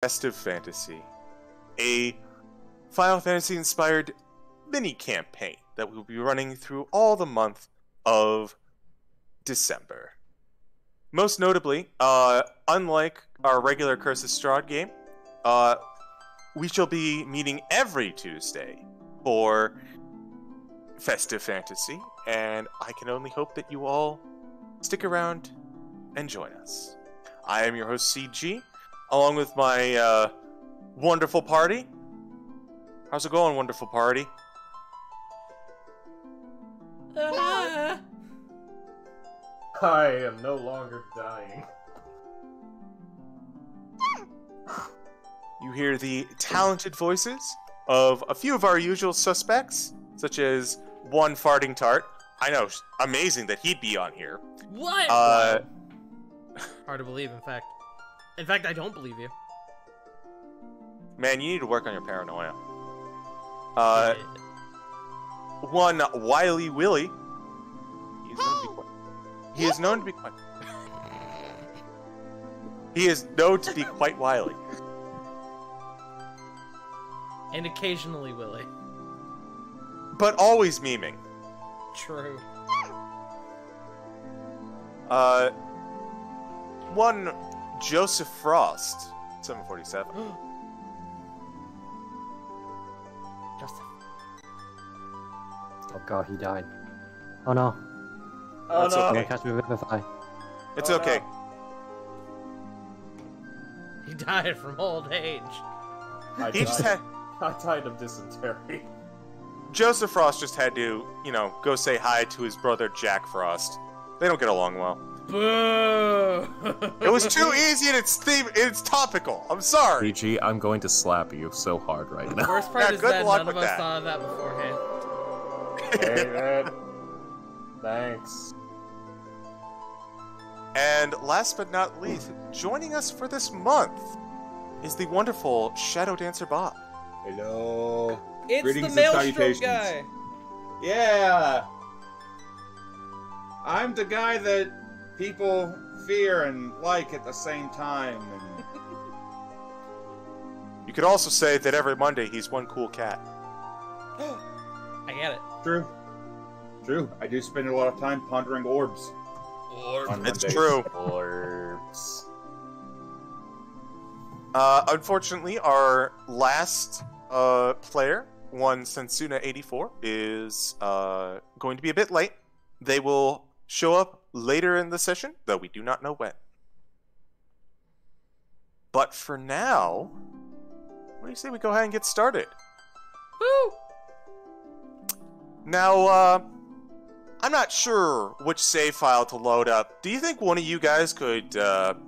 Festive Fantasy, a Final Fantasy inspired mini campaign that we'll be running through all the month of December. Most notably, unlike our regular Curses Strahd game, we shall be meeting every Tuesday for Festive Fantasy, and I can only hope that you all stick around and join us. I am your host, CG, along with my wonderful party. How's it going, wonderful party? I am no longer dying. You hear the talented voices of a few of our usual suspects, such as one farting tart. I know, amazing that he'd be on here. What? Hard to believe, in fact. In fact, I don't believe you. Man, you need to work on your paranoia. One Wily Willy. He is known to be quite. He is known to be quite wily. And occasionally Willy. But always memeing. True. One Joseph Frost, 747. Joseph. Oh god, he died. Oh no. Oh That's no! okay. Catch me with eye. It's Oh, okay. no. He died from old age. I He just died. had I died of dysentery. Joseph Frost just had to, you know, go say hi to his brother Jack Frost. They don't get along well. Boo! It was too easy and it's topical. I'm sorry. PG, I'm going to slap you so hard right The now. worst part Yeah, is good that luck none of with us that. thought of that beforehand. Hey man. Thanks. And last but not least, joining us for this month is the wonderful Shadow Dancer Bob. Hello. It's Greetings the and Maelstrom salutations. guy! Yeah. I'm the guy that people fear and like at the same time. And You could also say that every Monday he's one cool cat. I get it. true. True. I do spend a lot of time pondering orbs. On It's Mondays. true. Orbs. Unfortunately, our last player, one Sensuna84, is going to be a bit late. They will show up later in the session, though we do not know when. But for now, what do you say we go ahead and get started? Woo! Now, I'm not sure which save file to load up. Do you think one of you guys could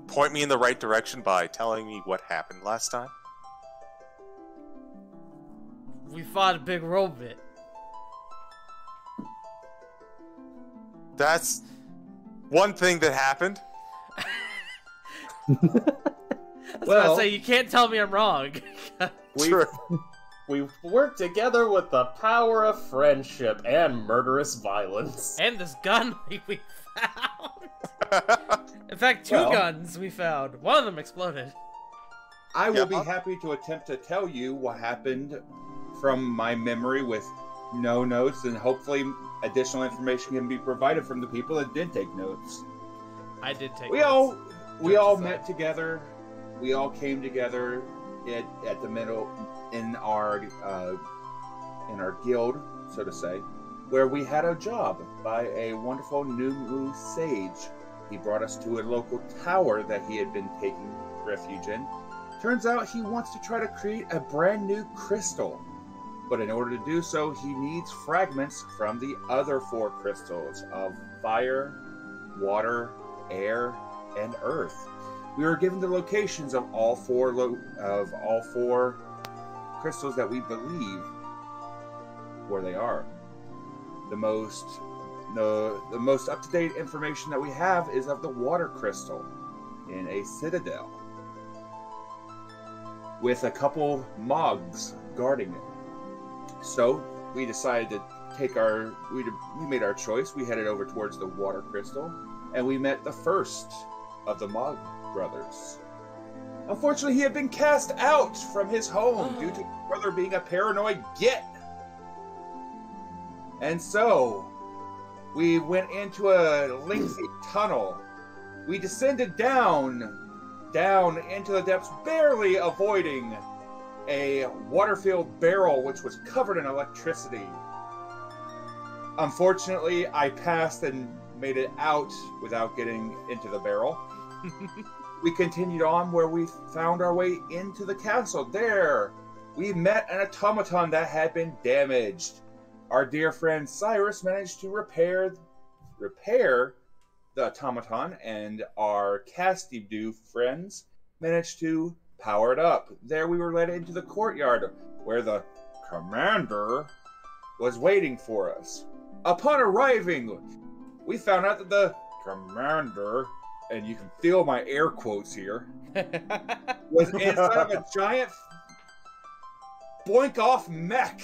point me in the right direction by telling me what happened last time? We fought a big robot. That's one thing that happened. Well, say you can't tell me I'm wrong. True. We've worked together with the power of friendship and murderous violence. And this gun we found. In fact, two Well- guns we found. One of them exploded. I will be Yeah. happy to attempt to tell you what happened from my memory with no notes, and hopefully additional information can be provided from the people that did take notes. I did take We notes. all aside. met together. We all came together at the middle in our guild, so to say, where we had a job by a wonderful new sage. He brought us to a local tower that he had been taking refuge in. Turns out he wants to try to create a brand new crystal. But in order to do so, he needs fragments from the other 4 crystals of fire, water, air, and earth. We were given the locations of all four crystals that we believe where they are. The most up-to-date information that we have is of the water crystal in a citadel with a couple Mogs guarding it. So we decided to we made our choice. We headed over towards the water crystal, and we met the first of the Mog brothers. Unfortunately, he had been cast out from his home due to his brother being a paranoid git. And so, we went into a lengthy tunnel. We descended down into the depths, barely avoiding a water-filled barrel which was covered in electricity. Unfortunately, I passed and made it out without getting into the barrel. We continued on where we found our way into the castle. There, we met an automaton that had been damaged. Our dear friend Cyrus managed to repair the automaton, and our Castive friends managed to power it up. There we were led into the courtyard, where the commander was waiting for us. Upon arriving, we found out that the commander, and you can feel my air quotes here, was inside of a giant boink-off mech.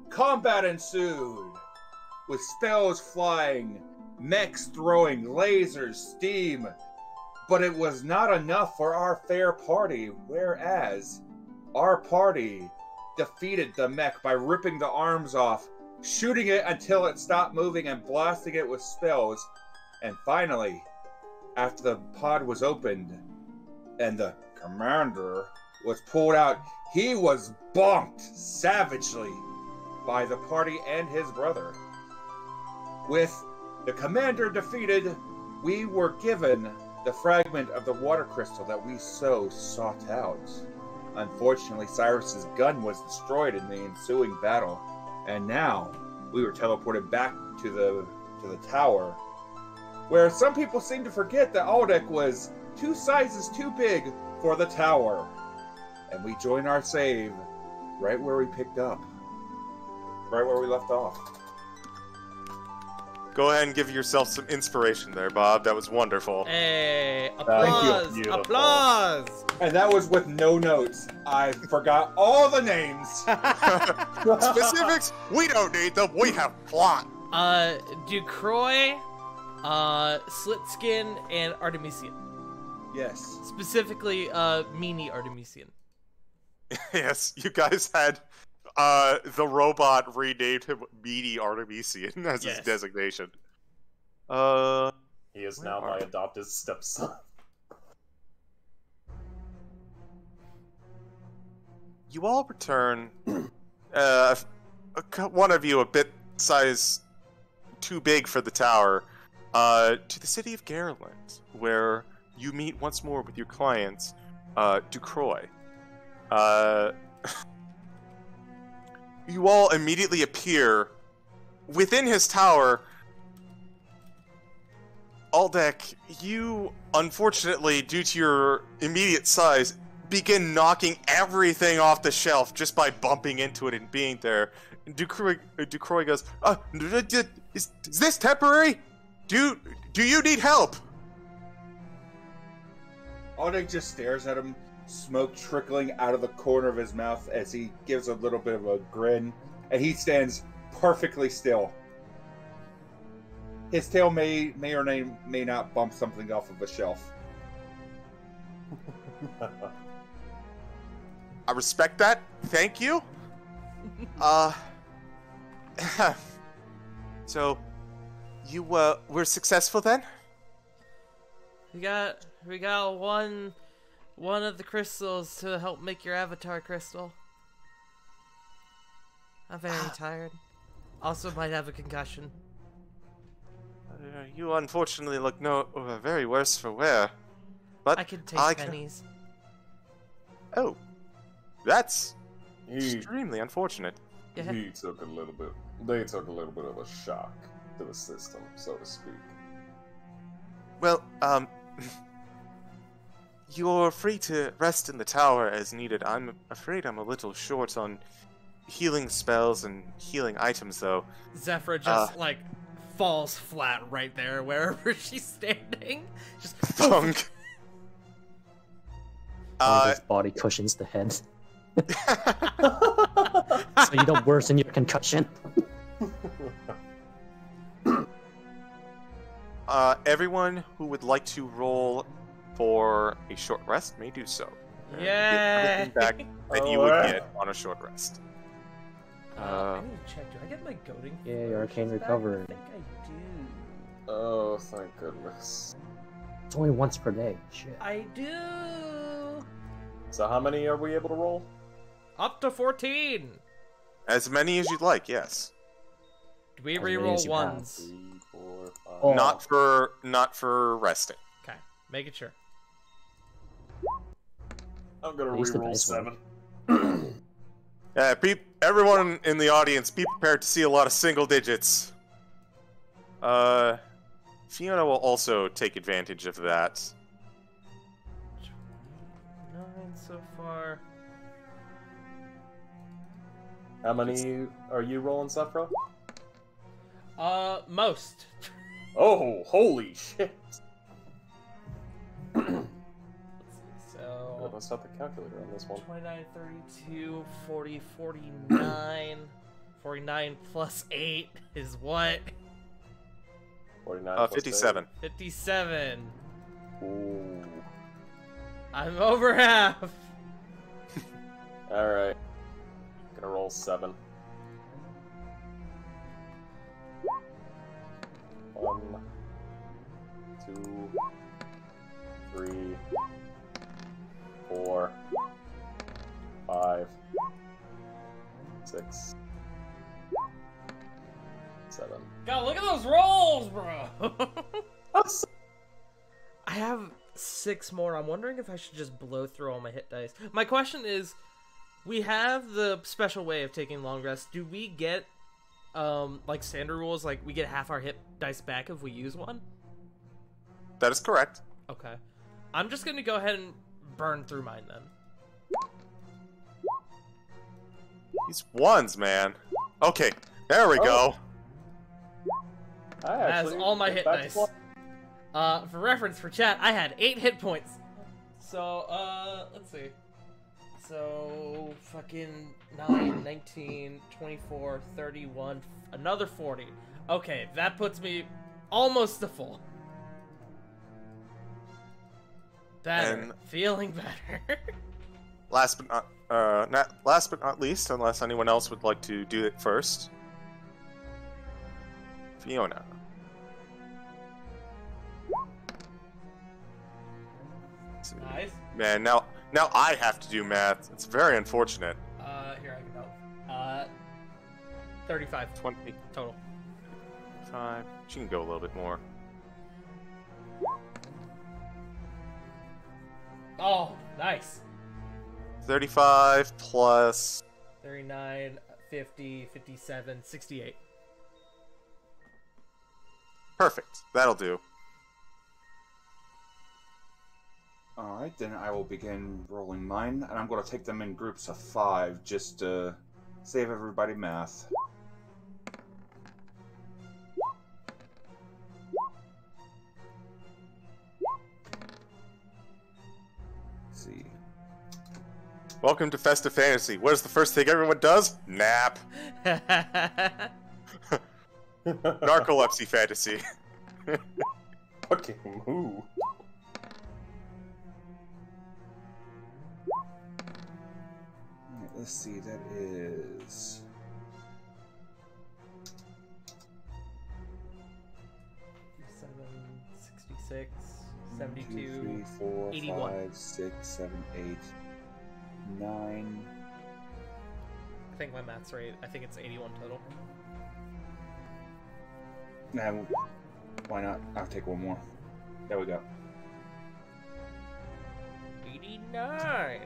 Combat ensued, with spells flying, mechs throwing lasers, steam, but it was not enough for our fair party, whereas our party defeated the mech by ripping the arms off, shooting it until it stopped moving and blasting it with spells. And finally, after the pod was opened and the commander was pulled out, he was bonked savagely by the party and his brother. With the commander defeated, we were given the fragment of the water crystal that we so sought out. Unfortunately, Cyrus's gun was destroyed in the ensuing battle, and now we were teleported back to the tower, where some people seem to forget that Aldec was 2 sizes too big for the tower. And we join our save right where we picked up. Right where we left off. Go ahead and give yourself some inspiration there, Bob. That was wonderful. Hey, applause! Thank you. Applause! And that was with no notes. I forgot all the names. Specifics, we don't need them. We have plot. Ducroy, Slitskin, and Artemisian. Yes. Specifically, Meanie Artemisian. Yes, you guys had the robot renamed him Meaty Artemisian as his designation. He is now my adopted stepson. You all return, one of you a bit size too big for the tower, to the city of Garland, where you meet once more with your client, Ducroy. You all immediately appear within his tower. Aldec, you, unfortunately, due to your immediate size, begin knocking everything off the shelf just by bumping into it and being there. And Ducroy goes, is this temporary? Do you need help? Aldec just stares at him, smoke trickling out of the corner of his mouth as he gives a little bit of a grin, and he stands perfectly still. His tail may or may not bump something off of a shelf. I respect that. Thank you. So, you were successful then? We got one of the crystals to help make your avatar crystal. I'm very tired. Also might have a concussion. You unfortunately look very worse for wear. But I can take pennies. Oh, that's extremely unfortunate. Yeah. They took a little bit of a shock to the system, so to speak. Well, you're free to rest in the tower as needed. I'm afraid I'm a little short on healing spells and healing items, though. Zephyra just, falls flat right there, wherever she's standing. Just thunk. His body cushions the head. So you don't worsen your concussion. Everyone who would like to roll for a short rest may do so. And get Yay! everything back that you would get on a short rest. I need to check. Do I get my goading? Yay, arcane back? recovery. I think I do. Oh, thank goodness. It's only once per day. Shit. I do. So how many are we able to roll? Up to 14. As many as you'd like, yes. Do we As many reroll as you have. ones? 3, 4, 5. Oh. Not for resting. Okay, making sure. I'm gonna At least the reroll dice 7. Everyone in the audience, be prepared to see a lot of single digits. Fiona will also take advantage of that. 9 so far. How many are you rolling, Sephiroth? Most. Oh, holy shit! Let's see, I'm so gonna stop the calculator on this one. 29, 32, 40, 49. 49 plus 8 is what? 49 plus 57. 57. 8. Ooh. I'm over half. Alright. Gonna roll 7. 1, 2, 3, 4, 5, 6, 7. God, look at those rolls, bro. I have 6 more. I'm wondering if I should just blow through all my hit dice. My question is, we have the special way of taking long rests. Do we get, like standard rules, like we get half our hit dice back if we use one? That is correct. Okay. I'm just gonna go ahead and burn through mine then. These ones, man. Okay, there we go. I That's actually all my went hit back to dice. fly- For reference for chat, I had 8 hit points. So, let's see. So, fucking 9, 19, 24, 31, another 40. Okay, that puts me almost to full. Better. And- Feeling better. Last but not least, unless anyone else would like to do it first. Fiona. Nice. Man, now I have to do math. It's very unfortunate. Here I can help. 35 25. total. She can go a little bit more. Oh, nice. 35 plus 39, 50, 57, 68. perfect. That'll do. Alright, then I will begin rolling mine, and I'm going to take them in groups of 5 just to save everybody math. Let's see. Welcome to Festive Fantasy. What is the first thing everyone does? Nap. Narcolepsy fantasy. Fucking moo. Alright, let's see, that is... Six, 1, 2, 72, 3, 4, 81. 5, 6, 7, 8, 9... I think my math's right. I think it's 81 total. Nah, why not? I'll take one more. There we go. 89.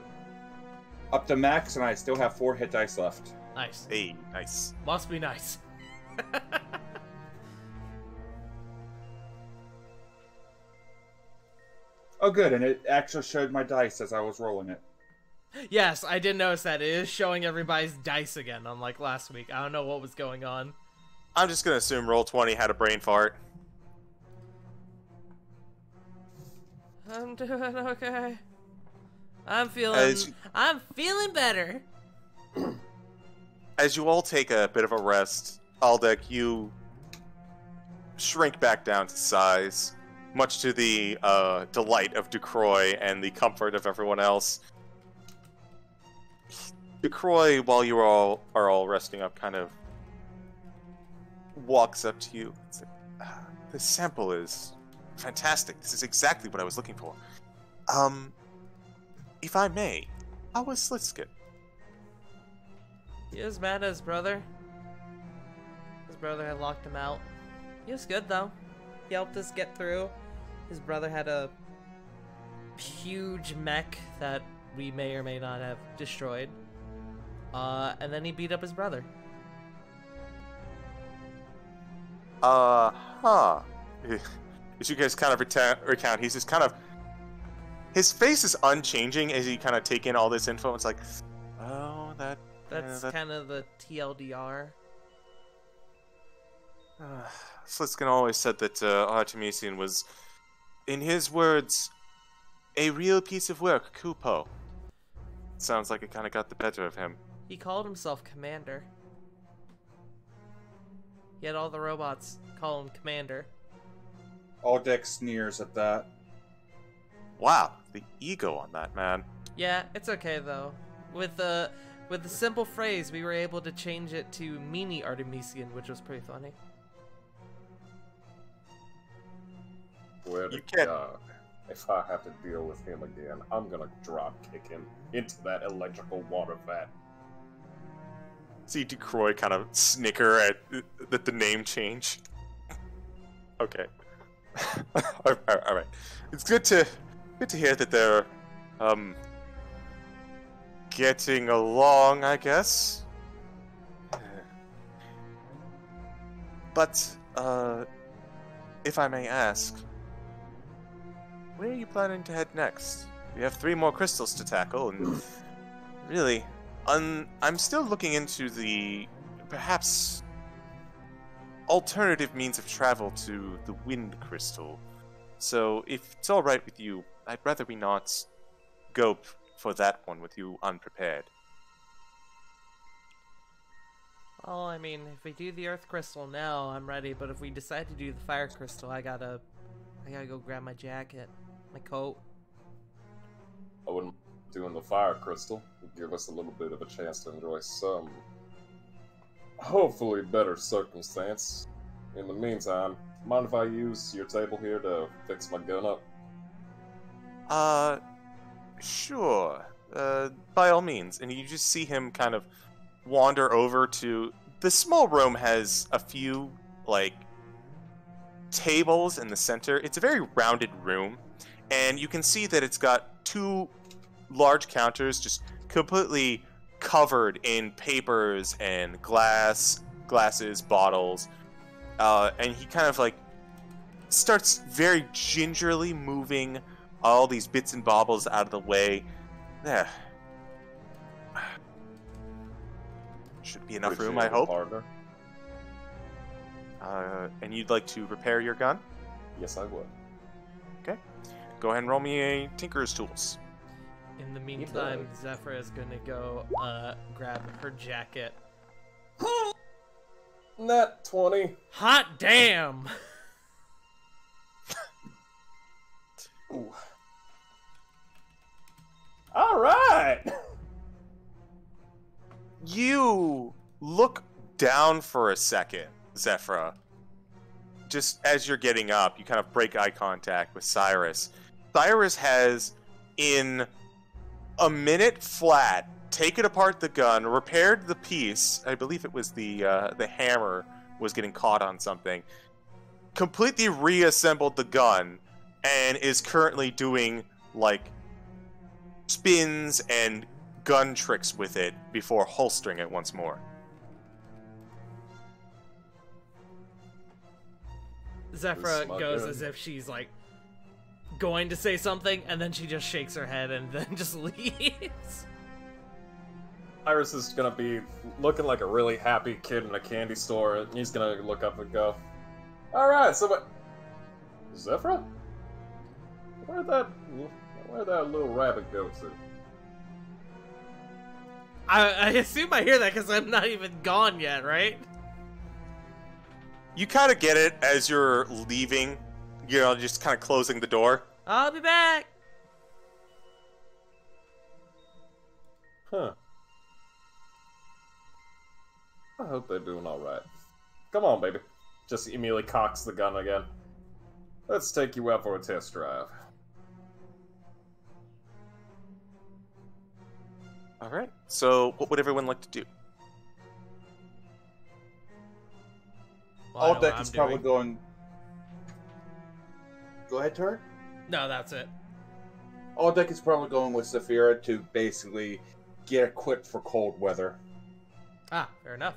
Up to max, and I still have 4 hit dice left. Nice. Hey, nice. Must be nice. Oh, good, and it actually showed my dice as I was rolling it. Yes, I did notice that. It is showing everybody's dice again, unlike last week. I don't know what was going on. I'm just gonna assume Roll20 had a brain fart. I'm doing okay. I'm feeling better. As you all take a bit of a rest, Aldec, you shrink back down to size. much to the delight of DeCroix and the comfort of everyone else. DeCroix, while you are all resting up, kind of walks up to you. It's like, this sample is fantastic. This is exactly what I was looking for. If I may, how was Slitskin? He was mad at his brother. His brother had locked him out. He was good though. He helped us get through. His brother had a huge mech that we may or may not have destroyed. And then he beat up his brother. As you guys kind of recount, he's just kind of... His face is unchanging as you kind of take in all this info. It's like, oh, That's kind of the TLDR. Slitskin always said that Artemisian was, in his words, a real piece of work, Kupo. Sounds like it kind of got the better of him. He called himself Commander. He had all the robots call him Commander. Aldex sneers at that. Wow, the ego on that man. Yeah, it's okay though. With the simple phrase, we were able to change it to Mini Artemisian, which was pretty funny. Where to You can't- God. If I have to deal with him again, I'm gonna drop kick him into that electrical water vat. See DeCroix kind of snicker at the name change. Okay. all right. It's good to hear that they're getting along, I guess. But if I may ask, where are you planning to head next? We have 3 more crystals to tackle, and really, I'm still looking into the perhaps alternative means of travel to the wind crystal. So if it's all right with you, I'd rather we not go for that one with you unprepared. Well, I mean, if we do the Earth Crystal now, I'm ready. But if we decide to do the Fire Crystal, I gotta go grab my jacket, my coat. I wouldn't doing the fire crystal would give us a little bit of a chance to enjoy some, hopefully, better circumstance. In the meantime, mind if I use your table here to fix my gun up? Sure. By all means. And you just see him kind of wander over to... The small room has a few, like, tables in the center. It's a very rounded room. And you can see that it's got 2 large counters just completely covered in papers and glasses, bottles. And he kind of, like, starts very gingerly moving all these bits and baubles out of the way. There. Should be enough room, I hope. Partner? And you'd like to repair your gun? Yes, I would. Okay. Go ahead and roll me a Tinker's Tools. In the meantime, Zephyr is gonna go grab her jacket. Nat 20. Hot damn! Ooh. All right. You look down for a second, Zephyr. Just as you're getting up, you kind of break eye contact with Cyrus. Cyrus has, in a minute flat, taken apart the gun, repaired the piece. I believe it was the hammer was getting caught on something. Completely reassembled the gun, and is currently doing, like, spins and gun tricks with it before holstering it once more. Zephyr goes as if she's like going to say something, and then she just shakes her head and then just leaves. Iris is gonna be looking like a really happy kid in a candy store, and he's gonna look up and go, "Alright, so what... Zephyr? Where'd that little rabbit go to?" I assume I hear that because I'm not even gone yet, right? You kind of get it as you're leaving. just kind of closing the door. I'll be back. Huh. I hope they're doing alright. Come on, baby. Just immediately cocks the gun again. Let's take you out for a test drive. All right. So, what would everyone like to do? Well, I know All deck what is I'm probably doing. going. Go ahead, Turret. No, that's it. All deck is probably going with Saphira to basically get equipped for cold weather. Ah, fair enough.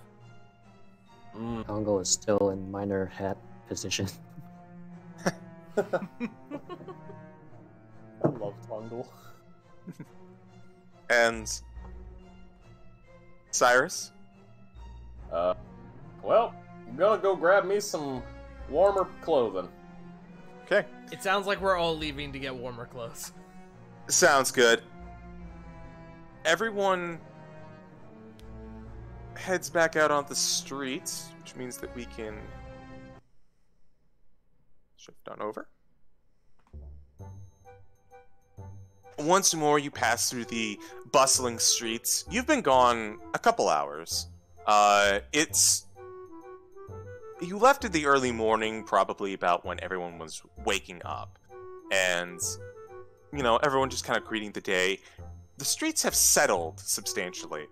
Congo is still in minor hat position. I love Tungle. And Cyrus? Well, I'm gonna go grab me some warmer clothing. Okay. It sounds like we're all leaving to get warmer clothes. Sounds good. Everyone heads back out on the streets, which means that we can shift on over. Once more, you pass through the bustling streets. You've been gone a couple hours. You left in the early morning, probably about when everyone was waking up. And, everyone just kind of greeting the day. The streets have settled substantially.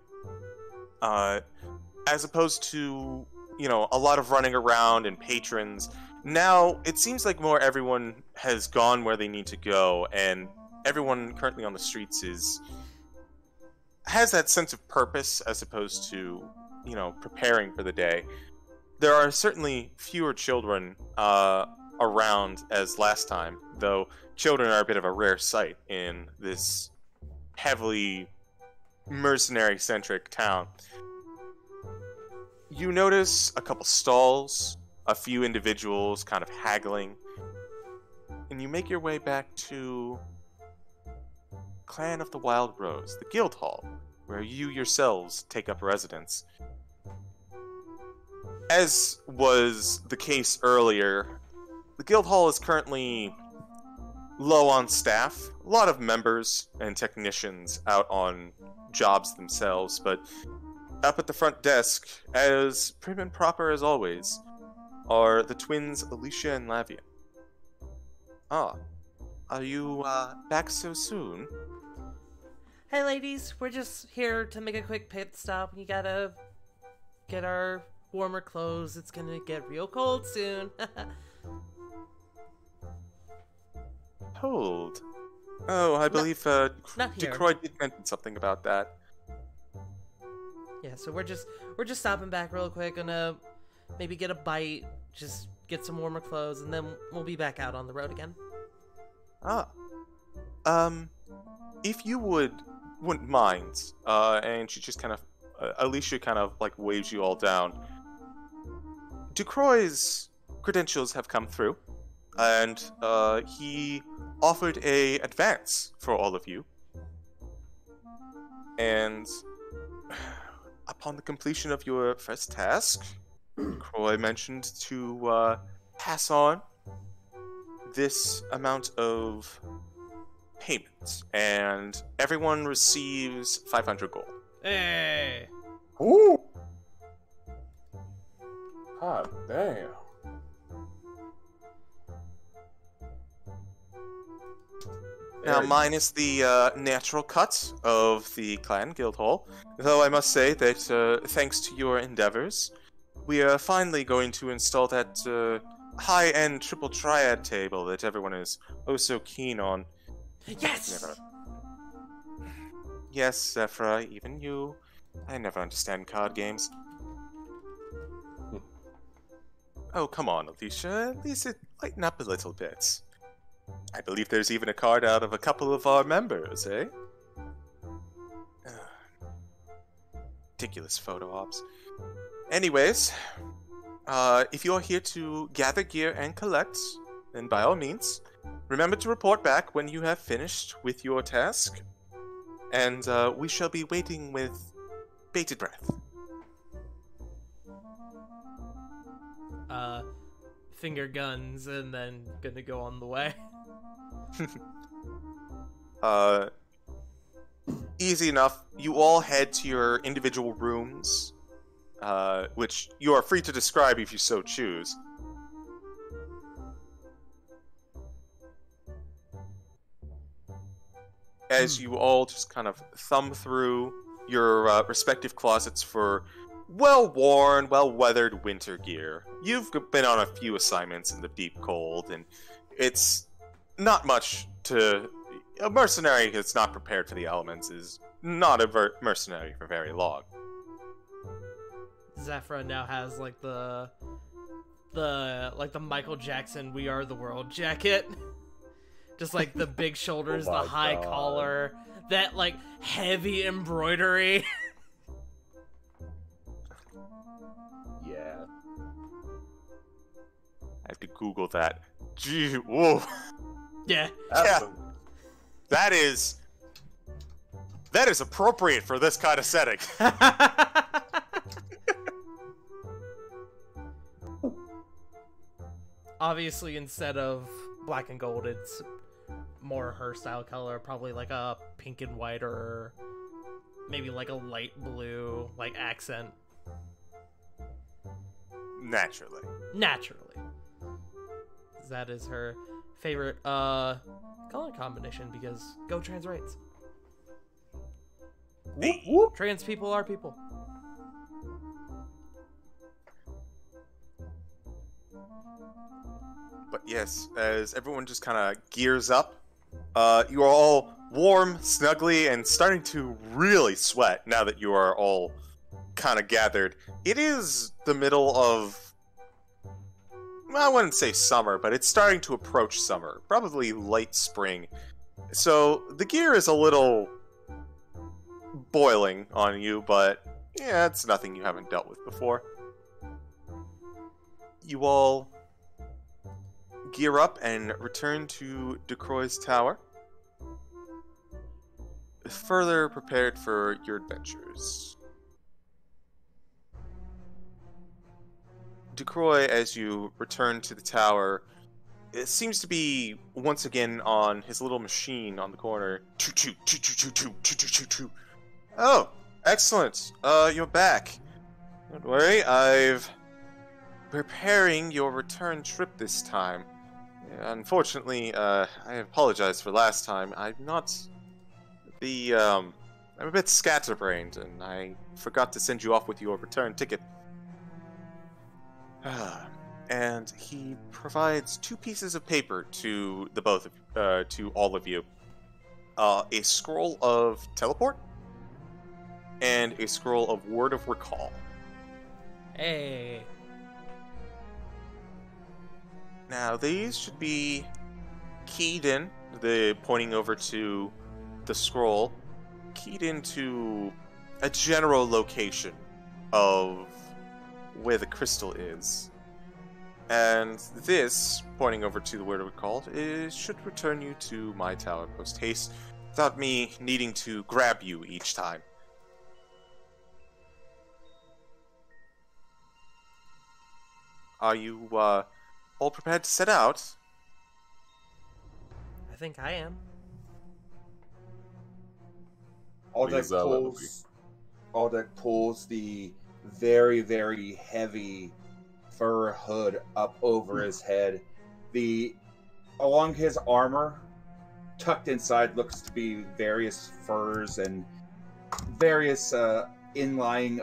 As opposed to, a lot of running around and patrons. Now, it seems like more everyone has gone where they need to go, and everyone currently on the streets has that sense of purpose as opposed to, preparing for the day. There are certainly fewer children around as last time, though children are a bit of a rare sight in this heavily mercenary-centric town. You notice a couple stalls, a few individuals kind of haggling, and you make your way back to Clan of the Wild Rose, the Guild Hall, where you yourselves take up residence. As was the case earlier, the Guild Hall is currently low on staff. A lot of members and technicians out on jobs themselves, but up at the front desk, as prim and proper as always, are the twins Alicia and Lavia. Ah, are you back so soon? Hey ladies, we're just here to make a quick pit stop. We gotta get our warmer clothes. It's gonna get real cold soon. Cold? Oh, I believe not here. DeCroy did mention something about that. Yeah, so we're just stopping back real quick, gonna maybe get a bite, just get some warmer clothes, and then we'll be back out on the road again. Ah. If you wouldn't mind, and she just kind of, Alicia kind of, waves you all down. DeCroy's credentials have come through, and, he offered a advance for all of you. And upon the completion of your first task, DeCroy mentioned to, pass on this amount of payment, and everyone receives 500 gold. Hey! Ooh! God damn. Now, minus the natural cut of the Clan Guild Hall, though I must say that thanks to your endeavors, we are finally going to install that high-end triple triad table that everyone is oh so keen on. Yes! Yes, Zephyra, even you. I never understand card games. Oh, come on, Alicia. At least lighten up a little bit. I believe there's even a card out of a couple of our members, eh? Ridiculous photo ops. Anyways, if you're here to gather gear and collect, then by all means, remember to report back when you have finished with your task, and we shall be waiting with bated breath. finger guns and then gonna go on the way. Easy enough. You all head to your individual rooms, which you are free to describe if you so choose. As you all just kind of thumb through your respective closets for well-worn, well-weathered winter gear. You've been on a few assignments in the deep cold, and it's not much to... A mercenary that's not prepared for the elements is not a mercenary for very long. Zephyra now has like the Michael Jackson "We Are the World" jacket. Just like the big shoulders, Oh the my high God. collar, that like heavy embroidery. Yeah. I have to Google that. Gee, whoa. Yeah. That's That is appropriate for this kind of setting. Obviously, instead of black and gold, it's more her style color, probably like a pink and white or maybe like a light blue, like accent. Naturally. Naturally. That is her favorite color combination because go trans rights. Hey. Trans people are people. But yes, as everyone just kind of gears up, you are all warm, snuggly, and starting to really sweat now that you are all kind of gathered. It is the middle of, well, I wouldn't say summer, but it's starting to approach summer, probably late spring. So the gear is a little boiling on you, but yeah, it's nothing you haven't dealt with before. You all gear up and return to Decroy's tower, further prepared for your adventures. Decroy, as you return to the tower, it seems to be once again on his little machine on the corner. Choo-choo, choo-choo, choo-choo, choo-choo, choo-choo. Oh, excellent. You're back. Don't worry, I've preparing your return trip this time. Unfortunately, I apologize for last time. I'm a bit scatterbrained, and I forgot to send you off with your return ticket. And he provides 2 pieces of paper to the both of, to all of you. A scroll of teleport and a scroll of word of recall. Hey. Now, these should be keyed in, the pointing over to the scroll, keyed into a general location of where the crystal is. And this, pointing over to the word of recall, should return you to my tower post haste, without me needing to grab you each time. Are you, all prepared to set out? I think I am. Aldeck pulls the very, very heavy fur hood up over his head. Along his armor, tucked inside, looks to be various furs and various inlying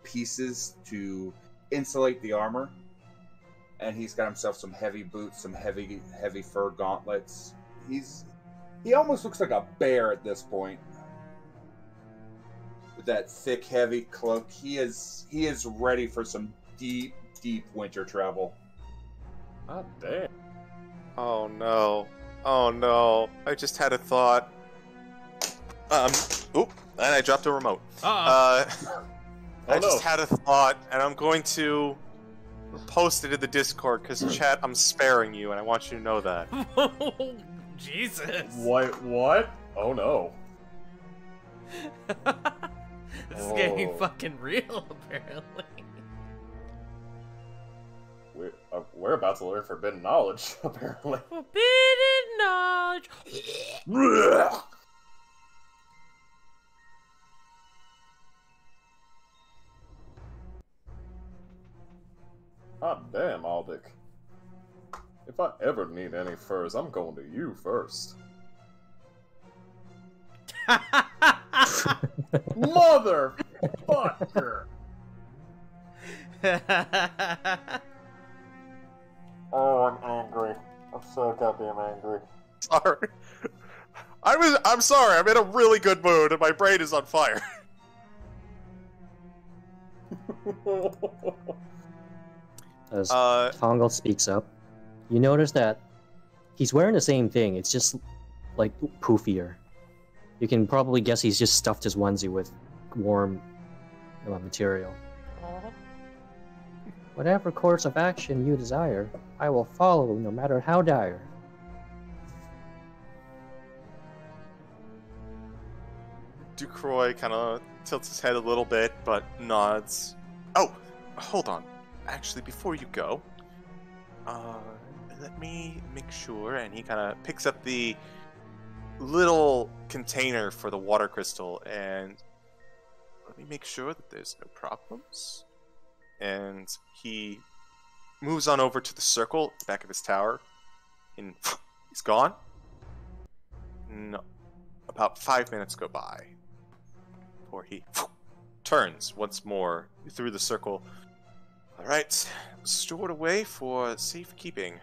pieces to insulate the armor. And he's got himself some heavy boots, some heavy fur gauntlets. He almost looks like a bear at this point. With that thick, heavy cloak, he is ready for some deep winter travel. God damn. Oh no. Oh no. I just had a thought. Oop, and I dropped a remote. I just had a thought, and I'm going to post it in the Discord, because chat, I'm sparing you, and I want you to know that. Jesus. What? Oh no. This is getting fucking real, apparently. we're about to learn forbidden knowledge, apparently. Forbidden knowledge. God damn, Aldic. If I ever need any furs, I'm going to you first. Motherfucker! Oh, I'm angry. I'm so goddamn angry. Sorry. I'm sorry. I'm in a really good mood, and my brain is on fire. As Tongal speaks up, you notice that he's wearing the same thing. It's just like poofier. You can probably guess he's just stuffed his onesie with warm material. Whatever course of action you desire, I will follow no matter how dire. Ducroix kind of tilts his head a little bit, but nods. Oh, hold on. Actually, before you go, let me make sure. And he kind of picks up the little container for the water crystal, and let me make sure that there's no problems. And he moves on over to the circle at the back of his tower, and he's gone. No, about 5 minutes go by before he turns once more through the circle. All right, stored away for safekeeping.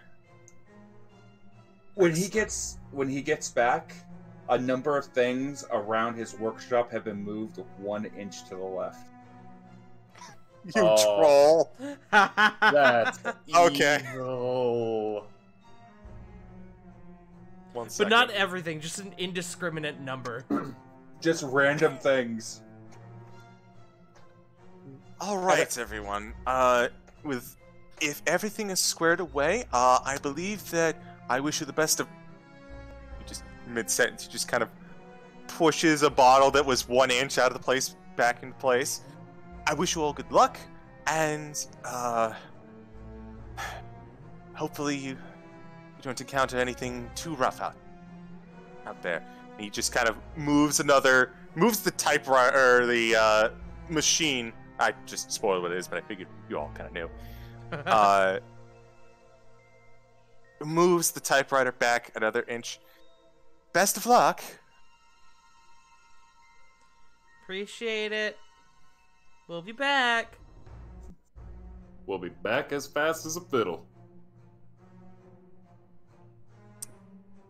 When he gets back, a number of things around his workshop have been moved 1 inch to the left. You troll. That's Okay. evil. 1 But second. not everything, just an indiscriminate number. Just random things. All right, everyone. If everything is squared away, I believe that I wish you the best of. He just mid-sentence, he just kind of pushes a bottle that was 1 inch out of the place back into place. I wish you all good luck, and hopefully you don't encounter anything too rough out there. And he just kind of moves the typewriter, or the machine. I just spoiled what it is, but I figured you all kind of knew. Moves the typewriter back another inch. Best of luck. Appreciate it. We'll be back. We'll be back as fast as a fiddle.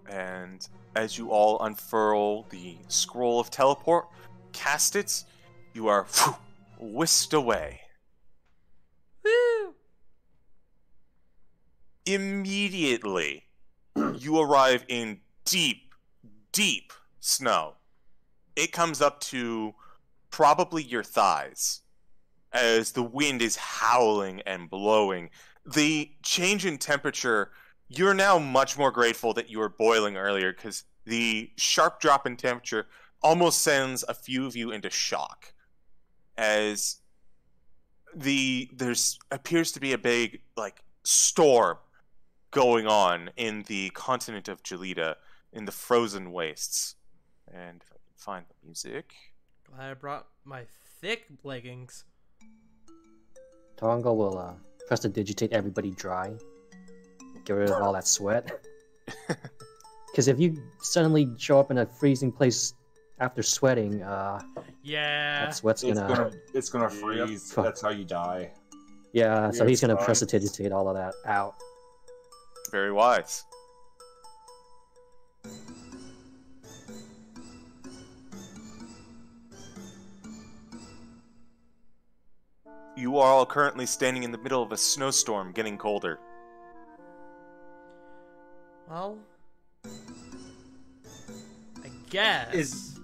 And as you all unfurl the scroll of teleport, cast it, you are whisked away. Woo! Immediately, you arrive in deep, deep snow. It comes up to probably your thighs as the wind is howling and blowing. The change in temperature, you're now much more grateful that you were boiling earlier, because the sharp drop in temperature almost sends a few of you into shock, as there's appears to be a big storm going on in the continent of Gelida, in the frozen wastes. And if I can find the music. Glad I brought my thick leggings. Tongal will prestidigitate everybody dry. Get rid of all that sweat. Because if you suddenly show up in a freezing place after sweating, Yeah. that sweat's It's gonna freeze. Fuck. That's how you die. Yeah, so he's gonna fine. prestidigitate all of that out. Very wise. You are all currently standing in the middle of a snowstorm, getting colder. Well, I guess.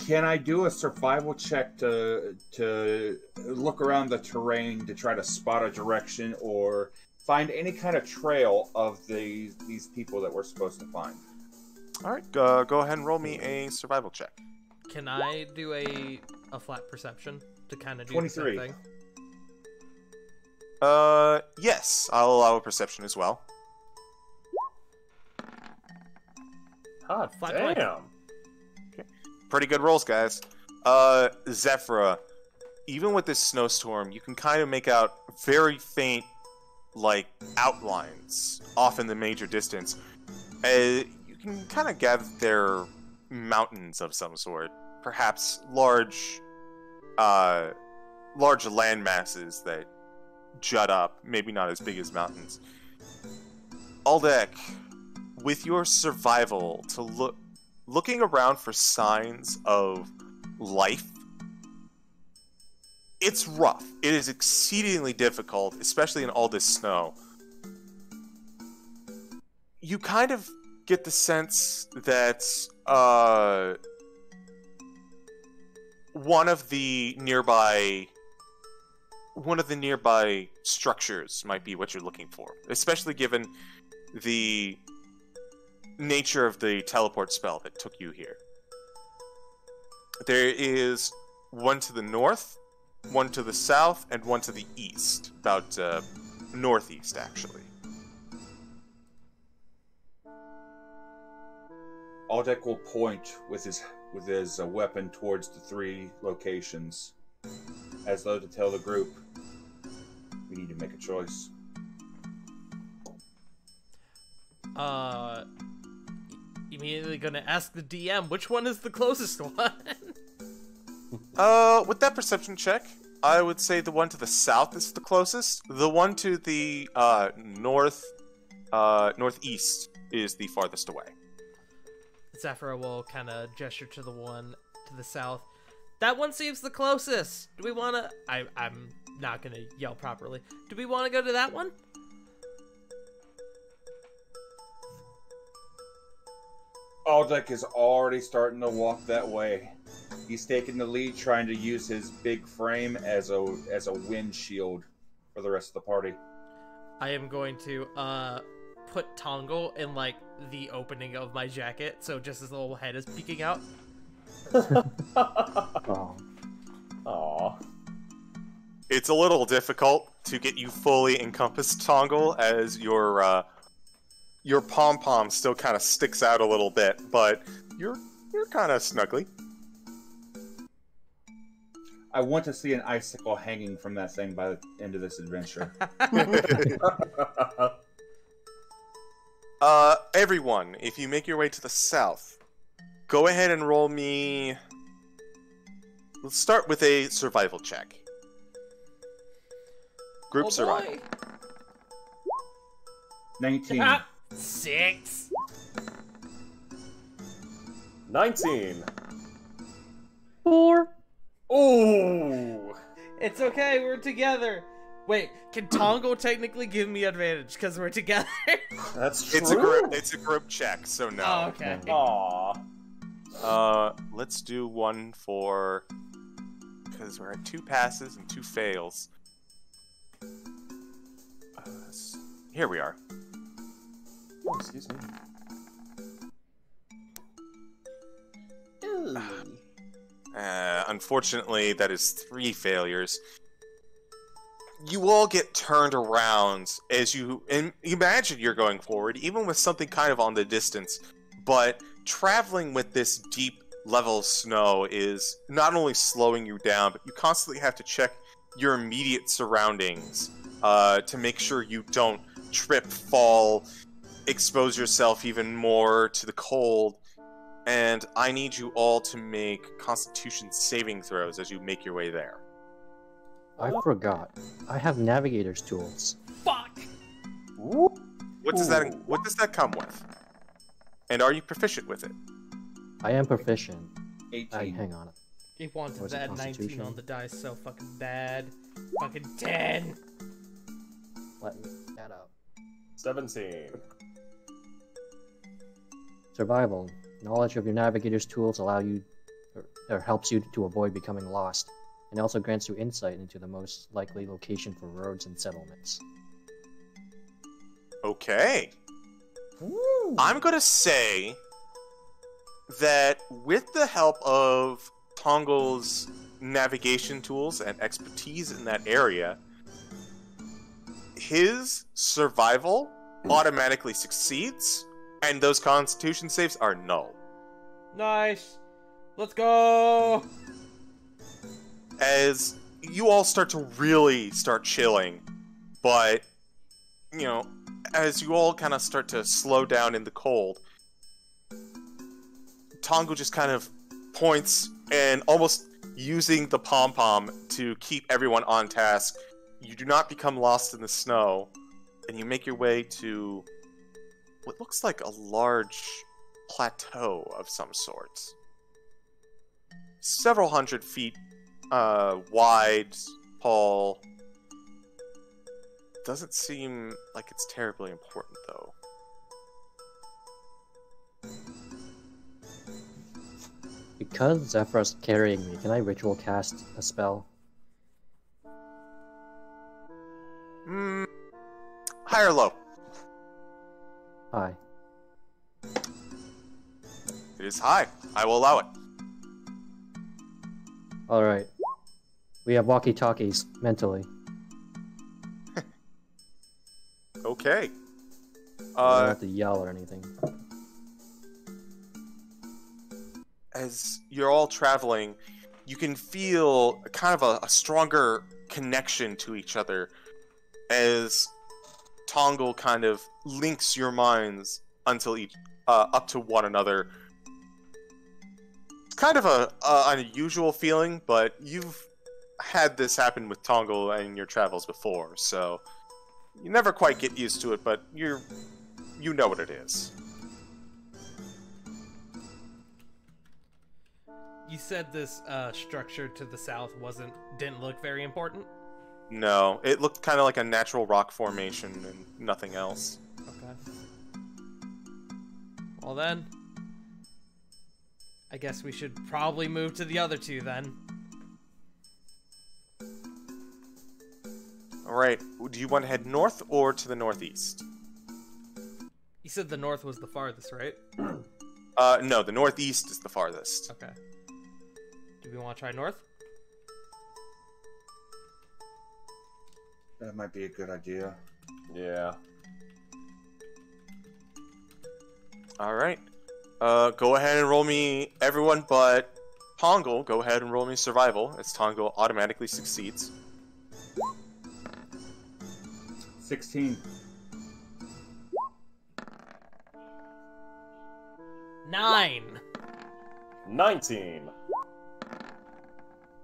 Can I do a survival check to look around the terrain to try to spot a direction or find any kind of trail of these people that we're supposed to find? All right, go ahead and roll me a survival check. Can I do a flat perception to kind of do 23. the same thing? Yes, I'll allow a perception as well. God 5 damn. Pretty good rolls, guys. Zephyra, even with this snowstorm, you can kind of make out very faint, like, outlines off in the major distance. You can kind of gather they're mountains of some sort. Perhaps large land masses that jut up, maybe not as big as mountains. Aldec, with your survival to looking around for signs of life, it's rough. It is exceedingly difficult, especially in all this snow. You kind of get the sense that one of the nearby structures might be what you're looking for, especially given the nature of the teleport spell that took you here. There is one to the north, one to the south, and one to the east, about northeast, actually. Aldec will point with his weapon towards the 3 locations, as though to tell the group, we need to make a choice. Immediately gonna ask the DM, which one is the closest one? With that perception check, I would say the one to the south is the closest. The one to the northeast is the farthest away. Zephyra will kind of gesture to the one to the south. That one seems the closest. Do we want to... I'm not going to yell properly. Do we want to go to that one? Aldec is already starting to walk that way. He's taking the lead, trying to use his big frame as a windshield for the rest of the party. I am going to put Tongle in like the opening of my jacket, so just his little head is peeking out. Aww. It's a little difficult to get you fully encompassed, Tongle, as your pom-pom still kind of sticks out a little bit, but you're kind of snuggly. I want to see an icicle hanging from that thing by the end of this adventure. Everyone, if you make your way to the south, go ahead and roll me... Let's start with a survival check. Group survival. 19. 6. 19. 4. Ooh. It's okay, we're together. Wait, can Tongle technically give me advantage because we're together? That's true. It's a group check, so no. Oh, okay. Aww. Let's do one for... Because we're at 2 passes and 2 fails. Here we are. Oh, excuse me. Unfortunately, that is 3 failures. You all get turned around as you imagine you're going forward, even with something kind of on the distance. But traveling with this deep level of snow is not only slowing you down, but you constantly have to check your immediate surroundings to make sure you don't trip, fall, expose yourself even more to the cold. And I need you all to make Constitution saving throws as you make your way there. I forgot. I have navigator's tools. Fuck! What does that come with? And are you proficient with it? I am proficient. 18. Hang on. He wanted Was it that 19 Constitution? on the dice so fucking bad. Fucking 10! Let me get that up. 17. Survival. Knowledge of your navigator's tools allow you, or helps you to avoid becoming lost, and also grants you insight into the most likely location for roads and settlements. Okay. Ooh. I'm gonna say that with the help of Tongle's navigation tools and expertise in that area, his survival automatically succeeds, and those Constitution saves are null. Nice. Let's go. As you all start to really start chilling, but, you know, as you all kind of start to slow down in the cold, Tongo just kind of points and almost using the pom-pom to keep everyone on task. You do not become lost in the snow, and you make your way to what looks like a large plateau of some sort. Several hundred feet wide, tall. Doesn't seem like it's terribly important, though. Because Zephyr's carrying me, can I ritual cast a spell? High or low? Hi. It is high. I will allow it. Alright. We have walkie-talkies, mentally. Okay. I don't have to yell or anything. As you're all traveling, you can feel kind of a stronger connection to each other as Tongle kind of links your minds until up to one another. It's kind of an unusual feeling, but you've had this happen with Tongle in your travels before, so you never quite get used to it, but you know what it is. You said this structure to the south didn't look very important? No, it looked kind of like a natural rock formation and nothing else. Okay. Well then, I guess we should probably move to the other two then. Alright, do you want to head north or to the northeast? You said the north was the farthest, right? No, the northeast is the farthest. Okay. Do we want to try north? That might be a good idea. Yeah. Alright. Go ahead and roll me, everyone but Tongle, go ahead and roll me survival, as Tongle automatically succeeds. 16. 9. 19.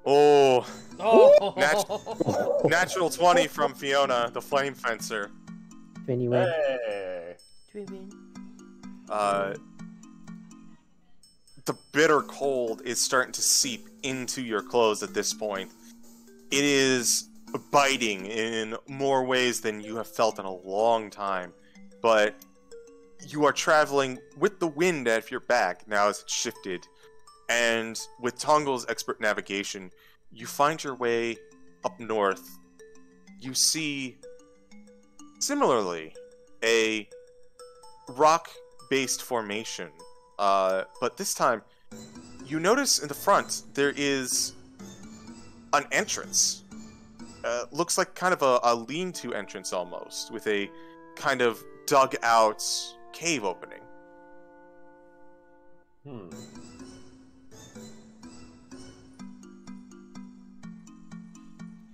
Oh, Oh! natural 20 from Fiona, the Flame Fencer. Can you win? Hey. The bitter cold is starting to seep into your clothes at this point. It is biting in more ways than you have felt in a long time, but you are traveling with the wind at your back now as it's shifted, and with Tongle's expert navigation, you find your way up north. You see, similarly, a rock-based formation, but this time, you notice in the front there is an entrance. Looks like kind of a lean-to entrance almost, with a kind of dug-out cave opening.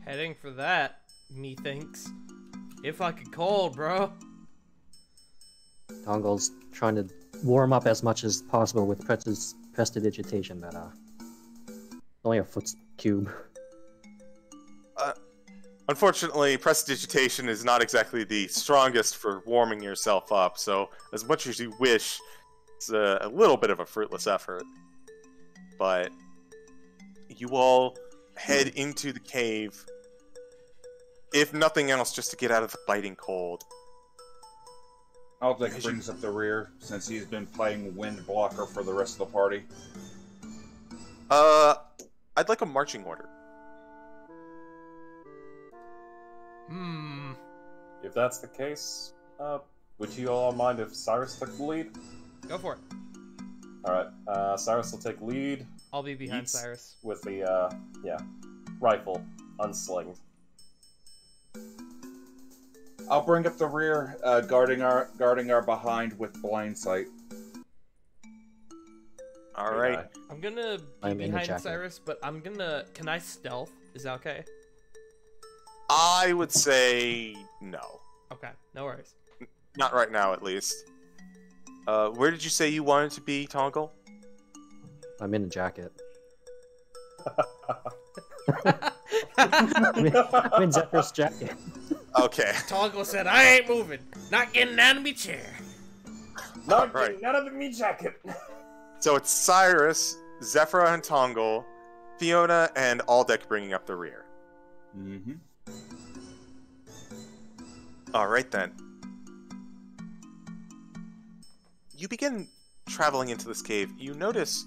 Heading for that, methinks. It fucking cold, bro. Tongle's trying to warm up as much as possible with prestidigitation, but only a foot cube. Unfortunately, prestidigitation is not exactly the strongest for warming yourself up, so as much as you wish, it's a little bit of a fruitless effort. But you all head into the cave, if nothing else, just to get out of the biting cold. Alec brings up the rear, since he's been playing wind blocker for the rest of the party. I'd like a marching order. If that's the case, would you all mind if Cyrus took the lead? Go for it. Alright, Cyrus will take lead. I'll be behind Yeats Cyrus. with the, rifle, unslinged. I'll bring up the rear, guarding our behind with blind sight. All right. I'm gonna be behind Cyrus, but I'm gonna. Can I stealth? Is that okay? I would say no. Okay, no worries. Not right now, at least. Where did you say you wanted to be, Tongle? I'm in a jacket. I'm in Zephyr's jacket. Okay. Tongle said, "I ain't moving. Not getting out of me chair. Not Right. getting out of me jacket." So it's Cyrus, Zephyra and Tongle, Fiona, and Aldeck bringing up the rear. Mm-hmm. All right, then. You begin traveling into this cave. You notice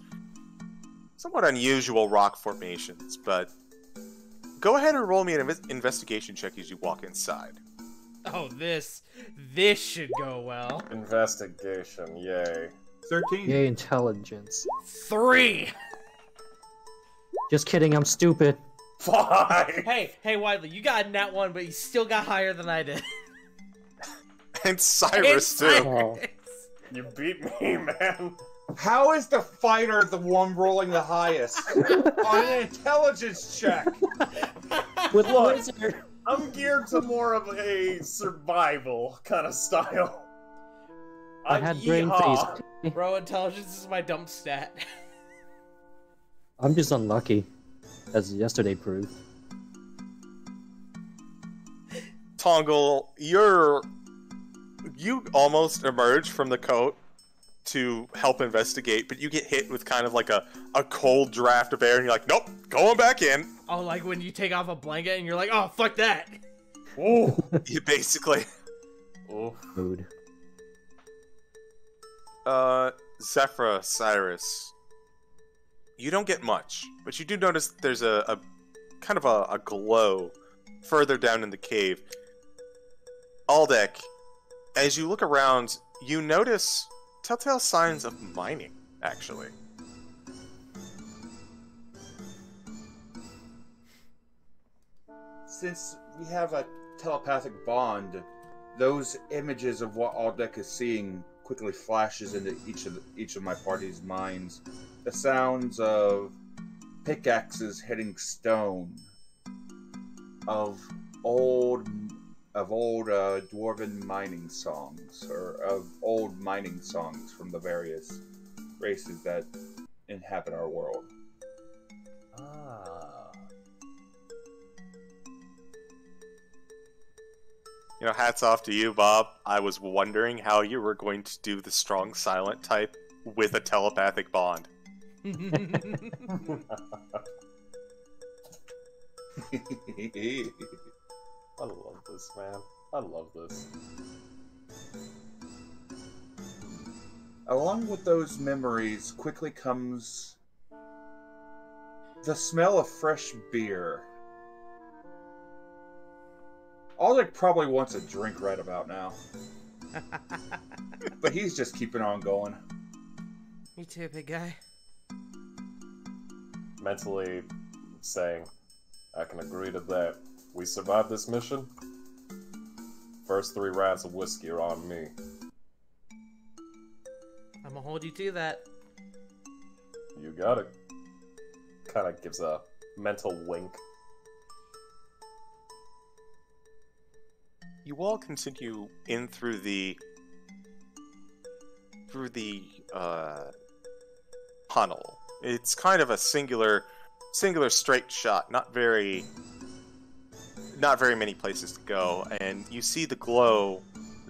somewhat unusual rock formations, but go ahead and roll me an investigation check as you walk inside. Oh, this should go well. Investigation, yay. 13. Yay, intelligence. 3. Just kidding, I'm stupid. 5! Hey, Widely, you got a nat 1, but you still got higher than I did. And Cyrus, too. Oh. You beat me, man. How is the fighter the one rolling the highest on an intelligence check? With Look. wizard. I'm geared to more of a survival kind of style. I had brain yeehaw. freeze. Bro, intelligence is my dump stat. I'm just unlucky, as yesterday proved. Tongle, you almost emerge from the coat to help investigate, but you get hit with kind of like a cold draft of air, and you're like, nope, going back in. Oh, like when you take off a blanket and you're like, oh, fuck that. Ooh. You basically... Ooh. Mood. Zephyra, Cyrus, you don't get much, but you do notice there's a kind of a glow further down in the cave. Aldeck, as you look around, you notice telltale signs of mining, actually. Since we have a telepathic bond, those images of what Aldeck is seeing quickly flashes into each of my party's minds. The sounds of pickaxes hitting stone, of old dwarven mining songs, or of old mining songs from the various races that inhabit our world. Ah. You know, hats off to you, Bob. I was wondering how you were going to do the strong silent type with a telepathic bond. I love this, man. I love this. Along with those memories quickly comes the smell of fresh beer. Aldeck probably wants a drink right about now. But he's just keeping on going. Me too, big guy. Mentally saying, I can agree to that. We survived this mission. First 3 rounds of whiskey are on me. I'm gonna hold you to that. You got it. Kind of gives a mental wink. You all continue in through the tunnel. It's kind of a singular straight shot, not very many places to go, and you see the glow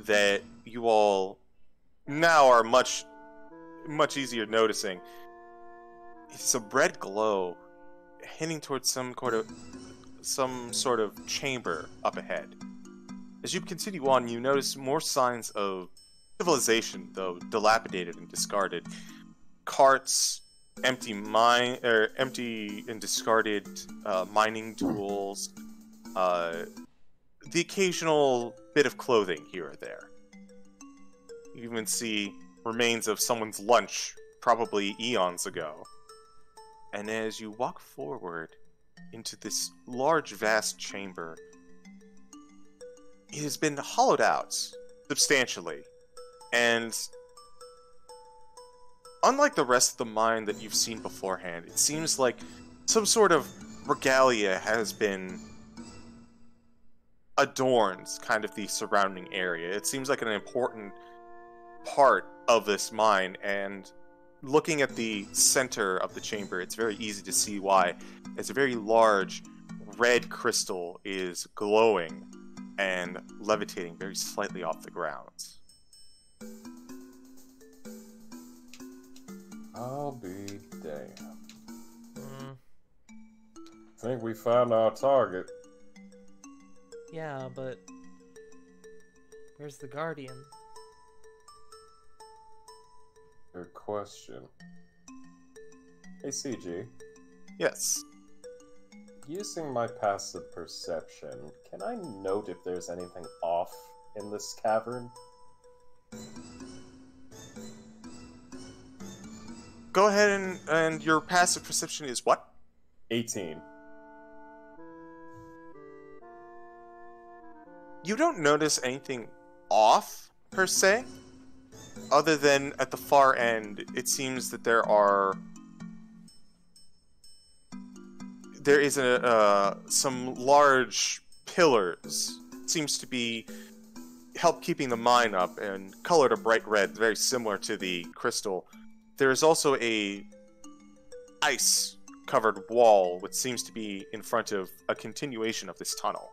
that you all now are much easier noticing. It's a red glow hinting towards some sort of chamber up ahead. As you continue on, you notice more signs of civilization, though dilapidated and discarded. Carts, empty and discarded mining tools, the occasional bit of clothing here or there. You even see remains of someone's lunch, probably eons ago. And as you walk forward into this large, vast chamber, it has been hollowed out substantially. And unlike the rest of the mine that you've seen beforehand, it seems like some sort of regalia has been adorned kind of the surrounding area. It seems like an important part of this mine, and looking at the center of the chamber, it's very easy to see why. It's a very large red crystal is glowing and levitating very slightly off the ground. I'll be damned. Think we found our target. Yeah, but where's the Guardian? Good question. Hey, CG. Yes. Using my passive perception, can I note if there's anything off in this cavern? Go ahead and your passive perception is what? 18. You don't notice anything off, per se, other than at the far end, it seems that there is some large pillars. It seems to be help keeping the mine up and colored a bright red, very similar to the crystal. There is also a ice-covered wall, which seems to be in front of a continuation of this tunnel.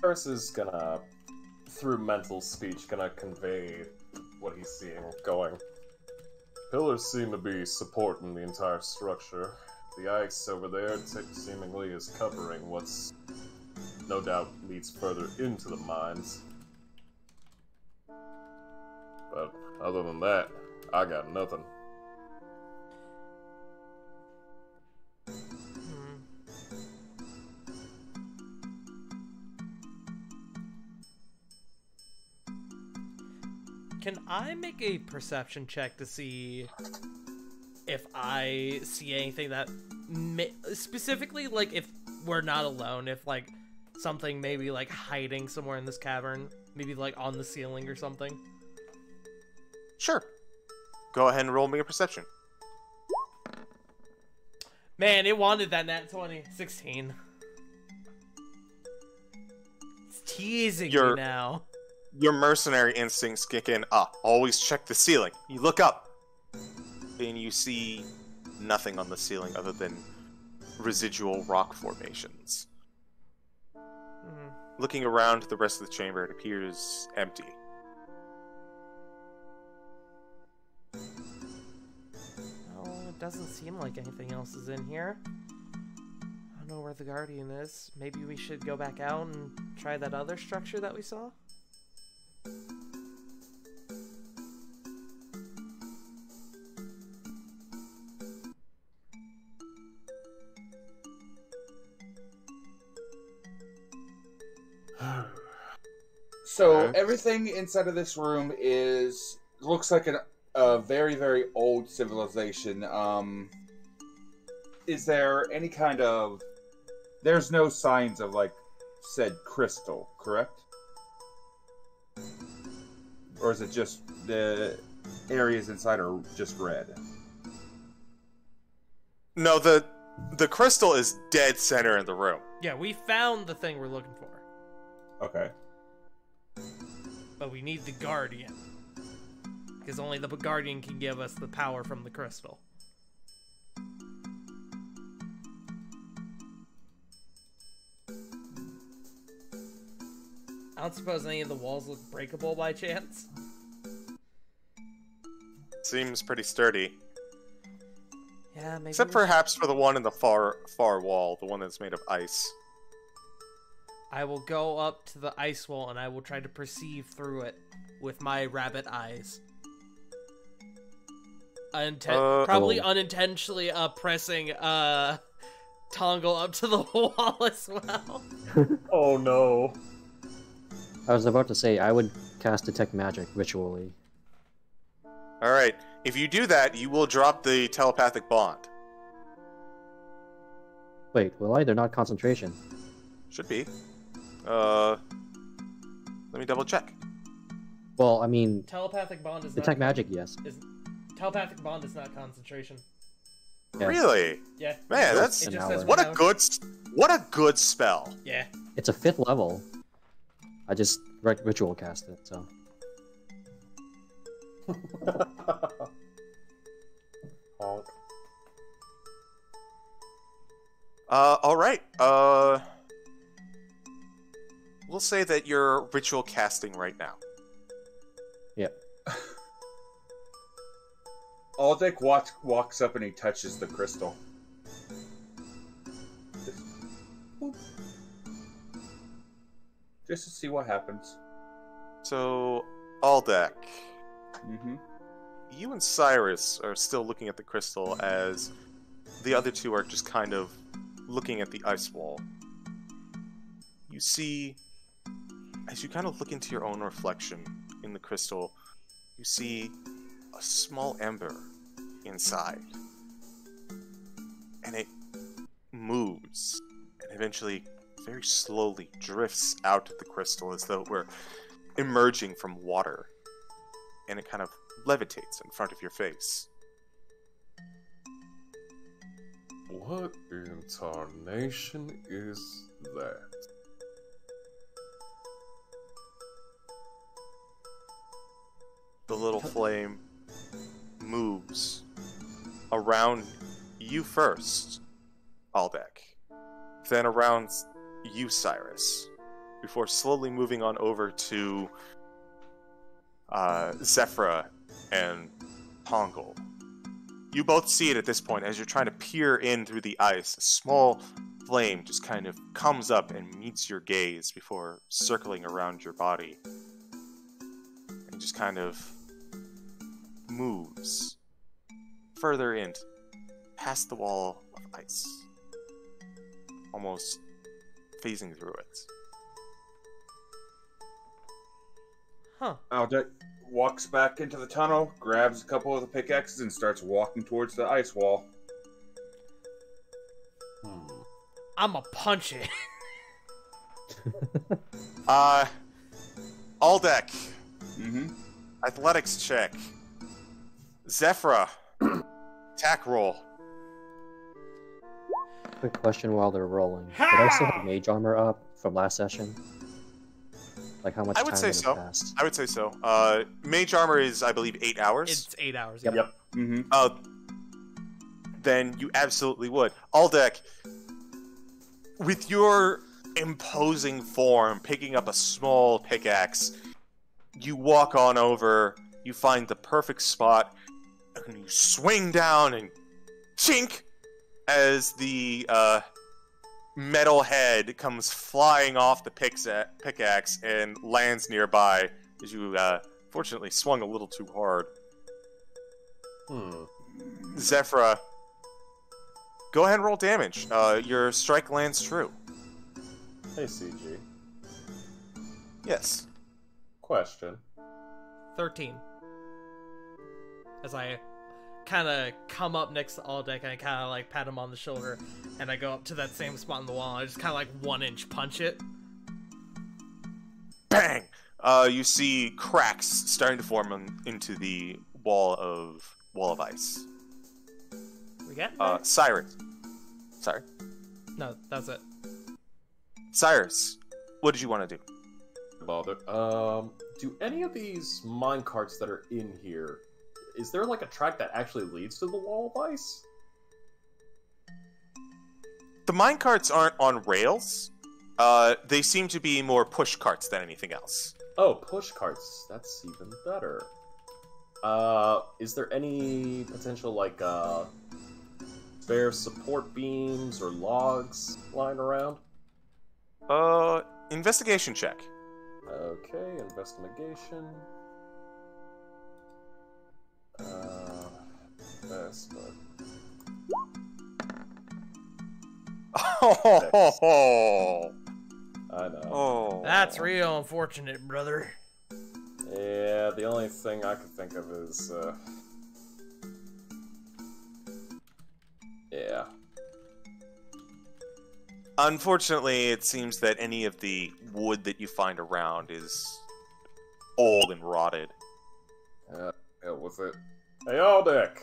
Paris is gonna, through mental speech, gonna convey what he's seeing going. Pillars seem to be supporting the entire structure. The ice over there seemingly is covering what's no doubt leads further into the mines. But other than that, I got nothing. Can I make a perception check to see if I see anything that specifically, like, if we're not alone, if, like, something maybe, like, hiding somewhere in this cavern, maybe, like, on the ceiling or something? Sure. Go ahead and roll me a perception. Man, it wanted that nat 20. 16. It's teasing me now. Your mercenary instincts kick in. Always check the ceiling. You look up, and you see nothing on the ceiling other than residual rock formations. Looking around the rest of the chamber, it appears empty. Oh, it doesn't seem like anything else is in here. I don't know where the Guardian is. Maybe we should go back out and try that other structure that we saw? So everything inside of this room looks like a very, very old civilization. Is there any kind of... There's no signs of, like, said crystal, correct? Or is it just the areas inside are just red? No, the crystal is dead center in the room. Yeah, we found the thing we're looking for. Okay. But we need the Guardian. Because only the Guardian can give us the power from the crystal. I don't suppose any of the walls look breakable by chance? Seems pretty sturdy. Yeah, maybe. Except perhaps for the one in the far wall, the one that's made of ice. I will go up to the ice wall and I will try to perceive through it with my rabbit eyes. Probably unintentionally pressing Tongle up to the wall as well. Oh no. I was about to say, I would cast Detect Magic ritually. Alright, if you do that, you will drop the telepathic bond. Wait, will I? They're not concentration. Should be. Let me double check. Well, I mean, Telepathic bond is detect not magic, yes. telepathic bond is not concentration. Yeah. Really? Yeah. Man, that's It just hour. says what a power. good spell. Yeah. It's a 5th level. I just ritual cast it, so. Honk. All right. We'll say that you're ritual casting right now. Yep. Aldic walks up and he touches the crystal. Just to see what happens. So, Aldeck, Mm-hmm. you and Cyrus are still looking at the crystal as the other two are just kind of looking at the ice wall. You see, as you kind of look into your own reflection in the crystal, you see a small ember inside. And it moves, and eventually, very slowly, drifts out of the crystal as though it were emerging from water. And it kind of levitates in front of your face. What in tarnation is that? The little flame moves around you first, Aldeck, then around you, Cyrus, before slowly moving on over to Zephyra and Pongal. You both see it at this point as you're trying to peer in through the ice. A small flame just kind of comes up and meets your gaze before circling around your body. And just kind of moves further in, past the wall of ice, almost phasing through it. Huh. Aldic walks back into the tunnel, grabs a couple of the pickaxes, and starts walking towards the ice wall. I'ma punch it. Aldeck, Mm-hmm. athletics check. Zephyra, attack roll. Quick question while they're rolling. Did I still have mage armor up from last session? Like how much I time would say has so. passed? I would say so. Mage armor is, I believe, 8 hours. It's 8 hours. Yep. Yep. Mm-hmm. Then you absolutely would. Aldeck, with your imposing form, picking up a small pickaxe, you walk on over, you find the perfect spot, and you swing down and chink as the metal head comes flying off the pickaxe and lands nearby as you fortunately swung a little too hard. Zephyra, go ahead and roll damage. Your strike lands true. Hey, CG. Yes. Question. 13. As I kind of come up next to Aldeck and I kind of like pat him on the shoulder and I go up to that same spot on the wall and I just kind of like 1-inch punch it. Bang! You see cracks starting to form into the wall of ice. We got there? Cyrus. Sorry. No, that's it. Cyrus, what did you want to do? Bother. Do any of these mine carts that are in here, is there like a track that actually leads to the wall of ice? The minecarts aren't on rails. They seem to be more push carts than anything else. Oh, push carts. That's even better. Is there any potential, like, spare support beams or logs lying around? Investigation check. Okay, investigation. Best, but... Oh, I know. oh. That's real unfortunate, brother. Yeah, the only thing I can think of is, yeah. Unfortunately, it seems that any of the wood that you find around is old and rotted. Hell with it. Hey, Aldeck!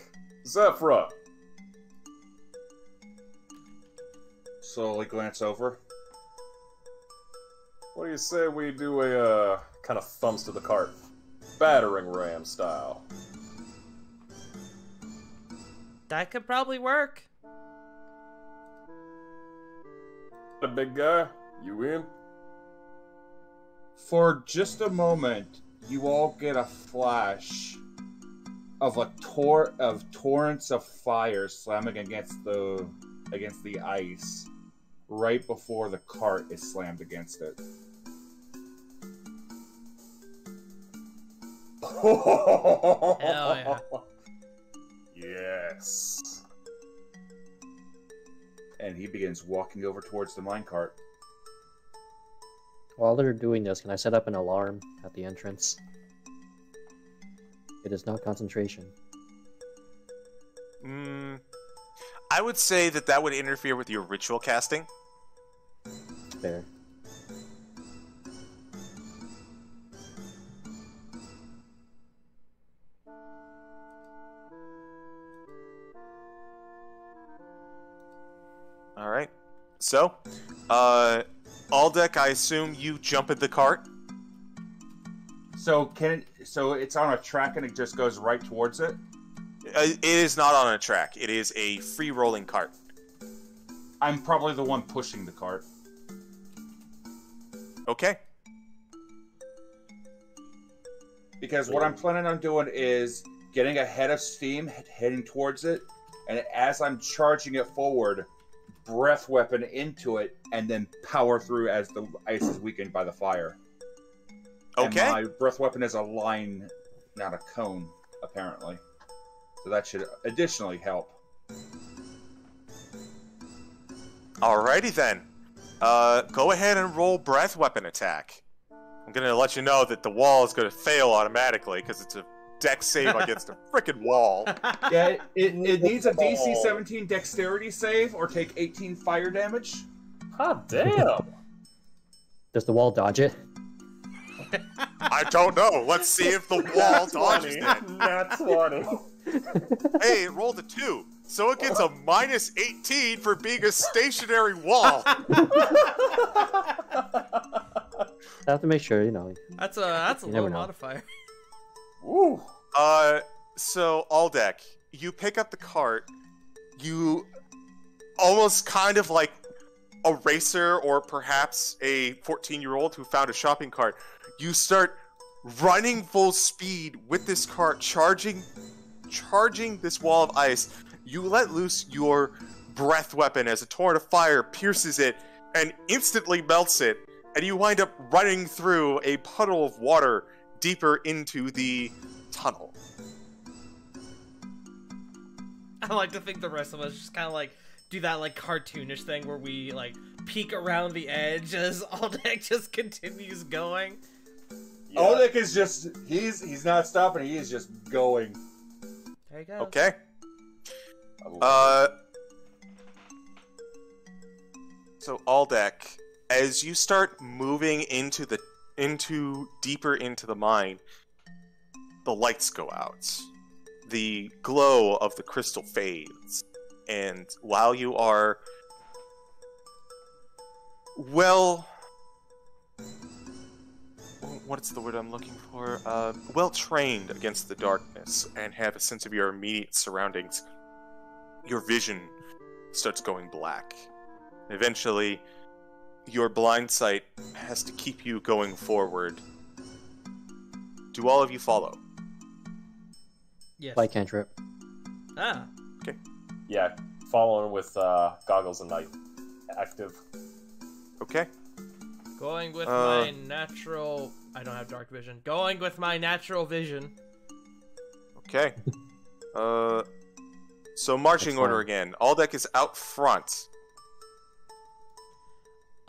Zephyra! Slowly glance over. What do you say we do a, kind of thumbs to the cart? Battering ram style. That could probably work. The big guy, you in? For just a moment, you all get a flash of torrents of fire slamming against the ice right before the cart is slammed against it. Hell yeah. Yes. And he begins walking over towards the minecart. While they're doing this, can I set up an alarm at the entrance? It is not concentration. I would say that would interfere with your ritual casting. Fair. Alright. So, Aldeck, I assume you jump in the cart? So it's on a track and it just goes right towards it? It is not on a track. It is a free-rolling cart. I'm probably the one pushing the cart. Okay. Because what I'm planning on doing is getting ahead of steam, heading towards it, and as I'm charging it forward, breath weapon into it, and then power through as the ice is weakened by the fire. Okay. And my breath weapon is a line, not a cone, apparently. So that should additionally help. Alrighty then. Go ahead and roll breath weapon attack. I'm gonna let you know that the wall is gonna fail automatically because it's a dex save against a frickin' wall. Yeah, it needs a DC 17 dexterity save or take 18 fire damage. Hot damn! Does the wall dodge it? I don't know. Let's see if the wall dodges it. Nat 20. Hey, it rolled a 2, so it gets a minus 18 for being a stationary wall. I have to make sure, you know. That's a never low know. modifier. Woo! So Aldeck, you pick up the cart. You almost kind of like a racer or perhaps a 14-year-old who found a shopping cart. You start running full speed with this cart, charging this wall of ice. You let loose your breath weapon as a torrent of fire pierces it and instantly melts it, and you wind up running through a puddle of water deeper into the tunnel. I like to think the rest of us just kind of like do that like cartoonish thing where we like peek around the edge as Aldeck just continues going. Yeah. Aldeck is just he's not stopping, he is just going. There you go. Okay. So Aldeck, as you start moving deeper into the mine, the lights go out. The glow of the crystal fades. And while you are what's the word I'm looking for? Well trained against the darkness and have a sense of your immediate surroundings, your vision starts going black. Eventually, your blind sight has to keep you going forward. Do all of you follow? Yes. By cantrip. Ah. Yeah, following with goggles and night active. Okay. Going with my natural... I don't have dark vision. Going with my natural vision. Okay. So marching order again. Aldeck is out front.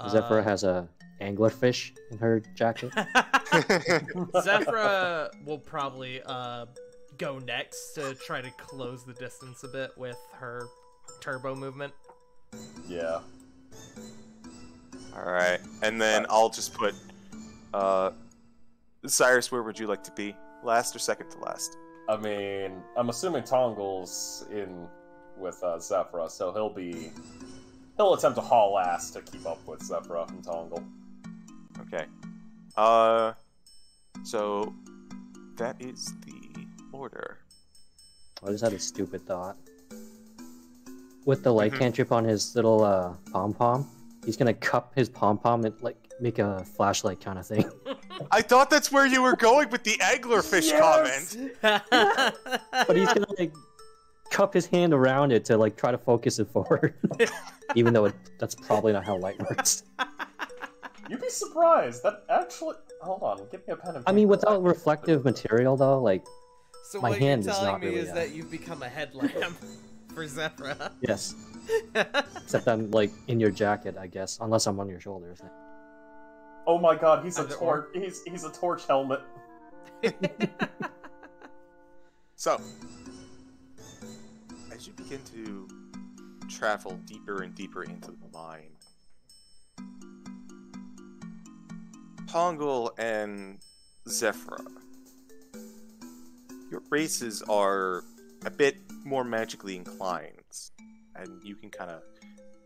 Zephyra has a anglerfish in her jacket. Zephyra will probably go next to try to close the distance a bit with her turbo movement. Yeah. Alright, and then I'll just put... Cyrus, where would you like to be? Last or second to last? I mean, I'm assuming Tongle's in with Zephyra, so he'll attempt to haul ass to keep up with Zephyra and Tongle. Okay. So that is the order. I just had a stupid thought. With the light cantrip on his little pom-pom, he's gonna cup his pom-pom and like make a flashlight kind of thing. I thought that's where you were going with the anglerfish comment. But he's gonna like cup his hand around it to like try to focus it forward. Even though that's probably not how light works. You'd be surprised. That actually... Hold on, give me a pen and paper. I mean, without reflective material though, like... So my what hand you're is telling not me really is that you've become a headlamp for Zephyra. Yes. Except I'm like in your jacket, I guess. Unless I'm on your shoulders. Oh my god, he's a Either torch. He's a torch helmet. So, as you begin to travel deeper and deeper into the mine, Pongal and Zephyra, your races are a bit more magically inclined, and you can kind of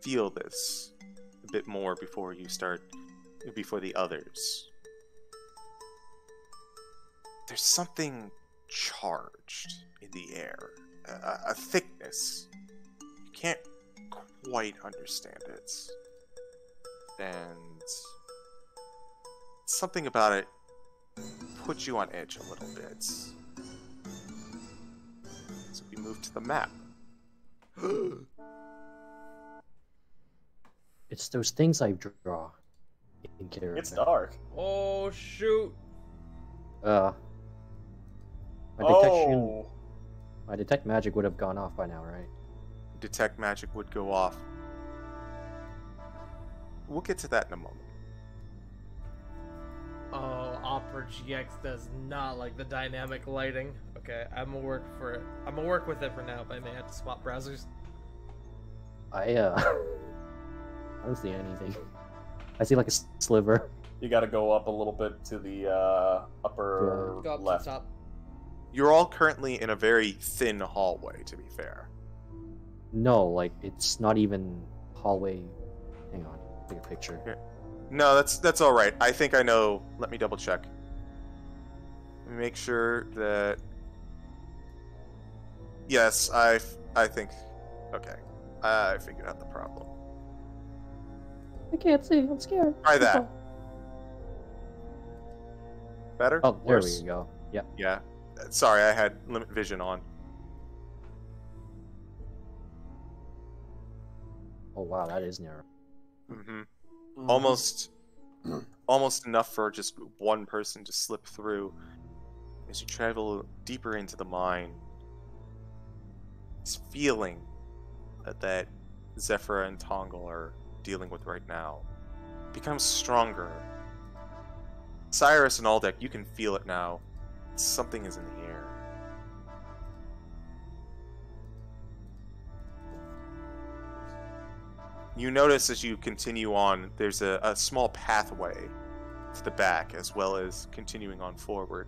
feel this a bit more before the others. There's something charged in the air, a thickness. You can't quite understand it, and something about it puts you on edge a little bit. So we move to the map. It's those things I draw in character. It's dark. Oh shoot! My detection, my detect magic would have gone off by now, right? Detect magic would go off. We'll get to that in a moment. Oh, Opera GX does not like the dynamic lighting. Okay, I'm gonna work with it for now, but I may have to swap browsers. I don't see anything. I see like a sliver. You gotta go up a little bit to the upper Go up left. to the top. You're all currently in a very thin hallway, to be fair. No, like it's not even hallway. Hang on, take a picture. Here. No, that's all right. I think I know. Let me double check. Let me make sure that. Yes, I think. Okay, I figured out the problem. I can't see. I'm scared. Try that. Better? Oh, there Worse? we go. Yeah. Yeah. Sorry, I had limit vision on. Oh wow, that is narrow. Mm-hmm. Almost enough for just one person to slip through. As you travel deeper into the mine, this feeling that Zephyra and Tongle are dealing with right now becomes stronger. Cyrus and Aldeck, you can feel it now. Something is in the air. You notice as you continue on, there's a small pathway to the back, as well as continuing on forward.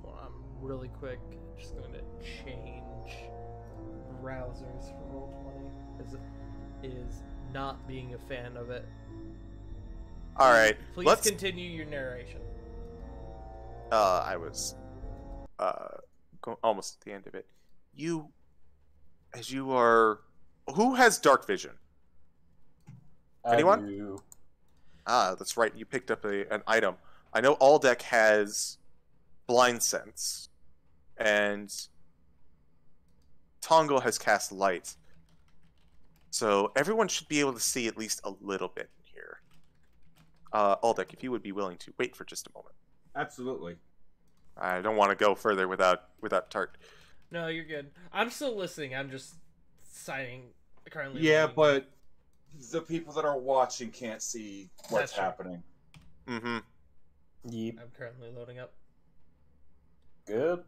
Well, I'm really quick. Just going to change browsers for Roll20, because it is not being a fan of it. Alright, Please continue your narration. I was almost at the end of it. Who has dark vision? Anyone? I do. Ah, that's right. You picked up an item. I know Aldeck has blind sense, and Tongle has cast light. So everyone should be able to see at least a little bit in here. Aldeck, if you would be willing to wait for just a moment. Absolutely. I don't want to go further without Tart. No, you're good. I'm still listening. I'm just signing currently. Yeah, loading. but the people that are watching can't see what's That's true. happening. Mm-hmm. Yeep. I'm currently loading up. good.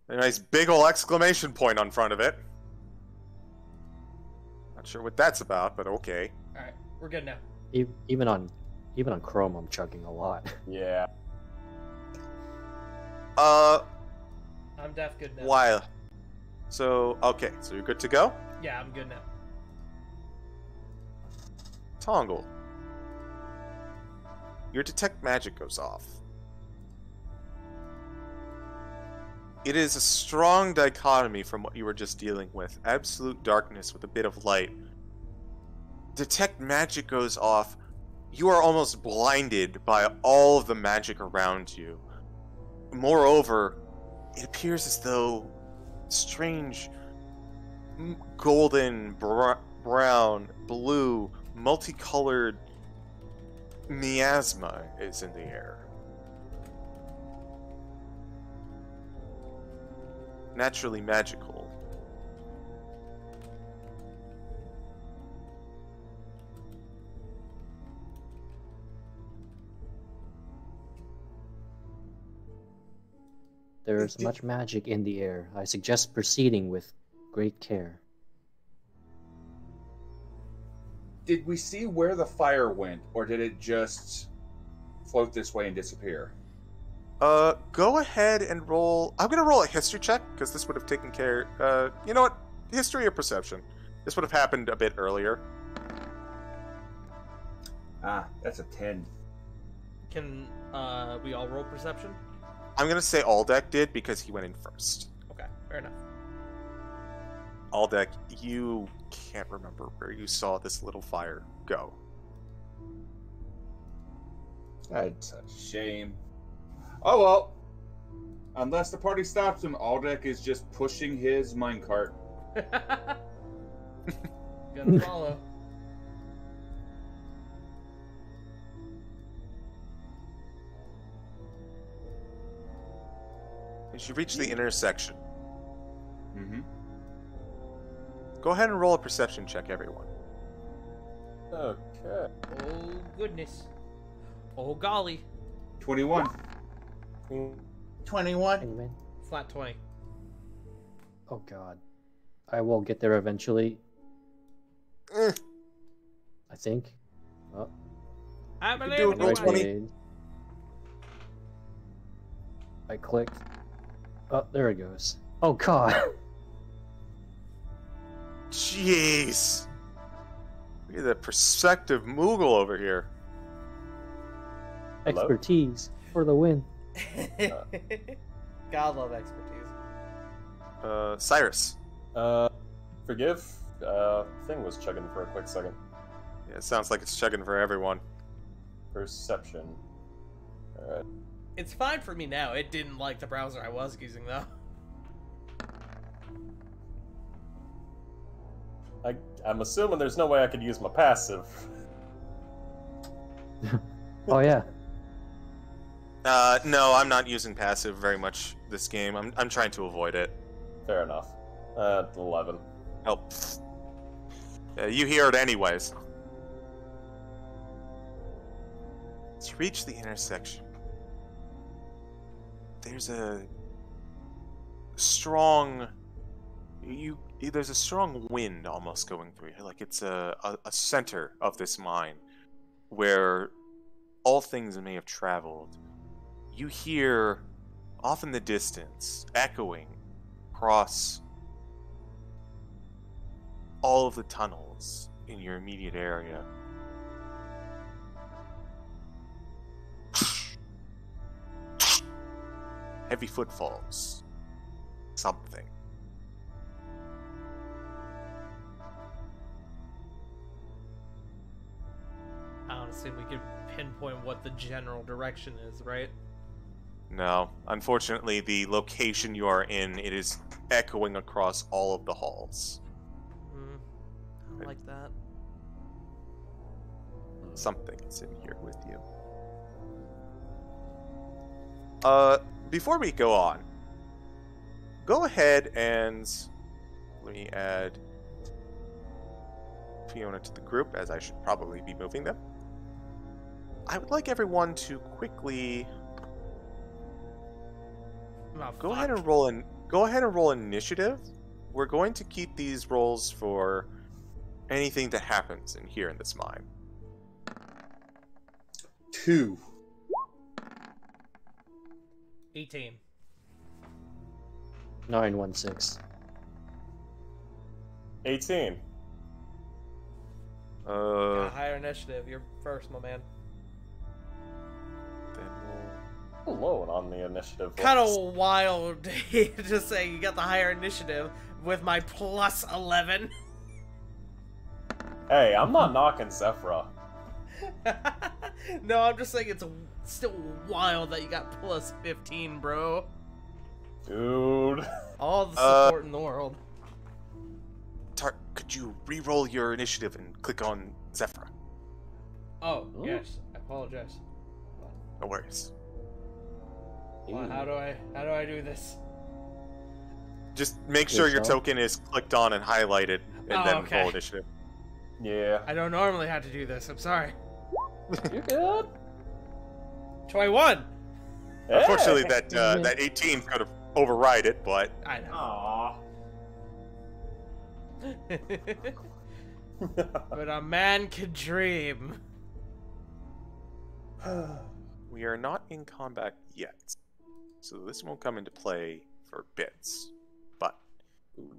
A nice big ol' exclamation point on front of it. Not sure what that's about, but okay. Alright, we're good now. Even on Chrome, I'm chugging a lot. Yeah. I'm def good now. While. So, okay, so you're good to go? Yeah, I'm good now. Tongle. Your detect magic goes off. It is a strong dichotomy from what you were just dealing with. Absolute darkness with a bit of light. Detect magic goes off. You are almost blinded by all of the magic around you. Moreover, it appears as though strange golden, brown, blue, multicolored miasma is in the air. Naturally magical. There is much magic in the air. I suggest proceeding with great care. Did we see where the fire went, or did it just float this way and disappear? Go ahead and roll. I'm gonna roll a history check because this would have taken care. You know what? History or perception? This would have happened a bit earlier. Ah, that's a 10. Can we all roll perception? I'm gonna say Aldeck did because he went in first. Okay, fair enough. Aldeck, you can't remember where you saw this little fire go. That's a shame. Oh well. Unless the party stops him, Aldeck is just pushing his minecart. Gotta follow. As you reach the intersection, Mm-hmm. go ahead and roll a perception check, everyone. Okay. Oh, goodness. Oh, golly. 21. 21. Anyway. Flat 20. Oh god. I will get there eventually. Eh, I think. Oh, I can believe do in it, roll you. 20. did. I clicked. Oh, there it goes. Oh god. Jeez. Look at the perspective Moogle over here. Hello? Expertise for the win. God love expertise. Cyrus. Forgive? Thing was chugging for a quick second. Yeah, it sounds like it's chugging for everyone. Perception. Alright. It's fine for me now. It didn't like the browser I was using, though. I'm assuming there's no way I could use my passive. Oh yeah. No, I'm not using passive very much this game. I'm trying to avoid it. Fair enough. 11. Oh. You hear it anyways. As you reach the intersection, there's a strong... There's a strong wind almost going through here. Like it's a center of this mine where all things may have traveled. You hear, off in the distance, echoing across all of the tunnels in your immediate area. Heavy footfalls. Something. I don't assume we could pinpoint what the general direction is, right? No. Unfortunately, the location you are in, it is echoing across all of the halls. I don't like that. Something is in here with you. Before we go on, go ahead and let me add Fiona to the group, as I should probably be moving them. I would like everyone to quickly Oh, Go fuck. ahead and roll in. Go ahead and roll initiative. We're going to keep these rolls for anything that happens in here in this mine. 2. 18. 916. 18. Got higher initiative. You're first, my man. Then we'll... Low on the initiative. Kind list. of wild to just say you got the higher initiative with my plus 11. Hey, I'm not knocking Zephyra. No, I'm just saying it's still wild that you got plus 15, bro. Dude. All the support in the world. Tart, could you re-roll your initiative and click on Zephyra? Oh, yes. I apologize. No worries. Well, how do I do this? Just make sure your token is clicked on and highlighted, and then okay. roll initiative. Yeah. I don't normally have to do this. I'm sorry. You good? 21. Hey! Unfortunately, that 18 could have override it, but I know. Aww. But a man could dream. we are not in combat yet, so this won't come into play for bits. But you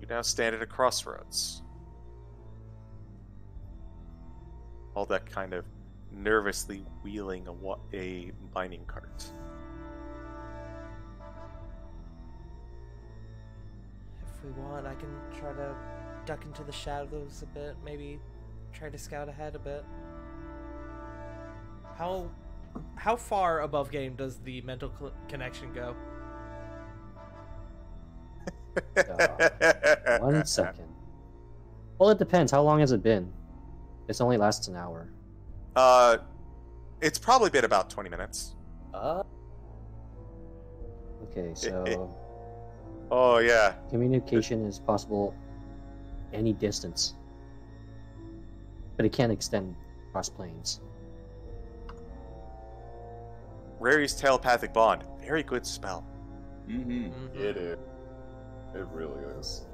now stand at a crossroads. All that kind of nervously wheeling a mining cart. If we want, I can try to duck into the shadows a bit. Maybe try to scout ahead a bit. How far above game does the mental connection go? 1 second. Well, it depends. How long has it been? It's only lasts an hour. It's probably been about 20 minutes. Okay, so Oh yeah. communication is possible any distance, but it can't extend across planes. Rary's telepathic bond. Very good spell. Mm-hmm. It is. It really is.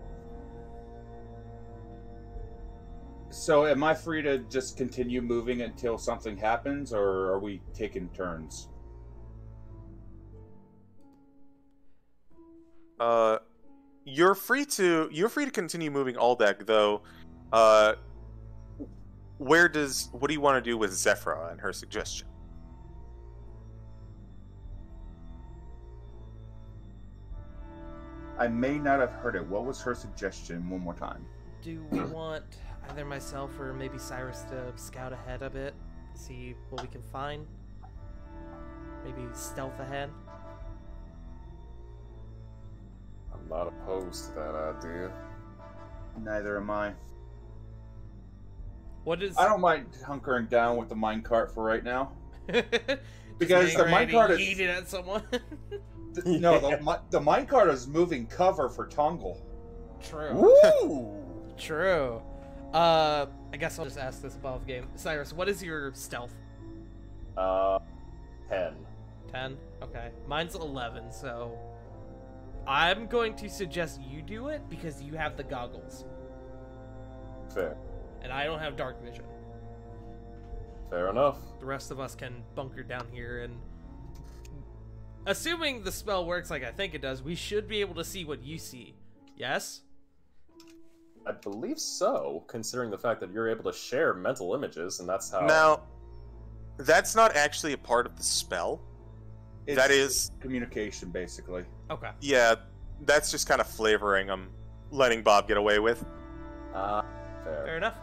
So, am I free to just continue moving until something happens, or are we taking turns? You're free to continue moving all deck though. What do you want to do with Zephyra and her suggestion? I may not have heard it. What was her suggestion? One more time. Do we want either myself or maybe Cyrus to scout ahead a bit, see what we can find? Maybe stealth ahead? I'm not opposed to that idea. Neither am I. What is... I don't mind hunkering down with the minecart for right now. Because the minecart is... yeet it at someone? No, the minecart is moving cover for Tongle. True. Woo! True. I guess I'll just ask this above game. Cyrus, what is your stealth? 10. 10? Okay. Mine's 11, so... I'm going to suggest you do it because you have the goggles. Fair. And I don't have dark vision. Fair enough. The rest of us can bunker down here and... Assuming the spell works like I think it does, we should be able to see what you see. Yes? I believe so, considering the fact that you're able to share mental images, and that's how... Now, that's not actually a part of the spell. That is communication, basically. Okay. Yeah, that's just kind of flavoring them, letting Bob get away with. Fair. Fair enough.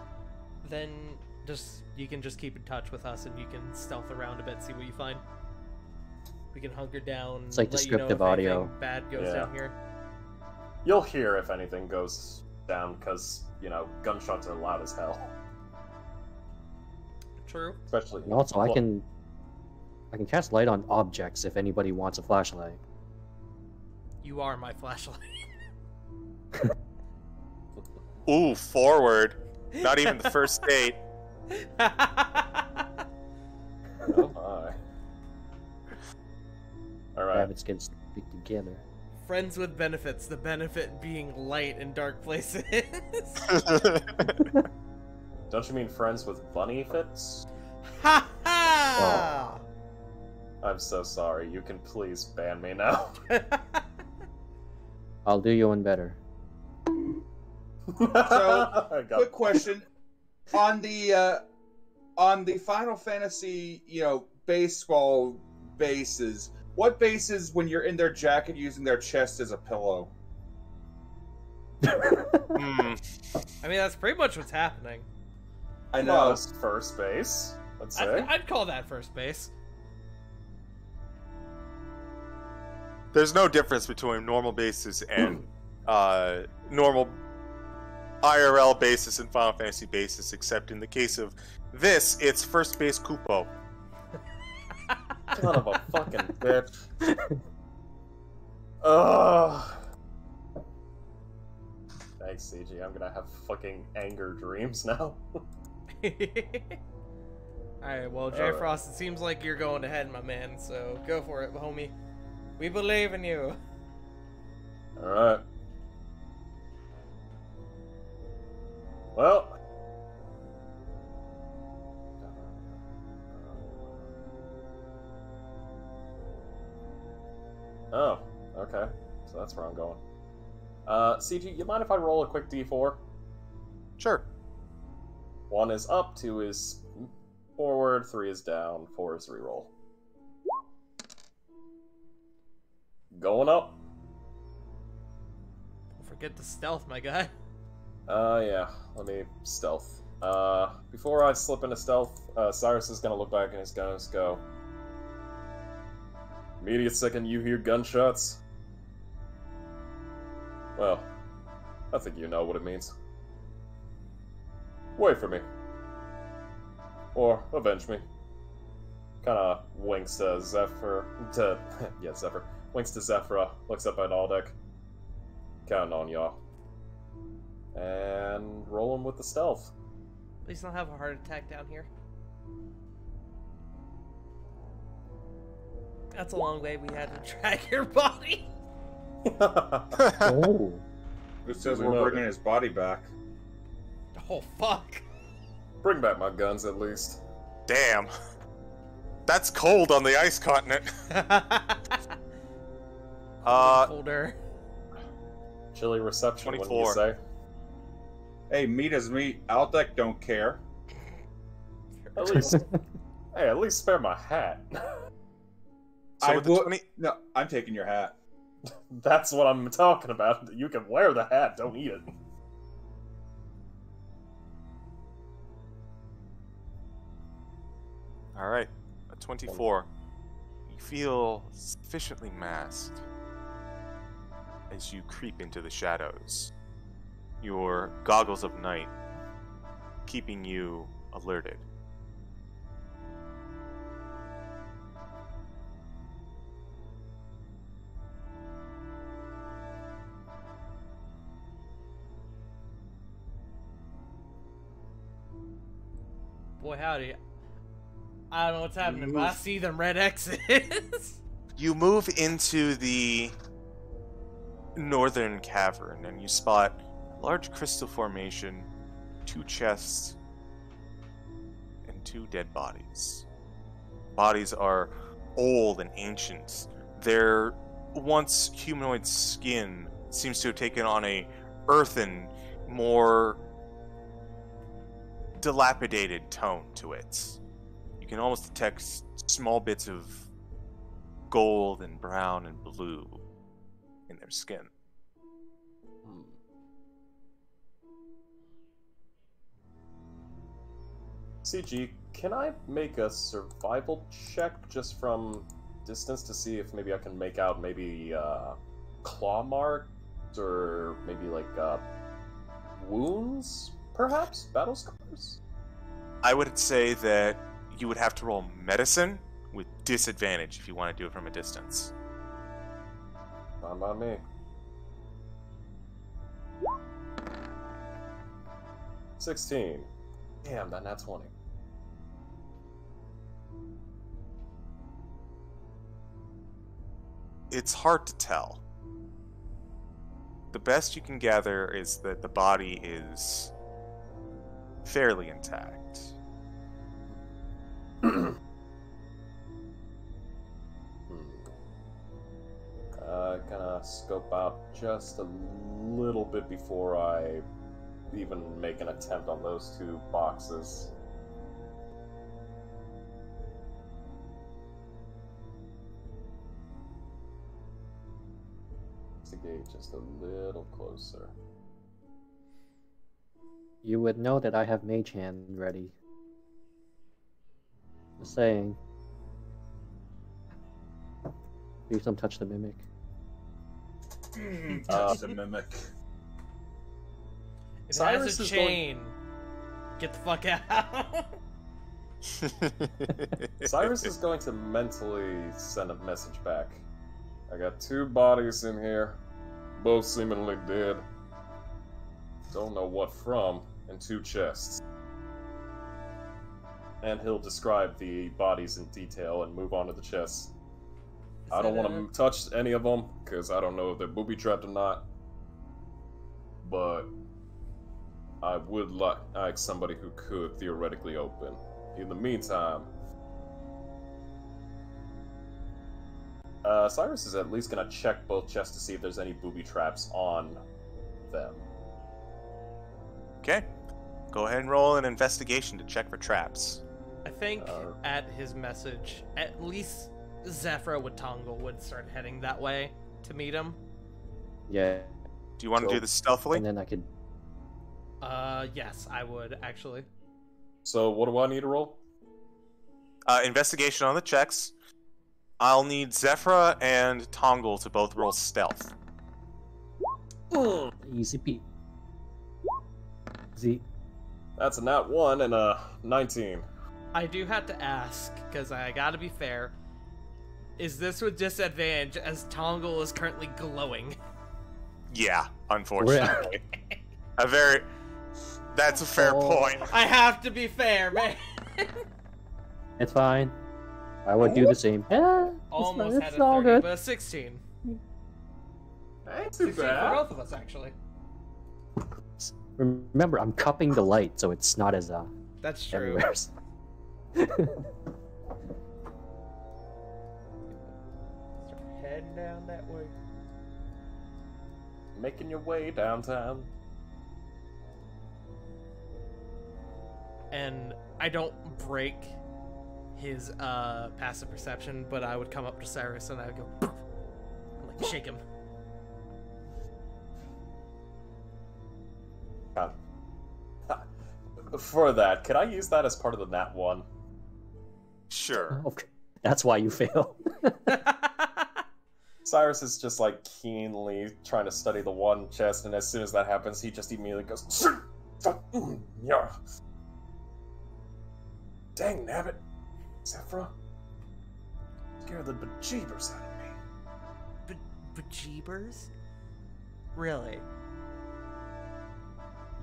Then you can just keep in touch with us and you can stealth around a bit, see what you find. We can hunker down. It's like let you know descriptive if audio. anything bad goes down here. You'll hear if anything goes down, because, gunshots are loud as hell. True. Especially... And also, I can cast light on objects if anybody wants a flashlight. You are my flashlight. Ooh, forward. Not even the first date. Oh my. Alright. Let's get stick together. Friends with benefits. The benefit being light in dark places. Don't you mean friends with bunny fits? Ha ha! I'm so sorry. You can please ban me now. I'll do you one better. So, quick question: on the Final Fantasy, baseball bases, what bases when you're in their jacket using their chest as a pillow? I mean, that's pretty much what's happening. I know. First base. Let's say. I'd call that first base. There's no difference between normal bases and normal IRL bases and Final Fantasy bases, except in the case of this, it's first base Kupo. Son of a fucking bitch. Ugh. Thanks, CG. I'm gonna have fucking anger dreams now. Alright, well, J Frost, it seems like you're going ahead, my man, so go for it, homie. We believe in you. Alright. Well. Oh, okay. So that's where I'm going. CG, you mind if I roll a quick d4? Sure. 1 is up, 2 is forward, 3 is down, 4 is reroll. Going up. Don't forget the stealth, my guy. Yeah. Let me stealth. Before I slip into stealth, Cyrus is gonna look back and he's gonna go. Immediate second you hear gunshots. Well, I think you know what it means. Wait for me. Or avenge me. Kinda winks to Zephyr. Zephyr. Winks to Zephyra, looks up at Aldec. Counting on y'all. And roll him with the stealth. Please don't have a heart attack down here. That's a long way we had to drag your body. Oh. It says we're bringing his body back. Oh, fuck. Bring back my guns, at least. Damn. That's cold on the ice continent. Colder. Chilly reception, 24. wouldn't you say? Hey, meat is meat. Aldec don't care. At least, hey, at least spare my hat. So I with the will. 20 No, I'm taking your hat. That's what I'm talking about. You can wear the hat, don't eat it. Alright, a 24. You feel sufficiently masked as you creep into the shadows. Your goggles of night keeping you alerted. Boy, howdy. I don't know what's happening, but I see them red X's. You move into the northern cavern and you spot a large crystal formation, 2 chests, and 2 dead bodies. Bodies are old and ancient. Their once humanoid skin seems to have taken on a earthen, more dilapidated tone to it. You can almost detect small bits of gold and brown and blue in their skin. CG, can I make a survival check just from distance to see if maybe I can make out maybe claw marks or maybe like wounds, perhaps? Battle scars? I would say that you would have to roll medicine with disadvantage if you want to do it from a distance. Fine by me. 16. Damn, that nat's 20. it's hard to tell. The best you can gather is that the body is fairly intact. Kind of scope out just a little bit before I even make an attempt on those two boxes. Investigate just a little closer. You would know that I have Mage Hand ready. Just saying. Please don't touch the mimic. Touch the mimic. It Cyrus has a is chain. Get the fuck out. Cyrus is going to mentally send a message back. I got 2 bodies in here, both seemingly dead. Don't know what from, and 2 chests. And he'll describe the bodies in detail and move on to the chests. I don't want to touch any of them, because I don't know if they're booby-trapped or not. But I would like somebody who could theoretically open. In the meantime, Cyrus is at least going to check both chests to see if there's any booby-traps on them. Okay. Go ahead and roll an investigation to check for traps. I think at his message, at least Zephyr with Tongle would start heading that way to meet him. Yeah. Do you want to do this stealthily? And then I could... Yes, I would, actually. So, what do I need to roll? Investigation on the checks. I'll need Zephyr and Tongle to both roll stealth. Easy peep. Easy. That's a nat 1 and a 19. I do have to ask, because I gotta be fair. Is this with disadvantage, as Tongle is currently glowing? Yeah, unfortunately. That's a fair point. I have to be fair, man. It's fine. I would do the same. Yeah, Almost had it's a all 30, good. but a 16. Ain't too 16 for bad. both of us, actually. Remember, I'm cupping the light, so it's not as That's true. everywhere. Start heading down that way. Making your way downtown. And I don't break his passive perception, but I would come up to Cyrus and I would go, and, like, shake him. For that, could I use that as part of the nat 1? Sure. Okay. That's why you fail. Cyrus is just like keenly trying to study the one chest, and as soon as that happens, he just immediately goes, yeah. Dang nabbit, Zephyr, scared the bejeebers out of me. Bejeebers? Really?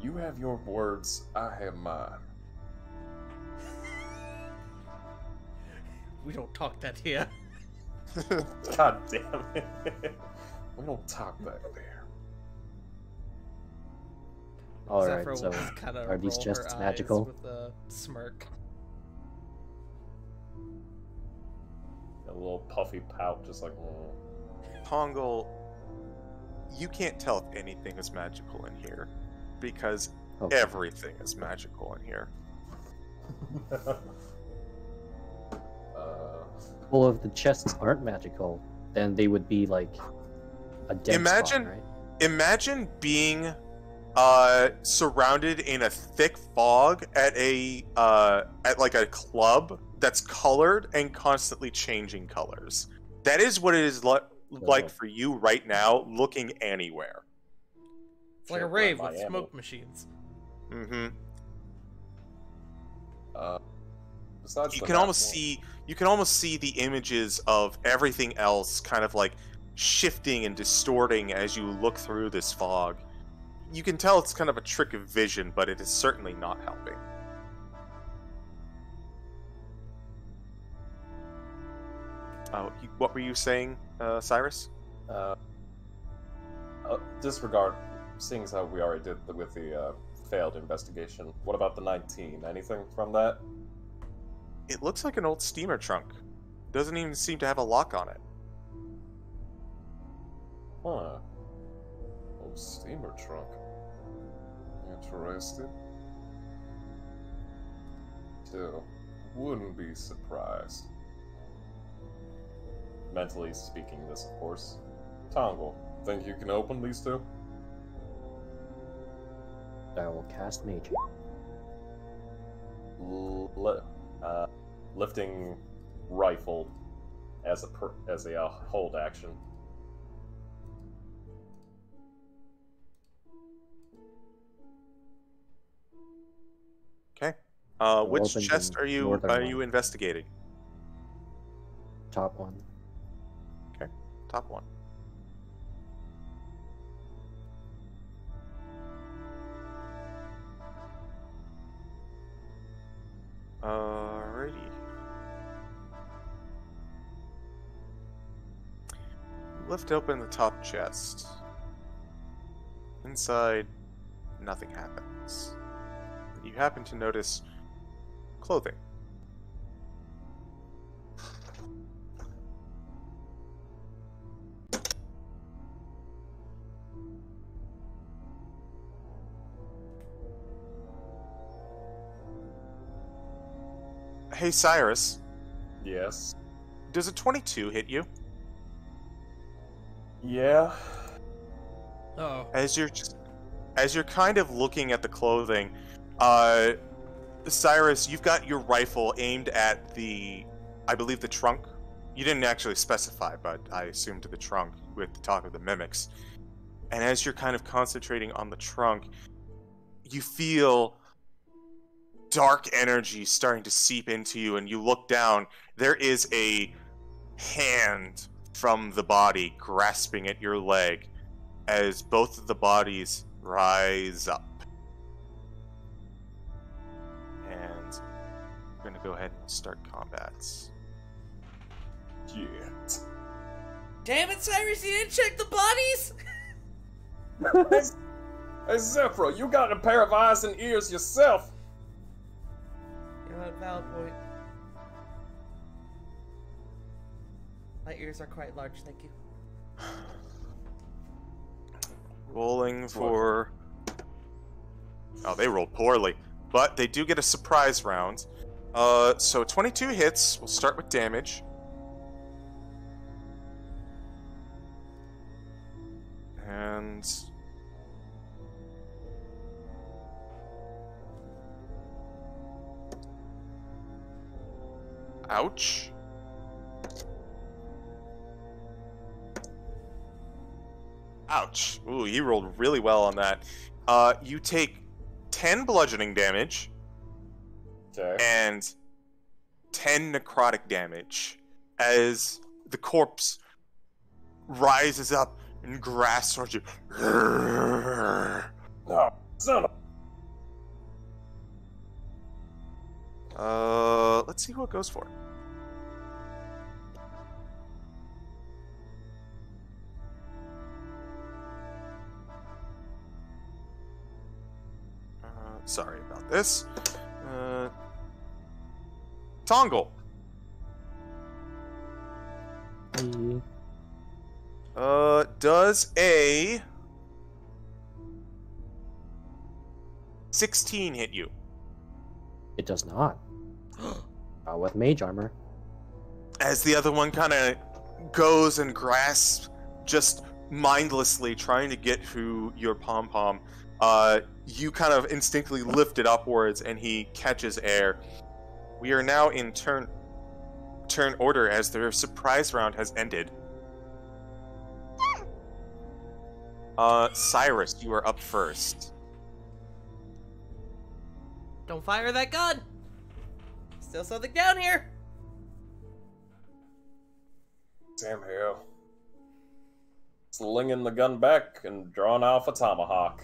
You have your words, I have mine. We don't talk that here. God damn it. We don't talk back there. Alright, Zephyr so will just kinda are these roll chests her magical? eyes with a smirk. A little puffy pout, just like, Tongle, you can't tell if anything is magical in here, because Okay. everything is magical in here. Well, if the chests aren't magical, then they would be like a dead Imagine- spot, right? Imagine being surrounded in a thick fog at like a club that's colored and constantly changing colors. That is what it is like for you right now, looking anywhere. It's like a Sure, rave with Miami. smoke machines. Mm-hmm. Besides You the can nat almost 1. see the images of everything else kind of like shifting and distorting as you look through this fog. You can tell it's kind of a trick of vision, but it is certainly not helping. What were you saying, Cyrus? Disregard, seeing as how we already did with the failed investigation. What about the 19? Anything from that? It looks like an old steamer trunk. Doesn't even seem to have a lock on it. Huh. Old steamer trunk. Interesting. Still, wouldn't be surprised. Mentally speaking this, of course. Tongle, think you can open these two? I will cast Mage. Lifting rifle as a hold action. Okay. I'll Which open chest the are you northern one. investigating? Top one. Okay, top one. Alrighty. Lift open the top chest. Inside, nothing happens. You happen to notice clothing. Hey, Cyrus. Yes. Does a 22 hit you? Yeah. Oh. As you're kind of looking at the clothing, Cyrus, you've got your rifle aimed at I believe the trunk. You didn't actually specify, but I assumed the trunk with the talk of the mimics. And as you're kind of concentrating on the trunk, you feel dark energy starting to seep into you, and you look down. There is a hand from the body grasping at your leg as both of the bodies rise up. And I'm going to go ahead and start combats. Yeah. Damn it, Cyrus, you didn't check the bodies? Hey, Zephyr, you got a pair of eyes and ears yourself. You know what, valid point. My ears are quite large, thank you. Rolling for... Oh, they rolled poorly. But they do get a surprise round. So 22 hits. We'll start with damage. And... Ouch. Ouch. Ooh, he rolled really well on that. You take 10 bludgeoning damage. Okay. And 10 necrotic damage as the corpse rises up and grasps towards you. Oh, son of... Let's see who it goes for. Sorry about this. Tongle. Does a 16 hit you? It does not. With mage armor. As the other one kind of goes and grasps, just mindlessly trying to get through your pom-pom, you kind of instinctively lift it upwards and he catches air. We are now in turn order as their surprise round has ended. Cyrus, you are up first. Don't fire that gun! Still something down here! Damn hell. Slinging the gun back and drawing off a tomahawk.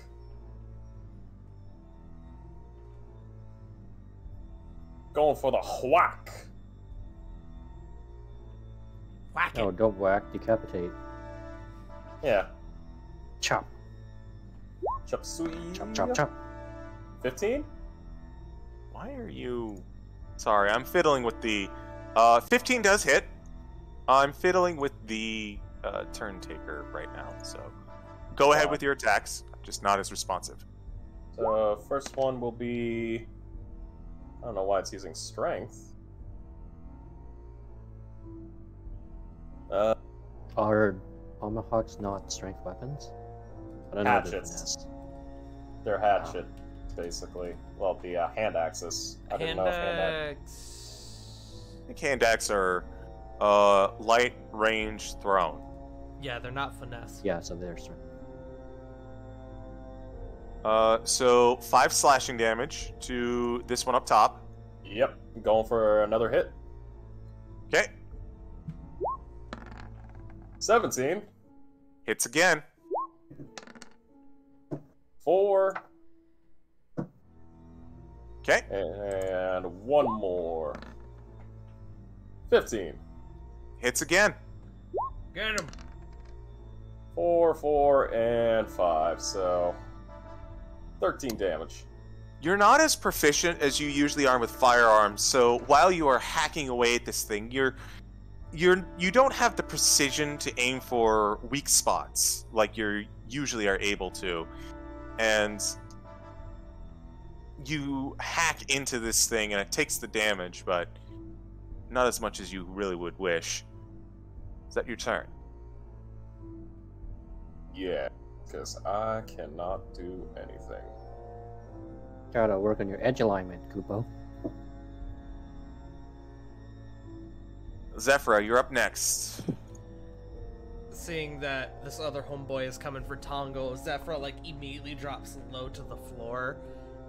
Going for the whack. Whack it. No, don't whack. Decapitate. Yeah. Chop. Chop suey. Chop, chop, chop. 15? Why are you... Sorry, I'm fiddling with the... 15 does hit. I'm fiddling with the turn taker right now, so... Go ahead with your attacks, just not as responsive. So, first one will be... I don't know why it's using strength. Are tomahawks not strength weapons? I don't know. Hatchets. They're hatchet, basically. Well, the hand axes. I didn't know if hand axe. I think hand axe are light range thrown. Yeah, they're not finesse. Yeah, so they're strength. So 5 slashing damage to this one up top. Yep, going for another hit. Okay, 17. hits again. 4. Okay, And one more. 15. hits again. Get him. 4, 4, and 5. So 13 damage. You're not as proficient as you usually are with firearms, so while you are hacking away at this thing, you don't have the precision to aim for weak spots like you usually are able to. And you hack into this thing and it takes the damage, but not as much as you really would wish. Is that your turn? Yeah, because I cannot do anything. Gotta work on your edge alignment, Kupo. Zephyra, you're up next. Seeing that this other homeboy is coming for Tongo, Zephyra like immediately drops low to the floor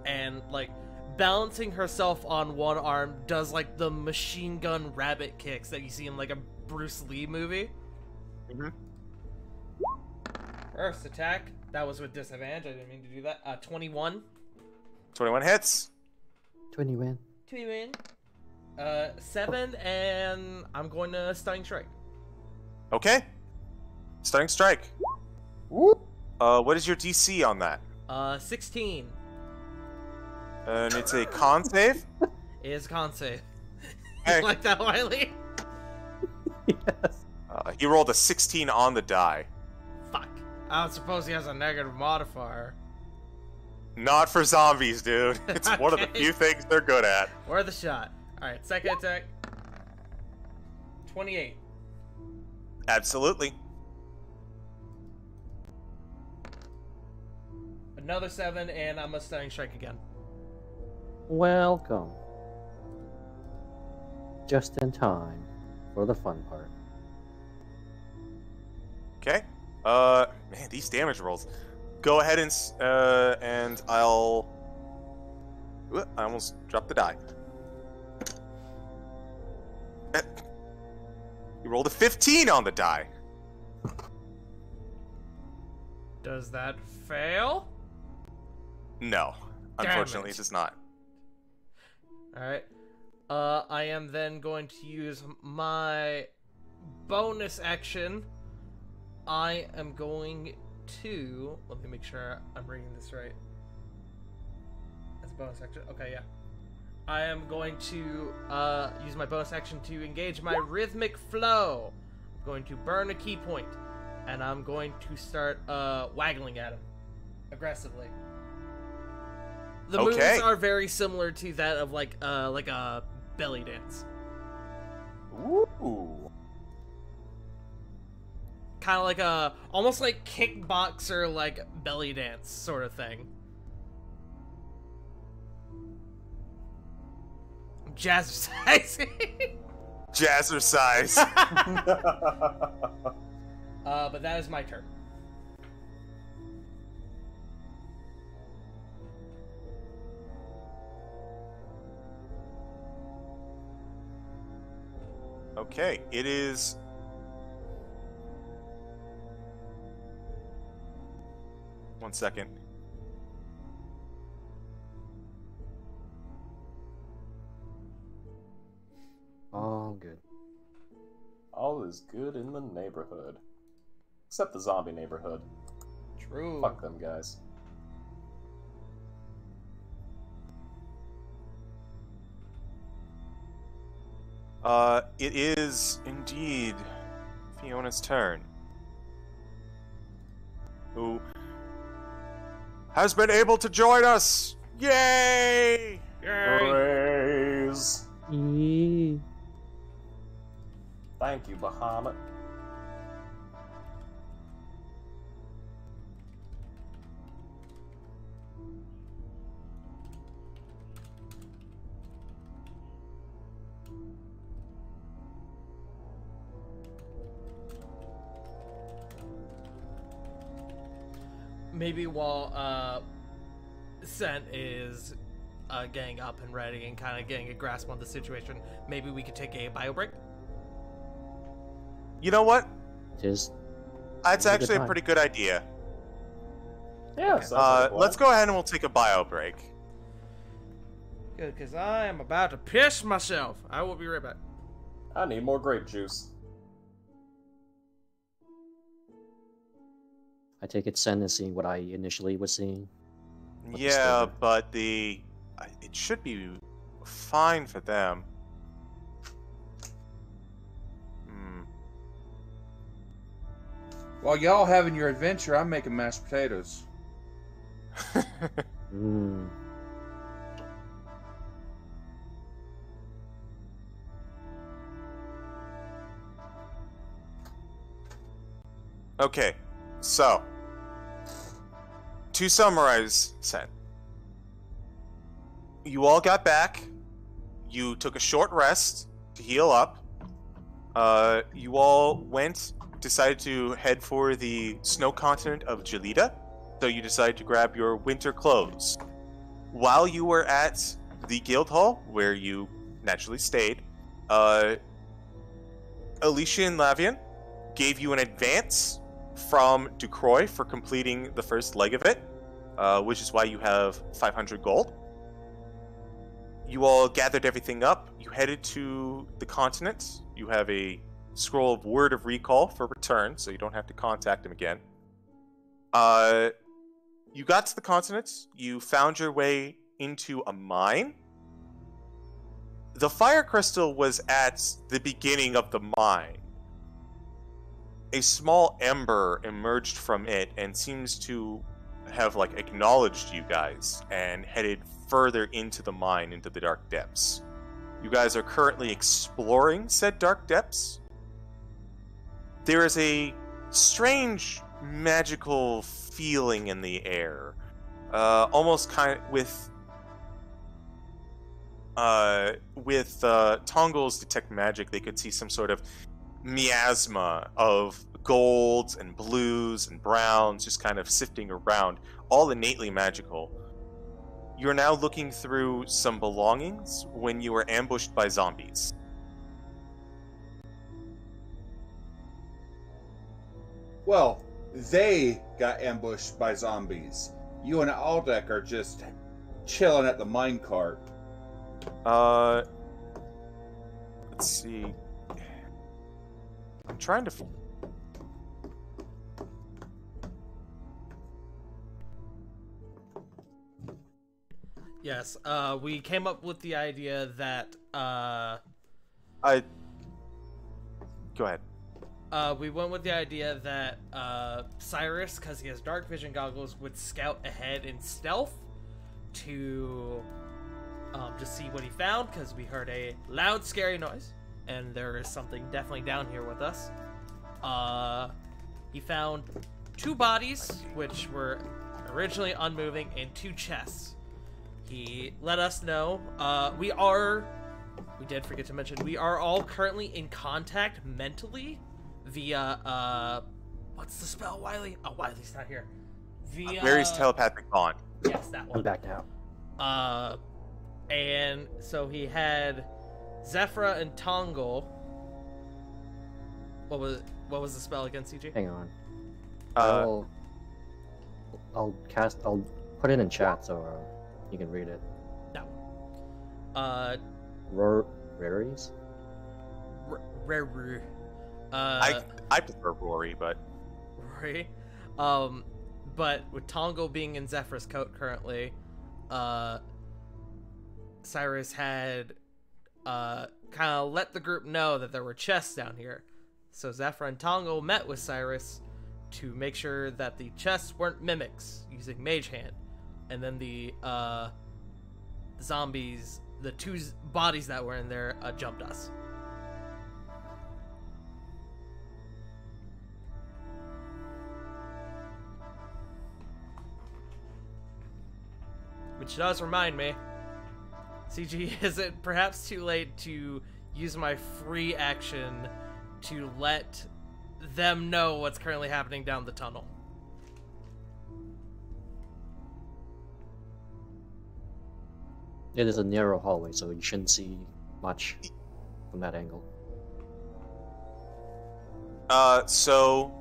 and like balancing herself on one arm does like the machine gun rabbit kicks that you see in like a Bruce Lee movie. Mm-hmm. First attack, that was with disadvantage. I didn't mean to do that. 21. 21 hits. 21. 21. 7, and I'm going to Stunning Strike. Okay. Stunning strike. Whoop. What is your DC on that? 16. And it's a con save? It is con save. Hey. You like that, Wiley? Yes. He rolled a 16 on the die. Fuck. I don't suppose he has a negative modifier. Not for zombies, dude. It's one of the Okay. few things they're good at. Worth a shot. Alright, second attack. 28. Absolutely. Another 7, and I'm a Stunning Strike again. Welcome. Just in time for the fun part. Okay. Man, these damage rolls. Go ahead and I'll... Ooh, I almost dropped the die. You rolled a 15 on the die. Does that fail? No. Damn Unfortunately, it. it does not. Alright. I am then going to use my bonus action. I am going to... Let me make sure I'm reading this right. That's a bonus action. Okay, yeah. I am going to use my bonus action to engage my rhythmic flow. I'm going to burn a key point, and I'm going to start waggling at him aggressively. The moves are very similar to that of like a belly dance. Ooh. Kind of like a, almost like kickboxer, like belly dance sort of thing. Jazzercising. Jazzercise. But that is my turn. Okay, it is... One second. All good. All is good in the neighborhood. Except the zombie neighborhood. True. Fuck them guys. It is indeed Fiona's turn. Who has been able to join us. Yay! Praise! Eee. Thank you, Bahamut. Maybe while Sent is getting up and ready and kind of getting a grasp on the situation, maybe we could take a bio break. You know what? Just That's Have a good actually a time. pretty good idea. Yeah, sounds like a plan. Let's go ahead and we'll take a bio break. Good, because I am about to piss myself. I will be right back. I need more grape juice. I take it Sen is seeing what I initially was seeing. What the Yeah, story? but it should be fine for them. While y'all having your adventure, I'm making mashed potatoes. Mm. Okay, so to summarize, Sen, you all got back. You took a short rest to heal up. You all decided to head for the snow continent of Gelida. So you decided to grab your winter clothes. While you were at the guild hall, where you naturally stayed, Alicia and Lavian gave you an advance from Ducroix for completing the first leg of it, which is why you have 500 gold. You all gathered everything up. You headed to the continent. You have a scroll of word of recall for return, so you don't have to contact him again. You got to the continent. You found your way into a mine. The fire crystal was at the beginning of the mine. A small ember emerged from it and seems to have acknowledged you guys and headed further into the mine, into the dark depths. You guys are currently exploring said dark depths. There is a strange magical feeling in the air, almost kind of with Tongol's detect magic. They could see some sort of miasma of golds and blues and browns just kind of sifting around, all innately magical. You're now looking through some belongings when you were ambushed by zombies. Well, they got ambushed by zombies. You and Aldec are just chilling at the minecart. Let's see. I'm trying to. Yes, we came up with the idea that, Go ahead. we went with the idea that, Cyrus, because he has dark vision goggles, would scout ahead in stealth to, just see what he found, because we heard a loud, scary noise, and there is something definitely down here with us. He found 2 bodies, which were originally unmoving, and 2 chests. He let us know, we did forget to mention, we are all currently in contact mentally via, what's the spell, Wiley? Oh, Wiley's not here. Via... Mary's telepathic bond. Yes, that one. I'm back now. And so he had Zephyra and Tongol. What was the spell again, CG? Hang on. Uh, I'll put it in chat so you can read it. No. Raries? I prefer Rory, but Rory. But with Tongo being in Zephyr's coat currently, Cyrus had kind of let the group know that there were chests down here. So Zephyr and Tongo met with Cyrus to make sure that the chests weren't mimics using Mage Hand. And then the zombies, the two bodies that were in there, jumped us. Which does remind me, CG, is it perhaps too late to use my free action to let them know what's currently happening down the tunnel? It is a narrow hallway, so you shouldn't see much from that angle. So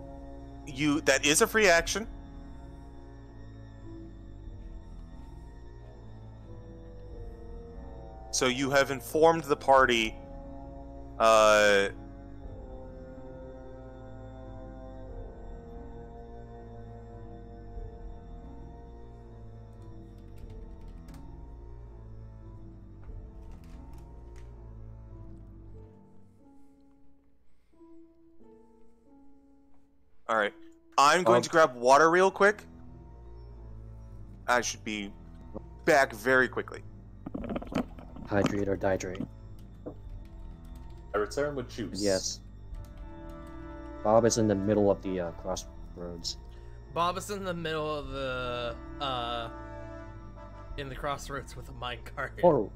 that is a free action. So you have informed the party. All right. I'm going to grab water real quick. I should be back very quickly. Hydrate or dihydrate? I return with juice. Yes. Bob is in the middle of the crossroads. Bob is in the middle of the in the crossroads with a minecart.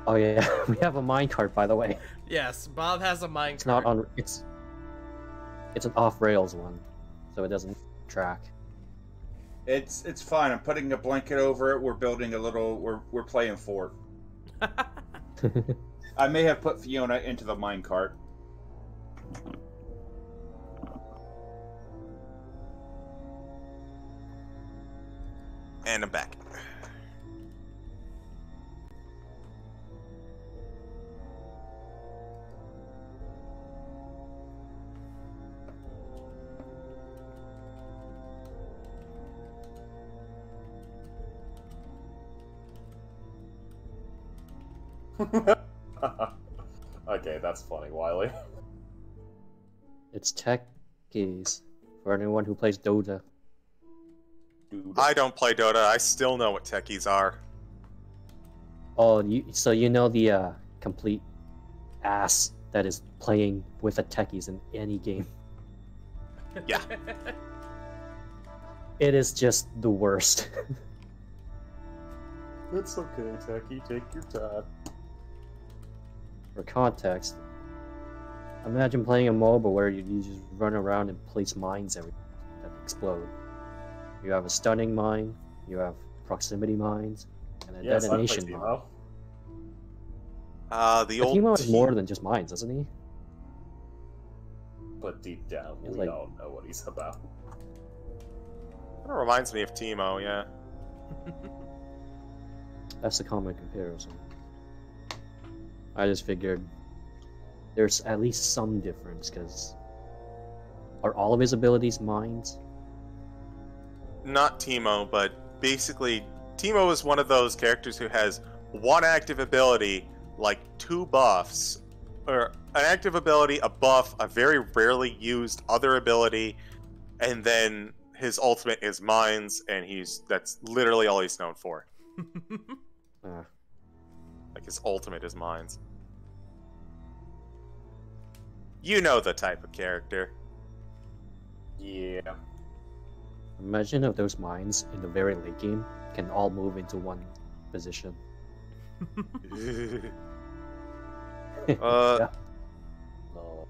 Oh yeah, we have a minecart, by the way. Yes, Bob has a minecart. It's not on. It's an off-rails one, so it doesn't track. It's fine. I'm putting a blanket over it. We're building a little. We're playing fort. I may have put Fiona into the minecart. And I'm back. Okay, that's funny, Wiley. It's techies for anyone who plays Dota. I don't play Dota. I still know what techies are. Oh, so you know the complete ass that is playing with a techies in any game. Yeah. It is just the worst. It's okay, Techie. Take your time. For context, imagine playing a MOBA where you just run around and place mines that explode. You have a stunning mine, you have proximity mines, and a detonation mine. The old Timo is more than just mines, doesn't he? But deep down, It's we like... don't know what he's about. That reminds me of Timo, yeah. That's the common comparison. I just figured there's at least some difference, because are all of his abilities mines? Not Timo, but basically, Timo is one of those characters who has one active ability, like 2 buffs, or an active ability, a buff, a very rarely used other ability, and then his ultimate is mines, and that's literally all he's known for. Like, his ultimate is mines. You know the type of character. Yeah. Imagine if those mines in the very late game can all move into one position. Yeah. No.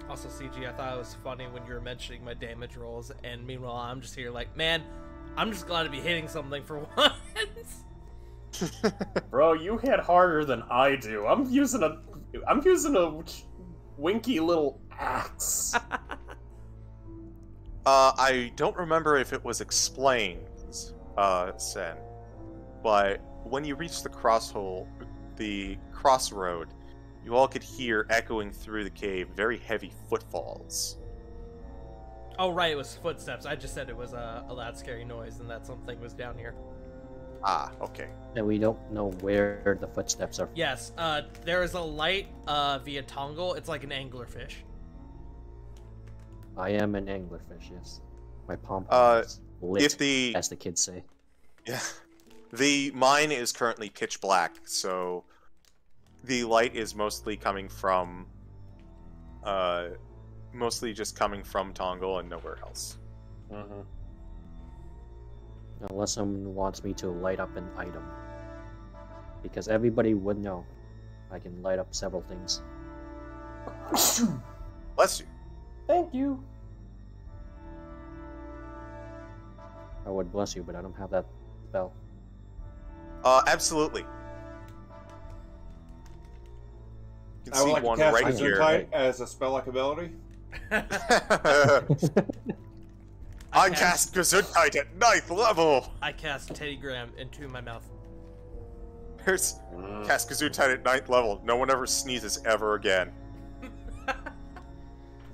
Also, CG, I thought it was funny when you were mentioning my damage rolls, and meanwhile, I'm just here like, man, I'm just glad to be hitting something for once. Bro, you hit harder than I do. I'm using a winky little axe. I don't remember if it was explained, Sen, but when you reach the crossroad, you all could hear echoing through the cave very heavy footfalls. Oh, right, it was footsteps. I just said it was a loud, scary noise and that something was down here. Ah, okay. And we don't know where the footsteps are. Yes, there is a light via Tongle. It's like an anglerfish. I am an anglerfish, yes. My pom is lit, as the kids say. Yeah. The mine is currently pitch black, so the light is mostly coming from mostly just coming from Tongle and nowhere else. Mm-hmm. Unless someone wants me to light up an item. Because everybody would know I can light up several things. Bless you. Thank you. I would bless you, but I don't have that spell. Absolutely. You can I would see like one to cast right here. Gesundheit as a spell-like ability. I cast Gesundheit at 9th level! I cast Teddygram into my mouth. Here's cast Gesundheit at 9th level. No one ever sneezes ever again.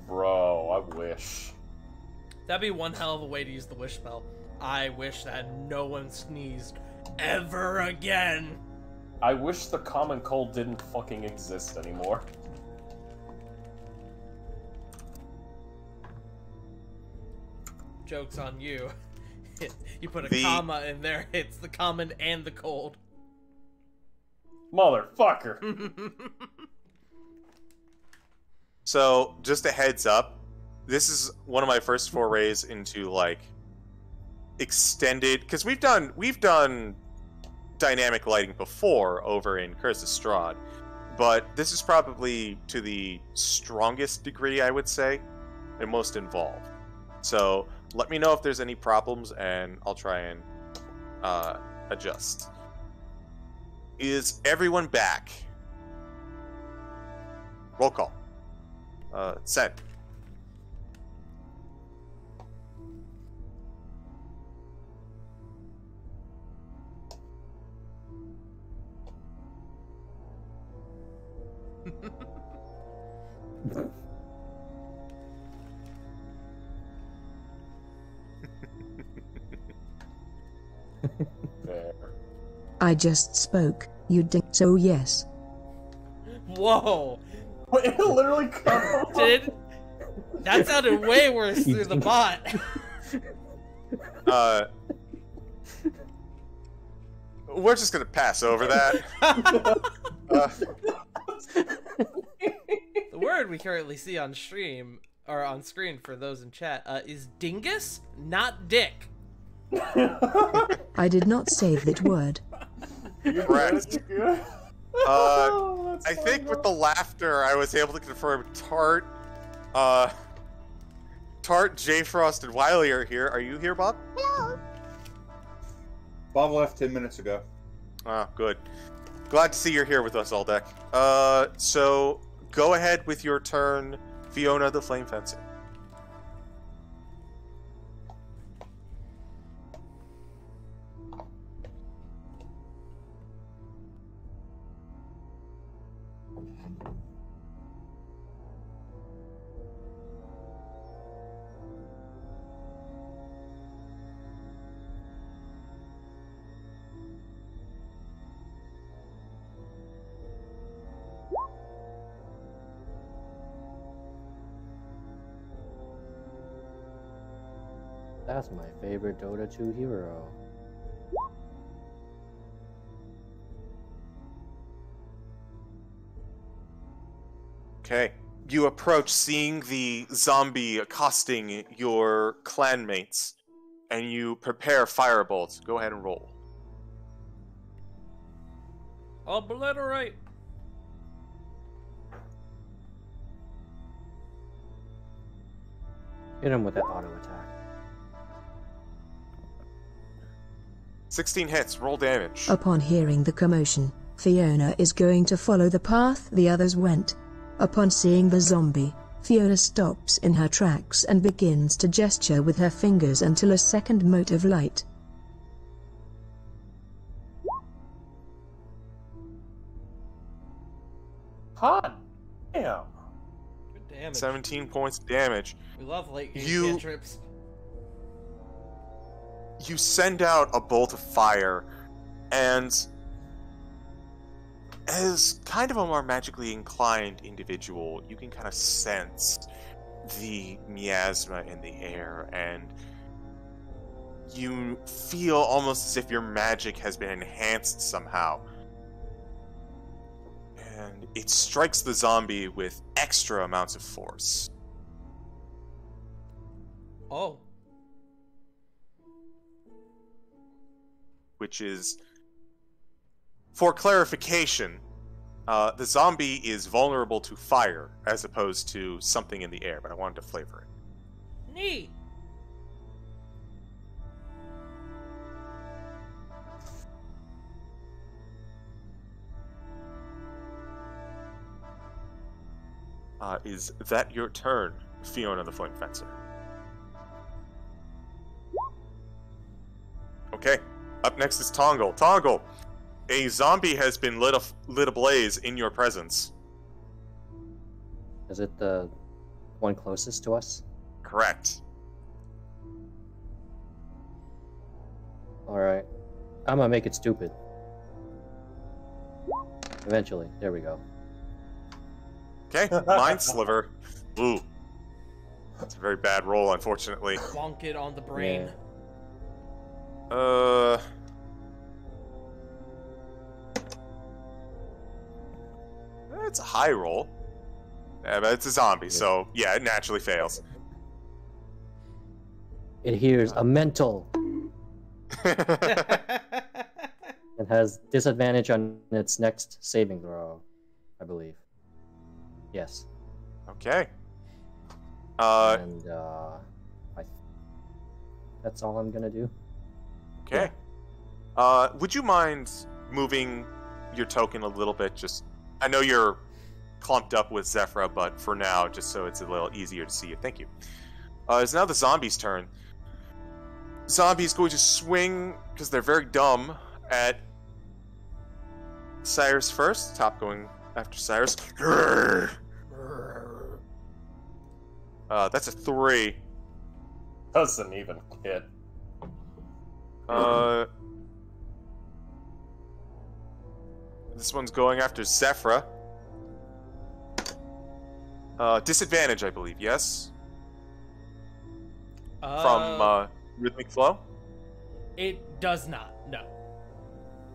Bro, I wish. That'd be one hell of a way to use the wish spell. I wish that no one sneezed ever again. I wish the common cold didn't fucking exist anymore. Joke's on you. You put a comma in there, it's the common and the cold. Motherfucker! So, just a heads up, this is one of my first forays into, like, extended... Because we've done dynamic lighting before over in Curse of Strahd, but this is probably to the strongest degree, I would say, and most involved. So, let me know if there's any problems, and I'll try and adjust. Is everyone back? Roll call. Send. There. I just spoke. You did so yes. Whoa! Wait, it literally cut Did that sounded way worse through the bot. We're just gonna pass over that. The word we currently see on stream or on screen for those in chat is dingus, not dick. I did not say that word. Correct. I think with the laughter, I was able to confirm Tart, J Frost, and Wiley are here. Are you here, Bob? Hello. Bob left 10 minutes ago. Ah, good. Glad to see you're here with us, all deck. So go ahead with your turn, Fiona the Flame Fencer. That's my favorite Dota 2 hero. Okay. You approach, seeing the zombie accosting your clanmates, and you prepare firebolts. Go ahead and roll. Obliterate. Hit him with that auto attack. 16 hits. Roll damage. Upon hearing the commotion, Fiona is going to follow the path the others went. Upon seeing the zombie, Fiona stops in her tracks and begins to gesture with her fingers until a second mote of light. Hot damn. Good damage. 17 points of damage. We love late game You- cantrips. You send out a bolt of fire, and as kind of a more magically inclined individual, you can kind of sense the miasma in the air, and you feel almost as if your magic has been enhanced somehow. And it strikes the zombie with extra amounts of force. Oh. Which is, for clarification, the zombie is vulnerable to fire as opposed to something in the air, but I wanted to flavor it. Neat. Is that your turn, Fiona the Flame Fencer? Okay, up next is Tongle. Tongle, a zombie has been lit ablaze in your presence. Is it the one closest to us? Correct. Alright. I'm gonna make it stupid. Eventually. There we go. Okay, Mind Sliver. Ooh. That's a very bad roll, unfortunately. Bonk it on the brain. Yeah. It's a high roll. Yeah, but it's a zombie, so yeah, it naturally fails. It hears a mental and has disadvantage on its next saving throw, I believe. Yes. Okay. And that's all I'm gonna do. Okay. Would you mind moving your token a little bit? Just, I know you're clumped up with Zephyra, but for now, just so it's a little easier to see you. Thank you. It's now the zombie's turn. Zombie's going to swing, because they're very dumb, at Cyrus first. Top going after Cyrus. That's a 3. Doesn't even hit. This one's going after Zephyra. Disadvantage, I believe, yes? From Rhythmic Flow? It does not, no.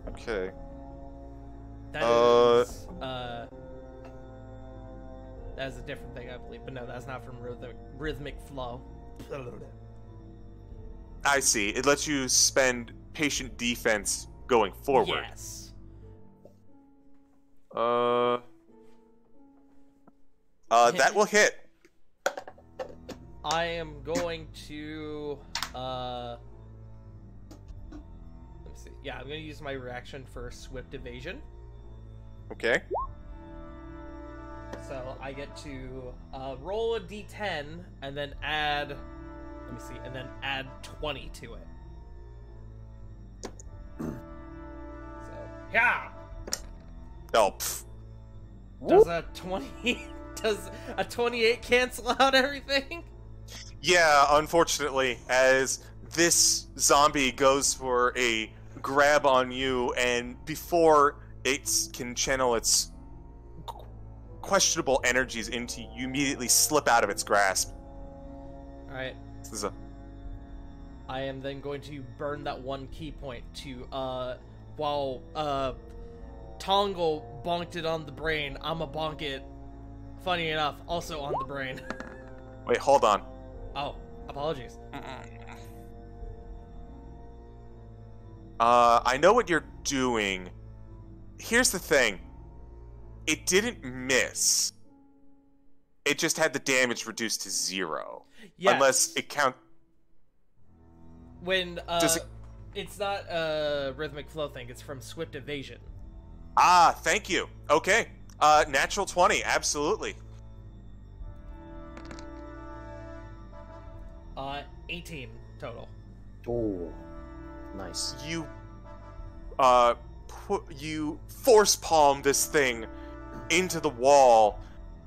Okay. That is, that is a different thing, I believe. But no, that's not from Rhythmic Flow. I see. It lets you spend patient defense going forward. Yes. That will hit. I am going to, let me see. Yeah, I'm going to use my reaction for Swift Evasion. Okay. So I get to roll a d10 and then add, let me see, and then add 20 to it. So, yeah! Oh, pff. Does a 20, does a 28 cancel out everything? Yeah, unfortunately, as this zombie goes for a grab on you, and before it can channel its questionable energies into you, you immediately slip out of its grasp. Alright. This is a... I am then going to burn that one key point to, while, Tongle bonked it on the brain, I'ma bonk it, funny enough, also on the brain. Wait, hold on. Oh, apologies. I know what you're doing. Here's the thing. It didn't miss. It just had the damage reduced to 0. Yes. Unless it count... When, Does it... it's not a Rhythmic Flow thing, it's from Swift Evasion. Ah, thank you. Okay. Natural 20, absolutely. 18 total. Oh, nice. You, you force palm this thing, into the wall,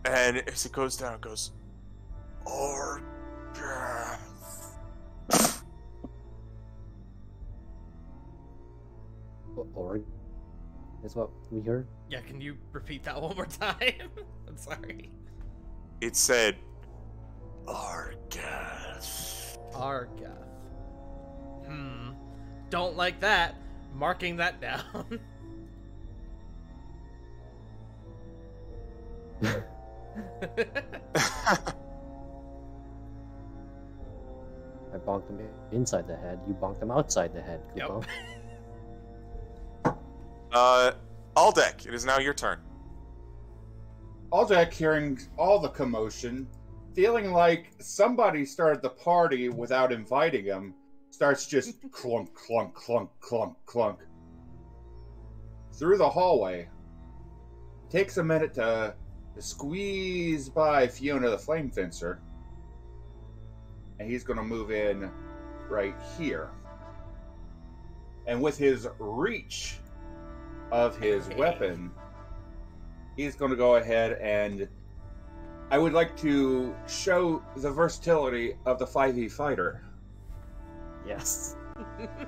and as it goes down, it goes, or death. Or is what we heard? Yeah, can you repeat that one more time? I'm sorry. It said, Argath. Argath. Don't like that. Marking that down. I bonked him inside the head. You bonked him outside the head. Kupo. Aldec, it is now your turn. Aldec, hearing all the commotion, feeling like somebody started the party without inviting him, starts just clunk, clunk, clunk, clunk, clunk through the hallway. Takes a minute to squeeze by Fiona the Flame Fencer, and he's going to move in right here. And with his reach of his weapon, he's going to go ahead and I would like to show the versatility of the 5e fighter. Yes.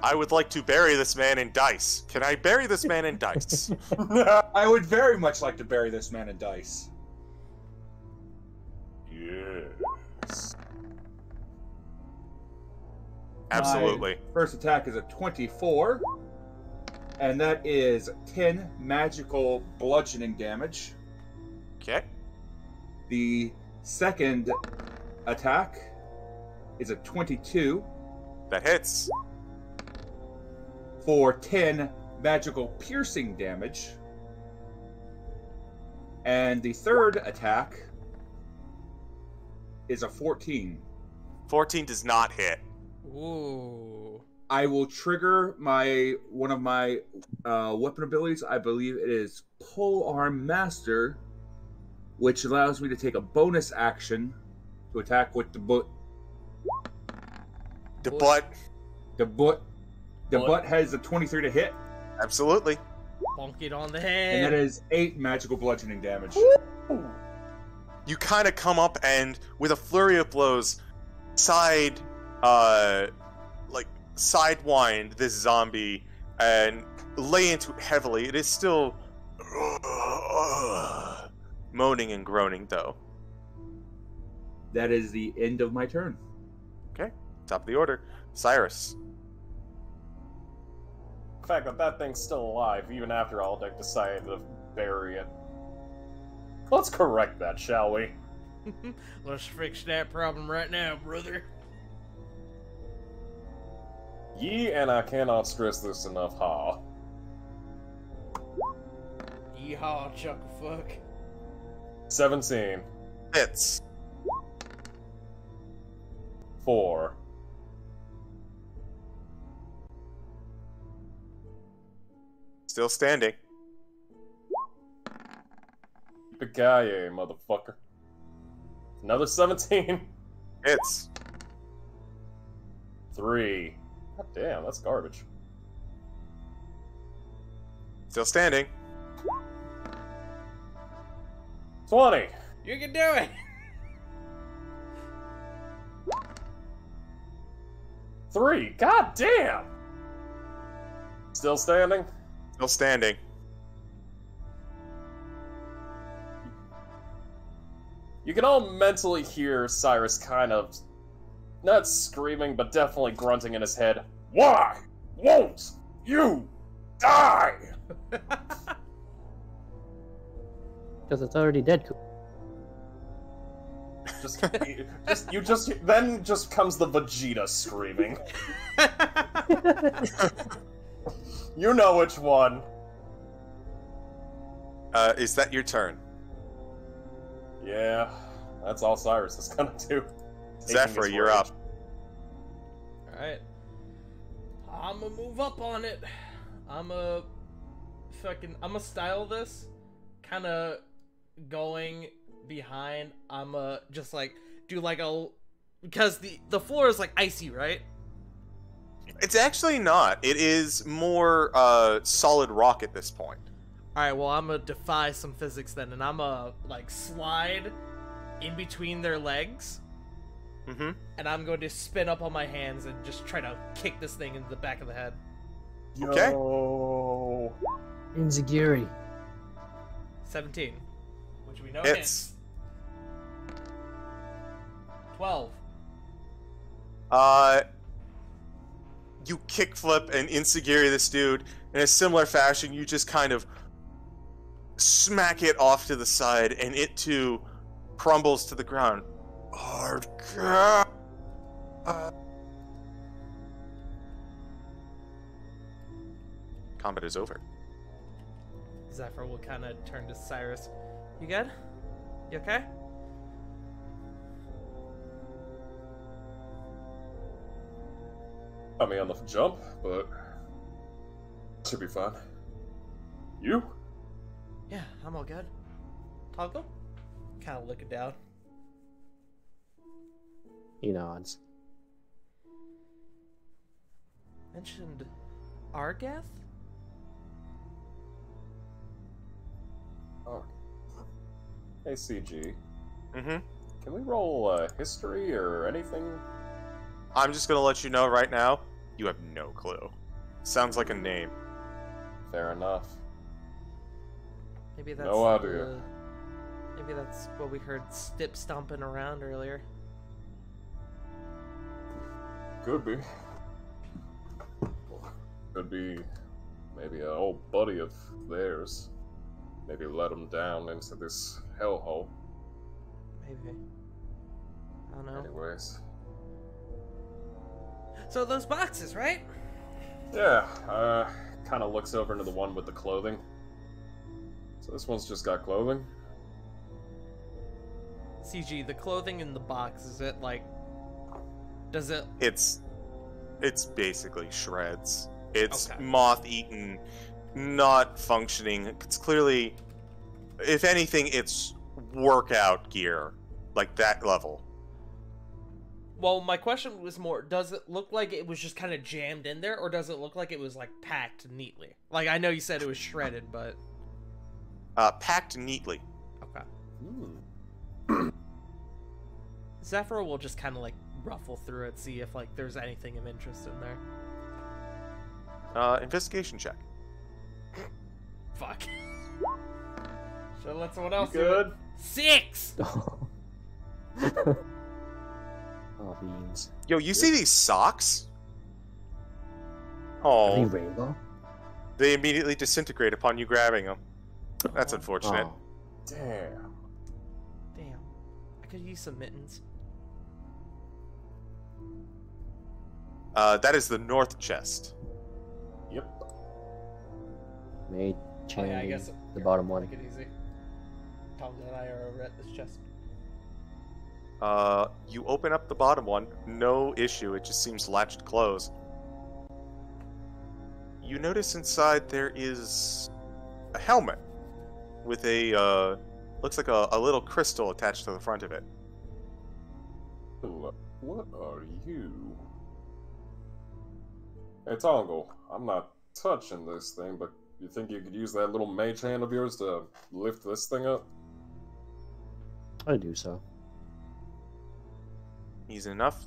I would like to bury this man in dice. Can I bury this man in dice? I would very much like to bury this man in dice. Yes. Absolutely. My first attack is a 24, and that is 10 magical bludgeoning damage. Okay. The second attack is a 22 That hits. for 10 magical piercing damage. And the third attack is a 14. 14 does not hit. Ooh. I will trigger one of my weapon abilities. I believe it is Pole Arm Master, which allows me to take a bonus action to attack with the butt. The butt. The butt has a 23 to hit, Absolutely. Bonk it on the and that head. is 8 magical bludgeoning damage. You kind of come up and, with a flurry of blows, sidewind this zombie and lay into it heavily. It is still moaning and groaning, though. That is the end of my turn. Okay, top of the order. Cyrus. The fact that that thing's still alive, even after Aldec decided to bury it. Let's correct that, shall we? Let's fix that problem right now, brother. Ye, and I cannot stress this enough, ha. Yeehaw, chucklefuck. 17. Hits. 4. Still standing. Pagaye, motherfucker. Another 17. Hits. 3. God damn, that's garbage. Still standing. 20. You can do it. 3. God damn. Still standing. Still standing. You can all mentally hear Cyrus kind of, not screaming, but definitely grunting in his head. Why won't you die? Because it's already dead. Then just comes the Vegeta screaming. You know which one. Is that your turn? Yeah, that's all Cyrus is gonna do. Zephyr, you're up. Alright. I'ma move up on it. I'ma style this. Kinda going behind. I'ma just like do like because the floor is like icy, right? It's actually not. It is more solid rock at this point. Alright, well, I'm gonna defy some physics then, and I'm gonna, like, slide in between their legs. Mm-hmm. And I'm going to spin up on my hands and just try to kick this thing into the back of the head. Okay. Yo. Inzagiri. 17. Which we know It's hits. 12. You kickflip and insecure this dude in a similar fashion. You just kind of smack it off to the side, and it too crumbles to the ground. Combat is over. Zephyr will kind of turn to Cyrus. You good? You okay? Got me on the jump, but should be fine. You? Yeah, I'm all good. Toggle? Kind of looking down. He nods. Mentioned Argath? Oh. Hey, CG. Mm-hmm. Can we roll history or anything? I'm just gonna let you know right now, you have no clue. Sounds like a name. Fair enough. Maybe that's No idea. Maybe that's what we heard Stip stomping around earlier. Could be. Could be maybe an old buddy of theirs. Maybe let him down into this hellhole. Maybe. I don't know. Anyways. So those boxes, right? Yeah, kind of looks over into the one with the clothing. So this one's just got clothing. CG, the clothing in the box, is it like... Does it... It's basically shreds. It's Okay. moth-eaten, not functioning. It's clearly, if anything, it's workout gear, like that level. Well, my question was more, does it look like it was just kind of jammed in there, or does it look like it was, like, packed neatly? Like, I know you said it was shredded, but... Packed neatly. Okay. Hmm. Zephyr will just kind of, like, ruffle through it, see if, like, there's anything of interest in there. Investigation check. Fuck. Should've let someone else You do it. good? 6! Oh, beans. Yo, you see these socks? Are they Oh, rainbow? they immediately disintegrate upon you grabbing them. That's unfortunate. Oh. Damn. Damn. I could use some mittens. That is the north chest. Yep. Made Oh change yeah, I guess the bottom one. Make it easy. Tom and I are over at this chest. You open up the bottom one, no issue, it just seems latched closed. You notice inside there is a helmet with a, looks like a little crystal attached to the front of it. What are you? Hey, Tongle, I'm not touching this thing, but you think you could use that little mage hand of yours to lift this thing up? I do so. Easy enough.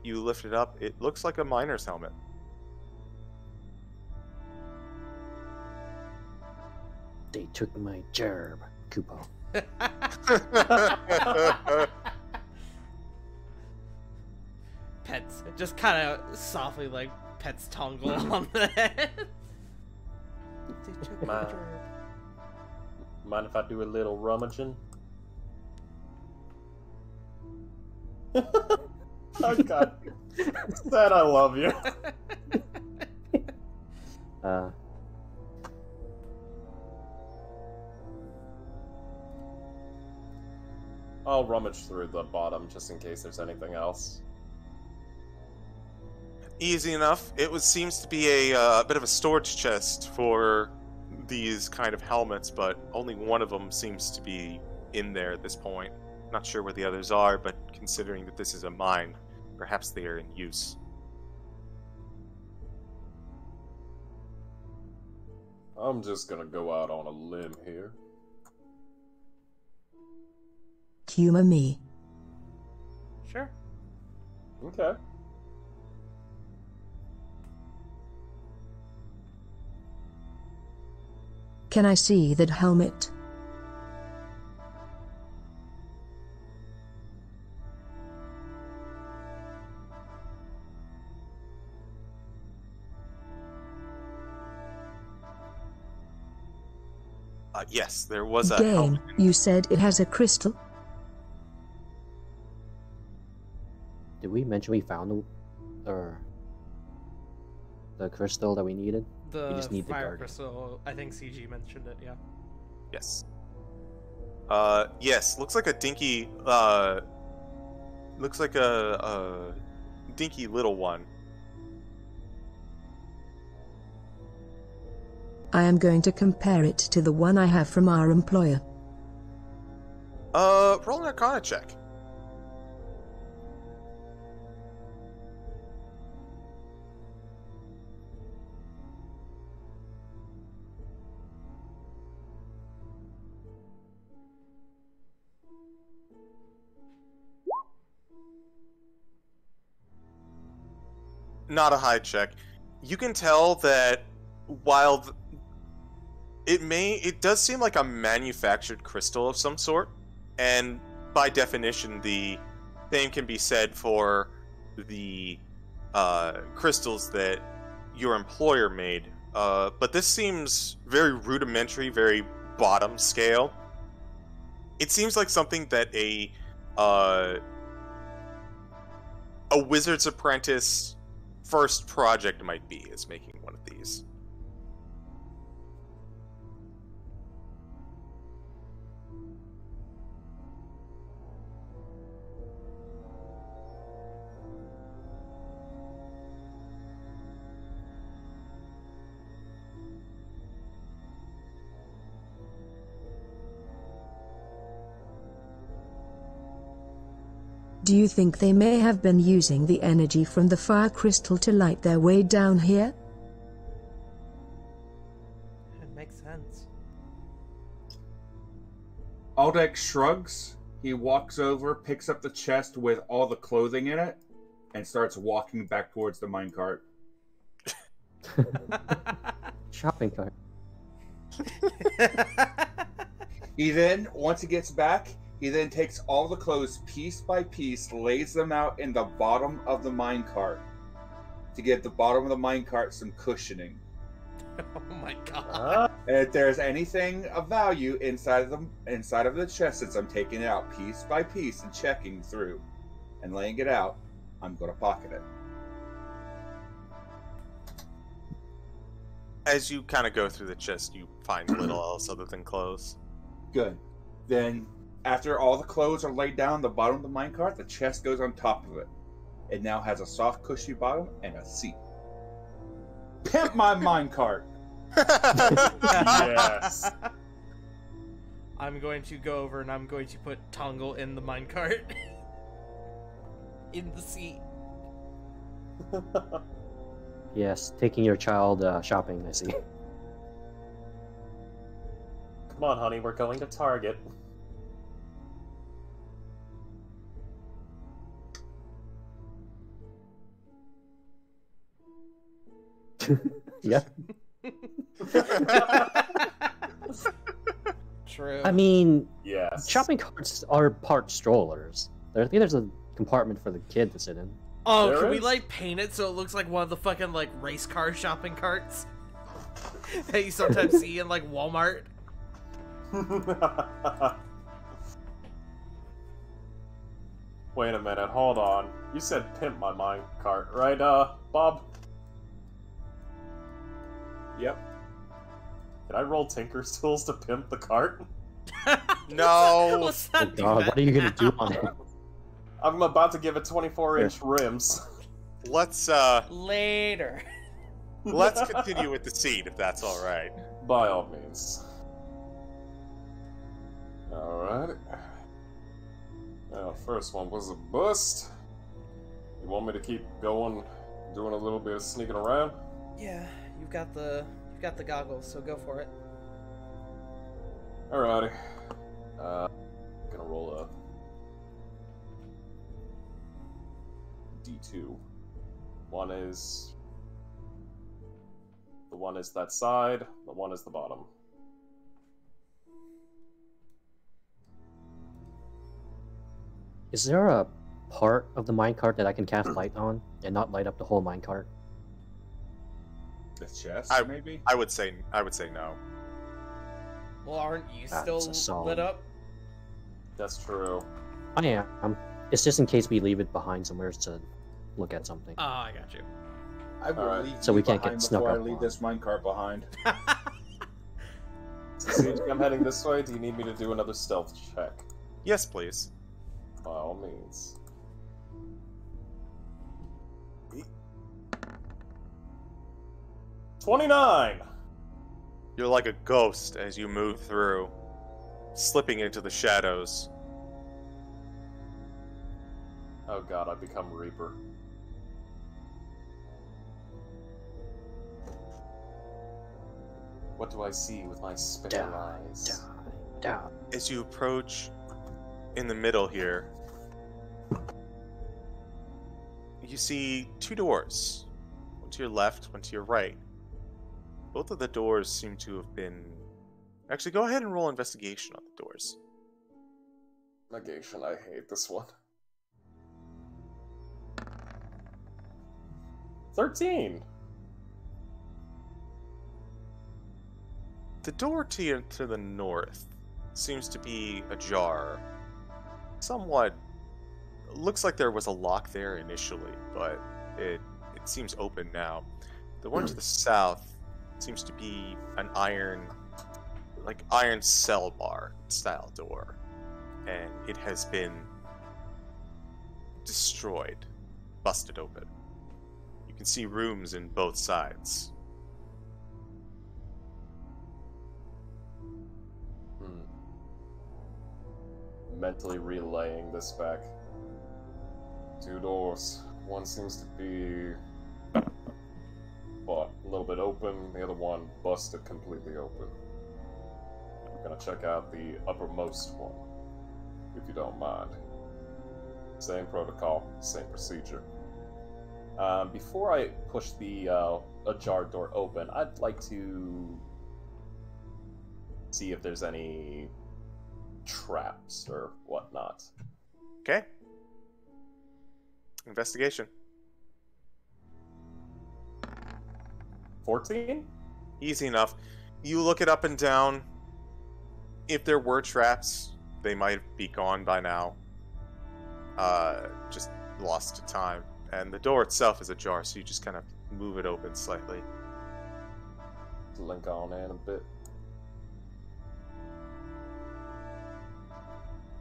You lift it up, it looks like a miner's helmet. They took my gerb, Kupo. Pets just kind of softly like pets Tongle on the head. They took my Ma- gerb. Mind if I do a little rummaging? Oh god. Sad I love you. I'll rummage through the bottom just in case there's anything else. Easy enough. It seems to be a bit of a storage chest for these kind of helmets, but only one of them seems to be in there at this point. Not sure where the others are, but considering that this is a mine, perhaps they are in use. I'm just gonna go out on a limb here. Humor me. Sure. Okay. Can I see that helmet? Yes, there was a Game, helmet. you said it has a crystal? Did we mention we found the crystal that we needed? The We just need the fire guard. crystal. I think CG mentioned it. Yeah. Yes. Yes, looks like a dinky, looks like a dinky little one. I am going to compare it to the one I have from our employer. Roll an Arcana check. Not a high check. You can tell that while it does seem like a manufactured crystal of some sort, and by definition, the same can be said for the crystals that your employer made. But this seems very rudimentary, very bottom scale. It seems like something that a wizard's apprentice first project might be, is making one of these. Do you think they may have been using the energy from the fire crystal to light their way down here? It makes sense. Aldex shrugs. He walks over, picks up the chest with all the clothing in it, and starts walking back towards the minecart. Shopping cart. He then, once he gets back, he then takes all the clothes piece by piece, lays them out in the bottom of the minecart to give the bottom of the minecart some cushioning. Oh my god. And if there's anything of value inside of the chest, I'm taking it out piece by piece and checking through and laying it out, I'm going to pocket it. As you kind of go through the chest, you find little else other than clothes. Good. Then, after all the clothes are laid down the bottom of the minecart, the chest goes on top of it. It now has a soft, cushy bottom and a seat. Pimp my minecart! Yes. I'm going to go over and I'm going to put Tongle in the minecart. In the seat. Yes, taking your child shopping, I see. Come on, honey, we're going to Target. Yeah. True. I mean, Yes. shopping carts are part strollers. I think there's a compartment for the kid to sit in. Oh, There can we is? like paint it so it looks like one of the fucking like race car shopping carts that you sometimes see in like Walmart? Wait a minute, hold on. You said pimp my minecart, right, Bob? Yep. Can I roll Tinker's Tools to pimp the cart? No! Let's Oh not do god, that what are you gonna do now. on it? I'm about to give it 24-inch rims. Let's Later. let's continue with the seed, if that's all right. By all means. Alright. Now, first one was a bust. You want me to keep going, doing a little bit of sneaking around? Yeah, you've got the got the goggles, so go for it. Alrighty. Gonna roll a D2. One is that side, the one is the bottom. Is there a part of the minecart that I can cast light on and not light up the whole minecart? The chest, maybe? I would say no. Well, aren't you That's still a solid. lit up? That's true. I am. It's just in case we leave it behind somewhere to look at something. Oh, I got you. I will Alright. leave So you we can't behind get snuck before I up leave on. this minecart behind. Since I'm heading this way, do you need me to do another stealth check? Yes, please. By all means. $29! You're like a ghost as you move through, slipping into the shadows. Oh god, I become Reaper. What do I see with my spare eyes? As you approach in the middle here, you see two doors. One to your left, one to your right. Both of the doors seem to have been... Actually, go ahead and roll investigation on the doors. Negation, I hate this one. 13! The door to the north seems to be ajar. Somewhat... Looks like there was a lock there initially, but it seems open now. The one to the south seems to be an iron cell bar style door, and it has been destroyed, busted open. You can see rooms in both sides. Mentally relaying this back. Two doors. One seems to be a little bit open, the other one busted completely open. I'm gonna check out the uppermost one, if you don't mind. Same protocol, same procedure. Before I push the ajar door open, I'd like to see if there's any traps or whatnot. Okay. Investigation. 14? Easy enough. You look it up and down. If there were traps, they might be gone by now. Just lost to time. And the door itself is ajar, so you just kind of move it open slightly. Link on in a bit.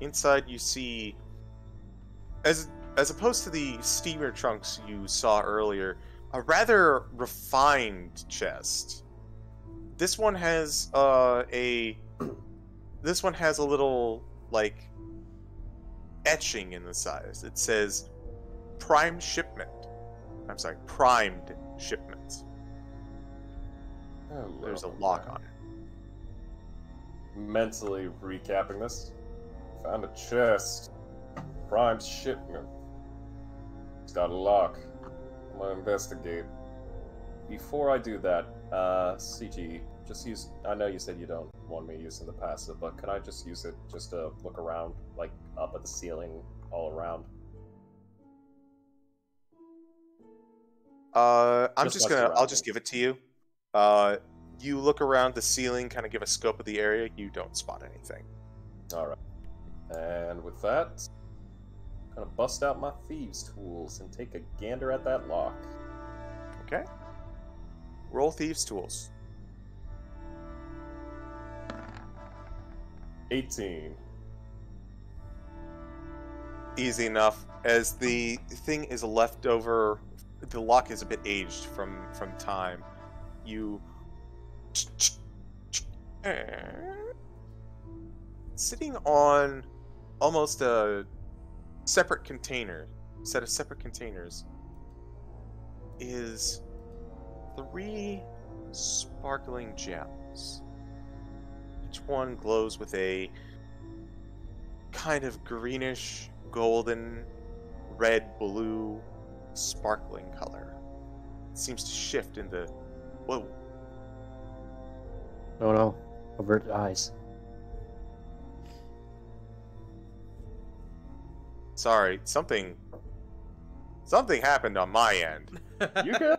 Inside you see, as opposed to the steamer trunks you saw earlier, a rather refined chest. This one has a little like etching in the sides. It says primed shipment. I'm sorry, primed shipment. Hello, There's a lock on it. Mentally recapping this. Found a chest. Primed shipment. It's got a lock. I'm gonna investigate. Before I do that, CG, just use... I know you said you don't want me using the passive, but can I just use it just to look around, like, up at the ceiling, all around? I'll Just just give it to you. You look around the ceiling, kind of give a scope of the area, you don't spot anything. Alright. And with that, I'm gonna bust out my thieves' tools and take a gander at that lock. Okay. Roll thieves' tools. 18. Easy enough. As the thing is left over, the lock is a bit aged from time. You sitting on almost a separate container, set of separate containers, is 3 sparkling gems. Each one glows with a kind of greenish, golden, red, blue, sparkling color. It seems to shift in the... Whoa. Oh no. Avert eyes. Sorry, something happened on my end. You good?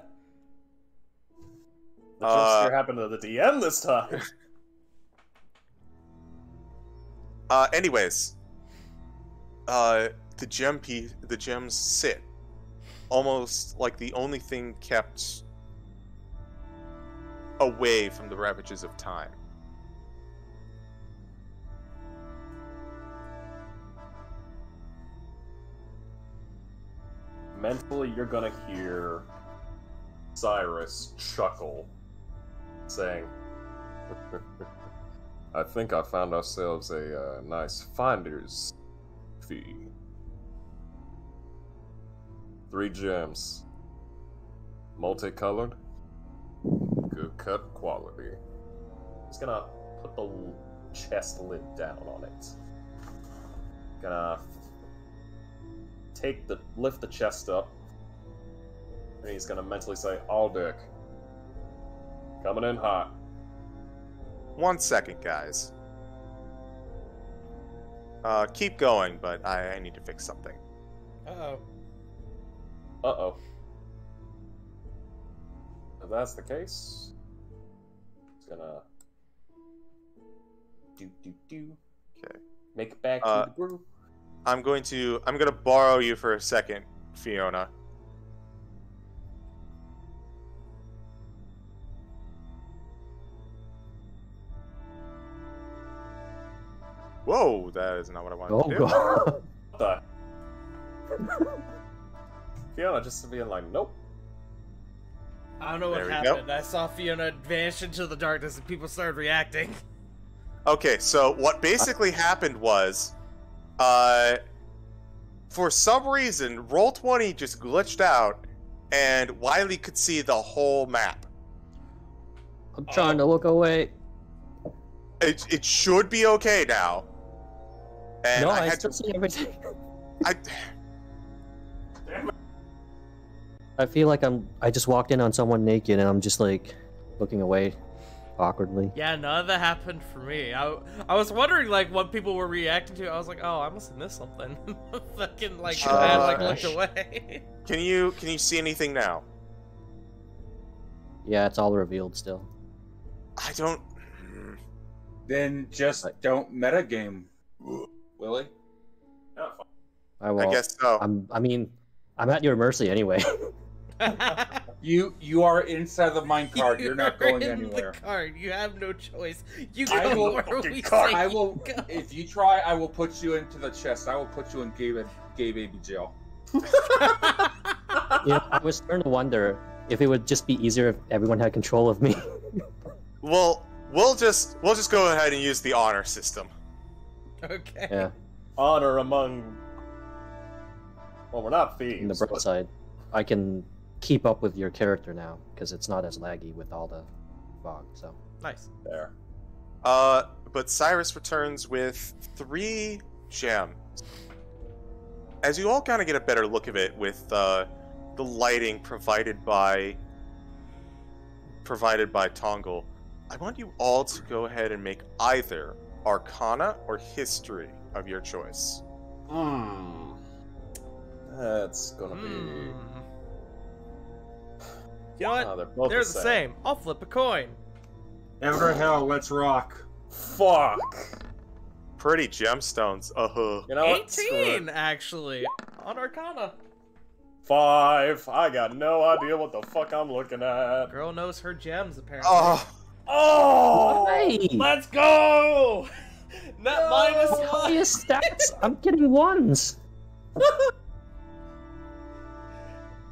The jump scare happened to the DM this time. Anyways, the gems sit almost like the only thing kept away from the ravages of time. Mentally, you're gonna hear Cyrus chuckle, saying, I think I found ourselves a nice finder's fee. 3 gems. Multicolored. Good cut quality. Just gonna put the chest lid down on it. Gonna lift the chest up, and he's gonna mentally say, all deck. Coming in hot. 1 second, guys. Keep going, but I need to fix something. Uh-oh. Uh-oh. If that's the case, it's gonna do. Okay. Make it back to the groove. I'm gonna borrow you for a second, Fiona. Whoa, that is not what I wanted to do. God. What the? Fiona just being like, nope. I don't know what There we happened. I saw Fiona vanish into the darkness and people started reacting. Okay, so what basically happened was, for some reason, Roll20 just glitched out, and Wiley could see the whole map. I'm trying to look away. It should be okay now. And No, I I had still to. see everything. I I feel like I just walked in on someone naked and I'm just like looking away awkwardly. Yeah, none of that happened for me. I was wondering like what people were reacting to. I was like, oh, I must have missed something. Fucking like I had like looked away. Can you see anything now? Yeah, it's all revealed still. I don't. Then just don't metagame, Willie. I will. I guess so. I mean, I'm at your mercy anyway. You are inside the minecart. You're not going in anywhere. The cart. You have no choice. You I go will- where we cart. say I you will. go. If you try, I will put you into the chest. I will put you in gay baby jail. Yeah, I was starting to wonder if it would just be easier if everyone had control of me. Well, we'll just go ahead and use the honor system. Okay. Yeah, Honor among... Well, we're not thieves. in the bright side, I can keep up with your character now because it's not as laggy with all the fog. So Nice. There. But Cyrus returns with 3 gems. As you all kind of get a better look of it with the lighting provided by Tongle, I want you all to go ahead and make either Arcana or History of your choice. That's gonna be... You know what? Oh, they're both They're the same. I'll flip a coin. Ever hell, let's rock. Fuck! Pretty gemstones. You know what? Screw 18, it. actually, on Arcana. 5. I got no idea what the fuck I'm looking at. Girl knows her gems, apparently. Oh, Oh! hey, Let's go! Net minus one. highest stats. I'm getting 1s.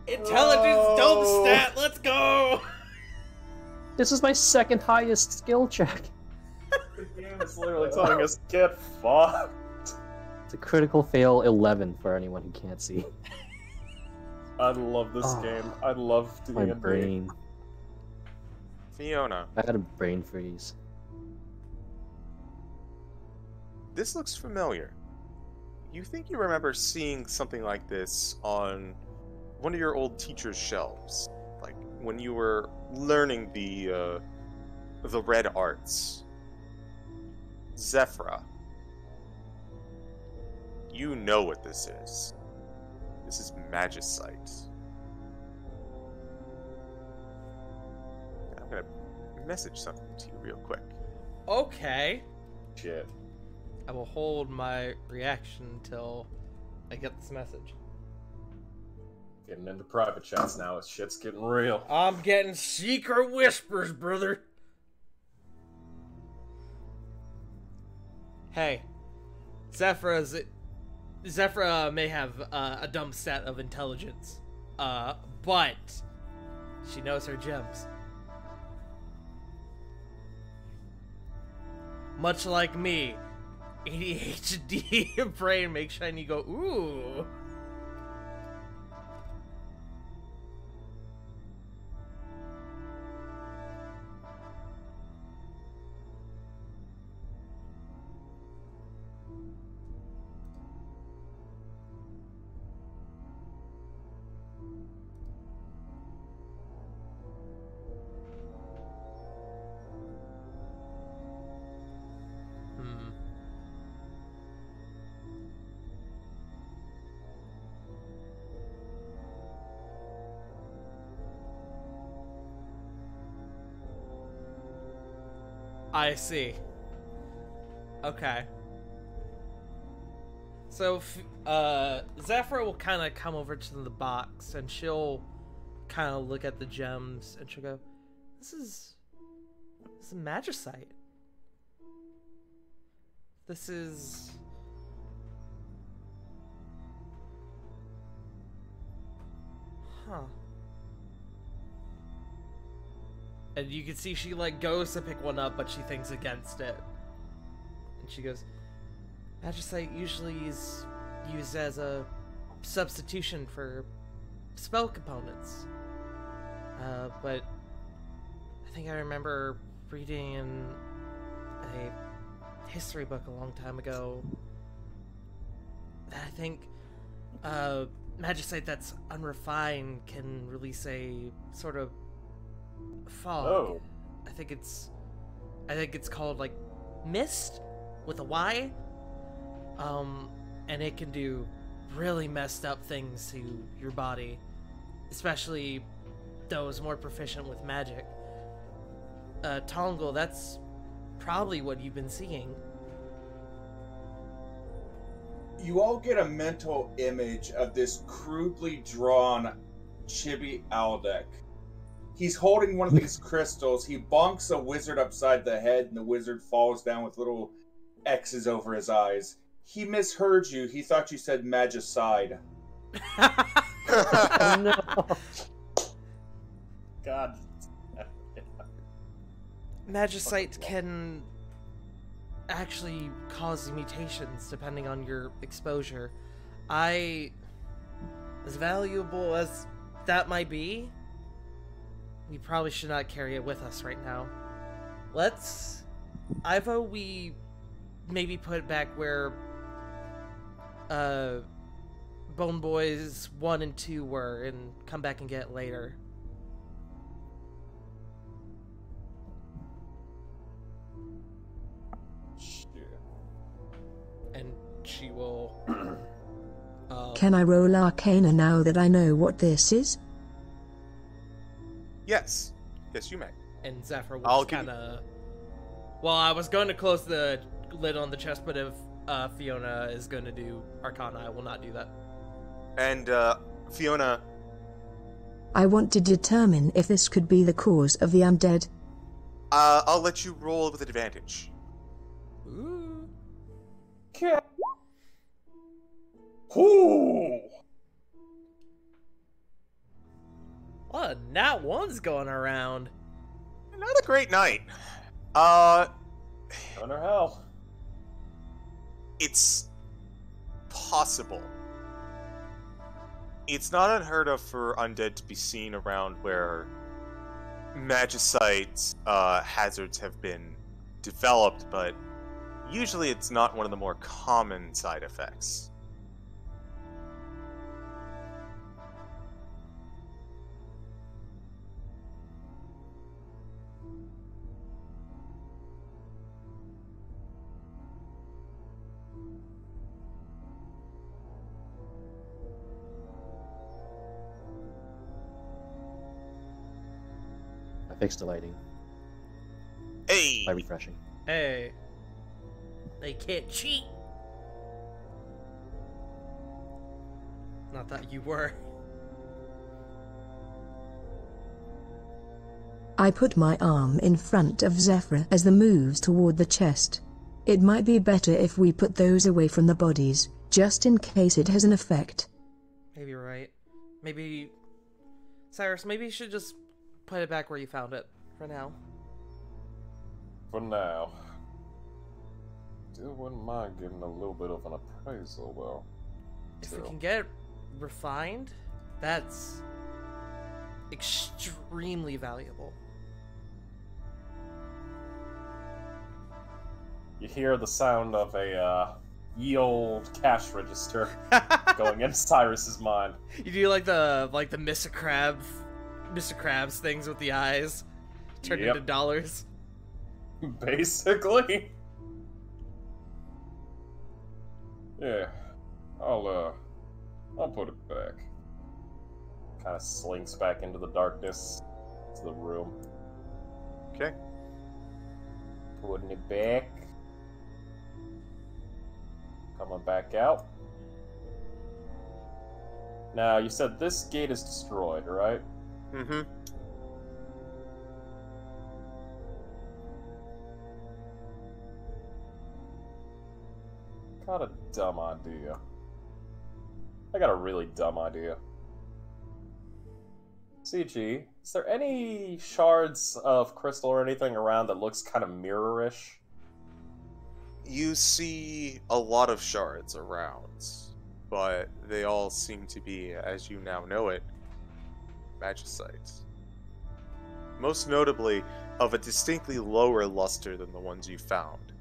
Intelligence dope stat. Let's go! This is my second highest skill check. The game is literally telling us, get fucked. It's a critical fail 11 for anyone who can't see. I love this Oh, game. I love My D&D. brain. Fiona, I had a brain freeze. this looks familiar. You think you remember seeing something like this on one of your old teacher's shelves, like when you were learning the red arts. Zephyra, you know what this is. This is Magicite. I'm gonna message something to you real quick. Okay. Shit. I will hold my reaction until I get this message. Getting into private chats now. This shit's getting real. I'm getting secret whispers, brother. Hey, Zephyra may have a dumb set of intelligence, but she knows her gems. Much like me, ADHD brain makes shiny go, ooh. I see. Okay. So, Zephyra will kind of come over to the box, and she'll kind of look at the gems, and she'll go, This is Magicite. This is... Huh. And you can see she, like, goes to pick one up, but she thinks against it. And she goes, Magicite usually is used as a substitution for spell components. But I think I remember reading in a history book a long time ago that I think Magicite that's unrefined can release a sort of fog. Oh. I think it's called like mist with a Y. And it can do really messed up things to your body, especially those more proficient with magic. Tongle, that's probably what you've been seeing. You all get a mental image of this crudely drawn Chibi Aldec. He's holding one of these crystals. He bonks a wizard upside the head, and the wizard falls down with little X's over his eyes. He misheard you. He thought you said Magicide. Oh no. God. Magicite can actually cause mutations depending on your exposure. As valuable as that might be, we probably should not carry it with us right now. Ivo, we maybe put it back where Bone Boys 1 and 2 were, and come back and get it later. And she will... Can I roll Arcana now that I know what this is? Yes. Yes, you may. And Zephyr will kind of... Well, I was going to close the lid on the chest, but if Fiona is going to do Arcana, I will not do that. And, Fiona... I want to determine if this could be the cause of the undead. I'll let you roll with advantage. Ooh. Cat. Ooh. What? Nat 1's going around. Not a great night. Heaven or hell? It's possible. It's not unheard of for undead to be seen around where Magicite hazards have been developed, but usually it's not one of the more common side effects. I fixed the lighting Hey! by refreshing. Hey. They can't cheat. Not that you were. I put my arm in front of Zephyr as the moves toward the chest. It might be better if we put those away from the bodies, just in case it has an effect. Maybe you're right. Maybe... Cyrus, maybe you should just put it back where you found it, for now. For now. Still wouldn't mind getting a little bit of an appraisal, though. If we can get it refined, that's extremely valuable. You hear the sound of a ye old cash register going in Cyrus's mind. You do like the Mr. Krabs things with the eyes turned Yep. into dollars. Basically. Yeah. I'll put it back. Kind of slinks back into the darkness to the room. Okay. Putting it back. Coming back out. Now, you said this gate is destroyed, right? Mm-hmm. Got a dumb idea. I got a really dumb idea. CG, is there any shards of crystal or anything around that looks kind of mirror-ish? You see a lot of shards around, but they all seem to be, as you now know it, Magicite. Most notably, of a distinctly lower luster than the ones you found.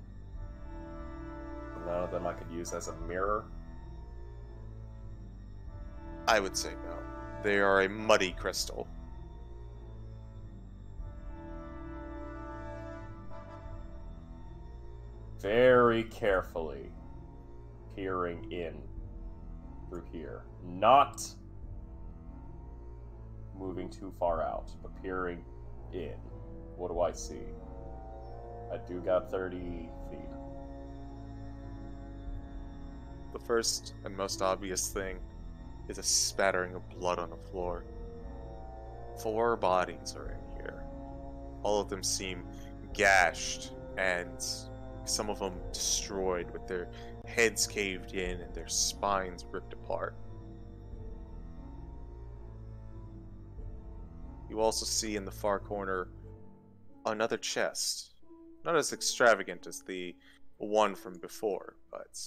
None of them I could use as a mirror. I would say no. They are a muddy crystal. Very carefully peering in through here. Not moving too far out, but peering in. What do I see? I do got 30 feet. The first and most obvious thing is a spattering of blood on the floor. 4 bodies are in here. All of them seem gashed, and some of them destroyed with their heads caved in and their spines ripped apart. You also see in the far corner another chest. Not as extravagant as the one from before, but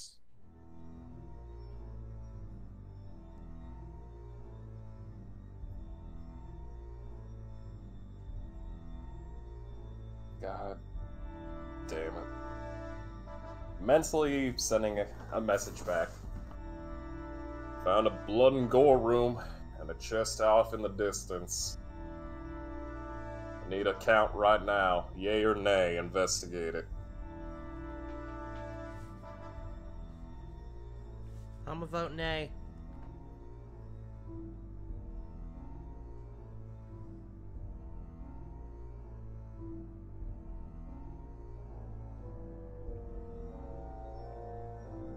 God damn it. Mentally sending a message back. Found a blood and gore room and a chest off in the distance. I need a count right now. Yay or nay, investigate it. I'm gonna vote nay.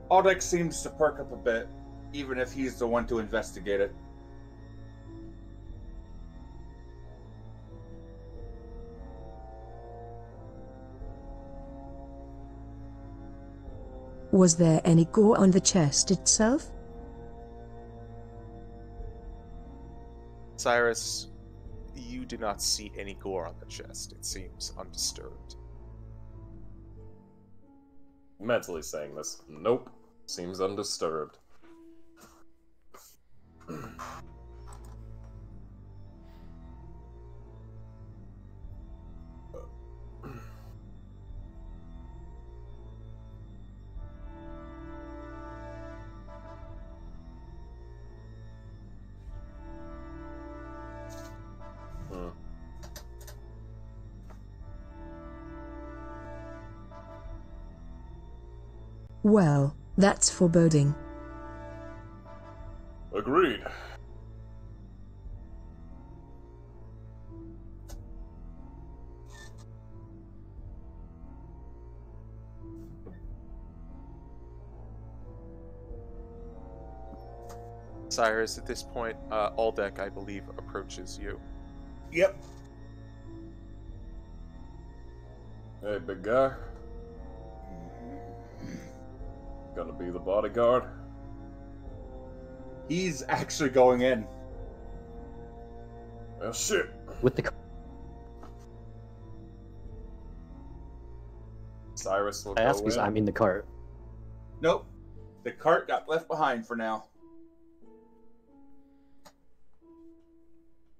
Aldex seems to perk up a bit, even if he's the one to investigate it. Was there any gore on the chest itself? Cyrus, you do not see any gore on the chest. It seems undisturbed. Mentally saying this. Nope. Seems undisturbed. Well, that's foreboding. Agreed. Cyrus, at this point, Aldec, I believe, approaches you. Yep. Hey, big guy. Gonna be the bodyguard? He's actually going in. Well, shit. With the Cyrus will I go ask because in. I'm in the cart. Nope. The cart got left behind for now.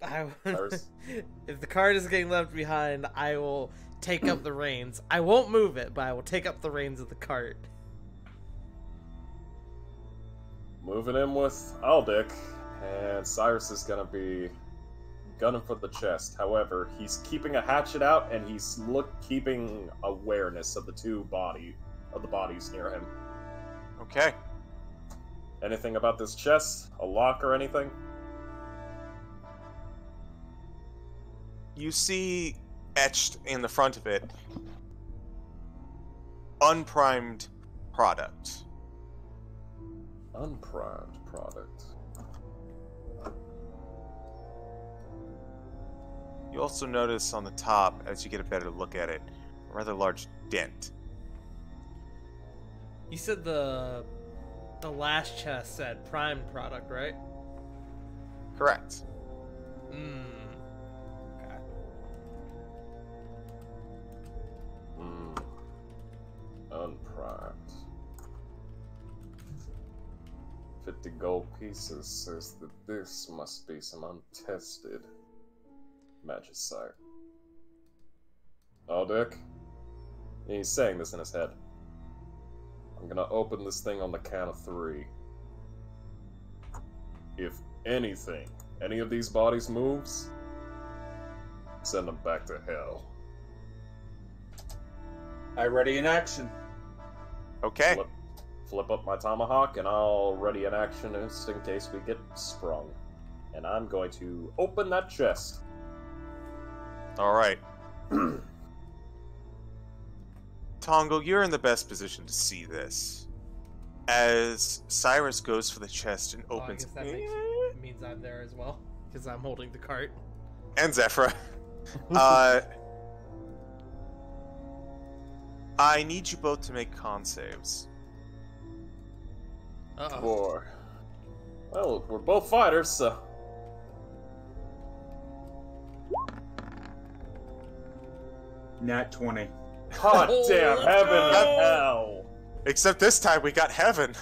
Cyrus. If the cart is getting left behind, I will take up the reins. I won't move it, but I will take up the reins of the cart. Moving in with Aldic, and Cyrus is gonna be gunning for the chest. However, he's keeping a hatchet out, and he's keeping awareness of the bodies near him. Okay. Anything about this chest? A lock or anything? You see etched in the front of it, unprimed product. Unprimed product. You also notice on the top, as you get a better look at it, a rather large dent. You said the last chest said prime product, right? Correct. Okay. Unprimed. 50 gold pieces says that this must be some untested Magicite. Oh, Dick? He's saying this in his head. I'm gonna open this thing on the count of 3. If anything, any of these bodies moves, send them back to hell. I ready in action. Okay. Flip up my tomahawk, and I'll ready an action just in case we get sprung. And I'm going to open that chest. Alright. Tongo, you're in the best position to see this. As Cyrus goes for the chest and opens I guess that means I'm there as well, because I'm holding the cart. and Zephyra. I need you both to make con saves. Uh-oh. Boy. Well, we're both fighters, so... Nat 20. Hot damn, let's heaven go! and hell! Except this time we got heaven.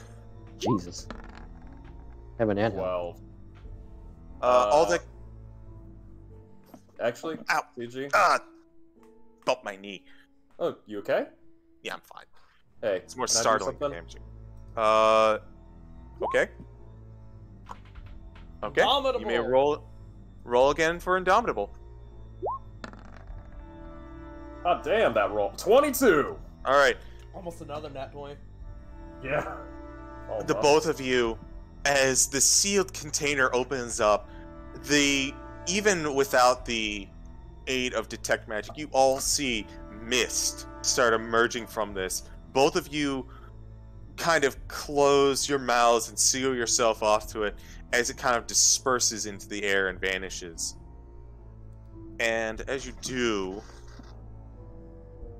Jesus. Heaven and hell. 12. All the Actually, Ow. CG? bumped my knee. Oh, you okay? Yeah, I'm fine. Hey, It's more can I do startling than something? damaging. Okay. Okay. Indomitable. You may roll again for Indomitable. God damn that roll. 22! Alright. Almost another nat 20. Yeah. Oh, The both of you, as the sealed container opens up, even without the aid of detect magic, you all see mist start emerging from this. Both of you kind of close your mouths and seal yourself off to it as it kind of disperses into the air and vanishes. And as you do,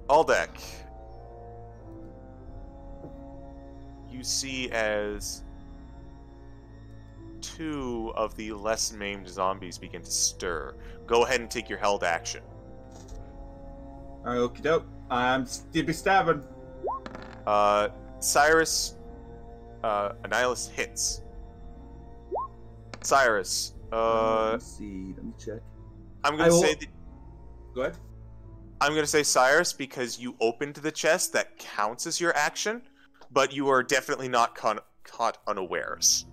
Aldec, you see as 2 of the less maimed zombies begin to stir. Go ahead and take your held action. Okie doke. I'm stibby stabbing. Cyrus, Annihilus hits. Cyrus, Let's see. Let me check. I'm gonna say that. Go ahead. I'm gonna say Cyrus because you opened the chest. That counts as your action, but you are definitely not caught unawares.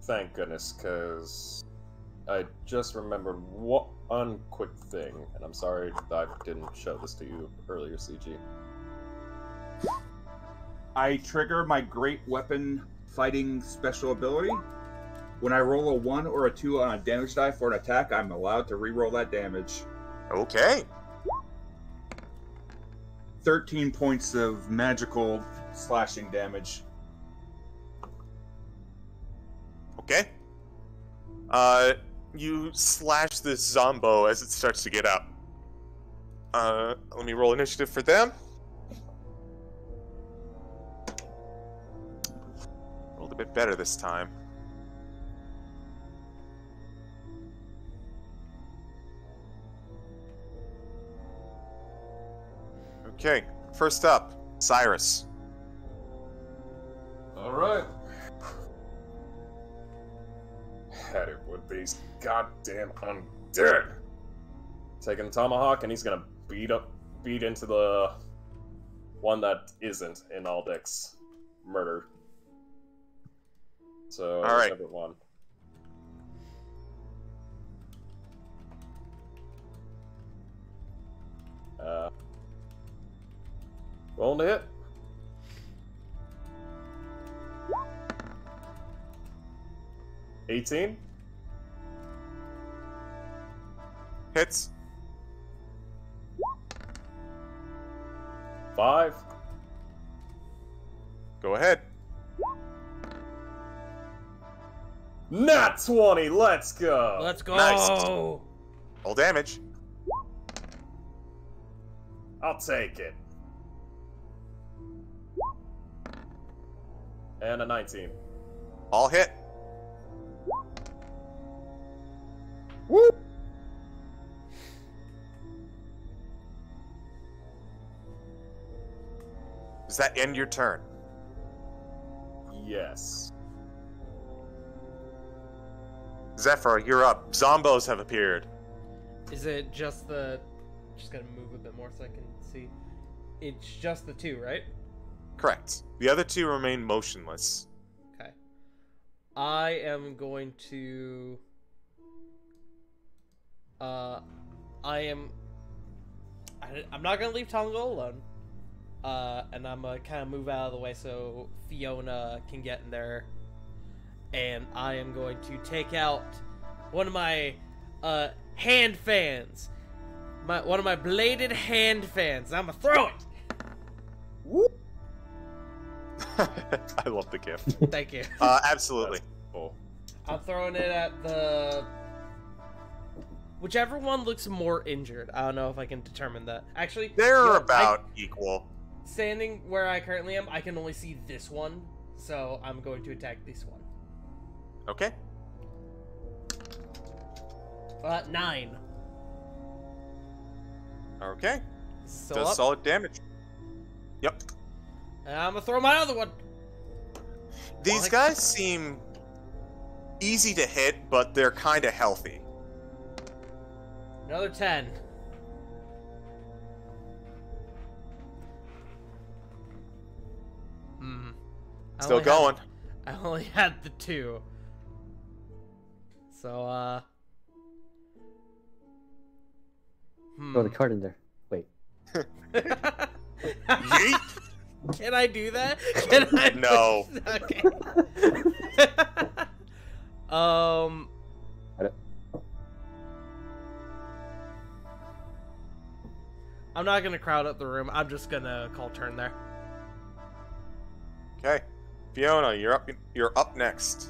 Thank goodness, because I just remembered one quick thing, and I'm sorry that I didn't show this to you earlier, CG. I trigger my great weapon fighting special ability. When I roll a 1 or a 2 on a damage die for an attack, I'm allowed to reroll that damage. Okay. 13 points of magical slashing damage. Okay. You slash this Zombo as it starts to get up. Let me roll initiative for them. Rolled a bit better this time. Okay, first up, Cyrus. Alright. Had it with these goddamn undead. Taking the tomahawk, and he's gonna beat into the one that isn't in Aldec's murder. So, all right. whichever one. Rolling to hit. $18. Hits. 5. Go ahead. Nat 20, let's go! Let's go. Nice. Roll damage. I'll take it. And a 19. All hit. Woo! Does that end your turn? Yes. Zephyr, you're up. Zombos have appeared. Is it just the... Just gonna move a bit more so I can see. It's just the 2, right? Correct. The other 2 remain motionless. Okay. I am going to... I'm not gonna leave Tongo alone. And I'm gonna kind of move out of the way so Fiona can get in there. And I am going to take out one of my hand fans. One of my bladed hand fans. I'm gonna throw it. Whoop! I love the gift. Thank you. Absolutely. Cool. I'm throwing it at the... Whichever one looks more injured. I don't know if I can determine that. Actually, They're about equal. Standing where I currently am, I can only see this one. So I'm going to attack this one. Okay. 9. Okay. So Does up. solid damage. Yep. And I'm gonna throw my other one. These guys seem easy to hit, but they're kind of healthy. Another 10. Still going. I only had the 2. So, Throw the card in there. Wait. Yeet. Can I do that? Can I? No. Okay. I'm not gonna crowd up the room. I'm just gonna call turn there. Okay. Fiona, you're up. You're up next.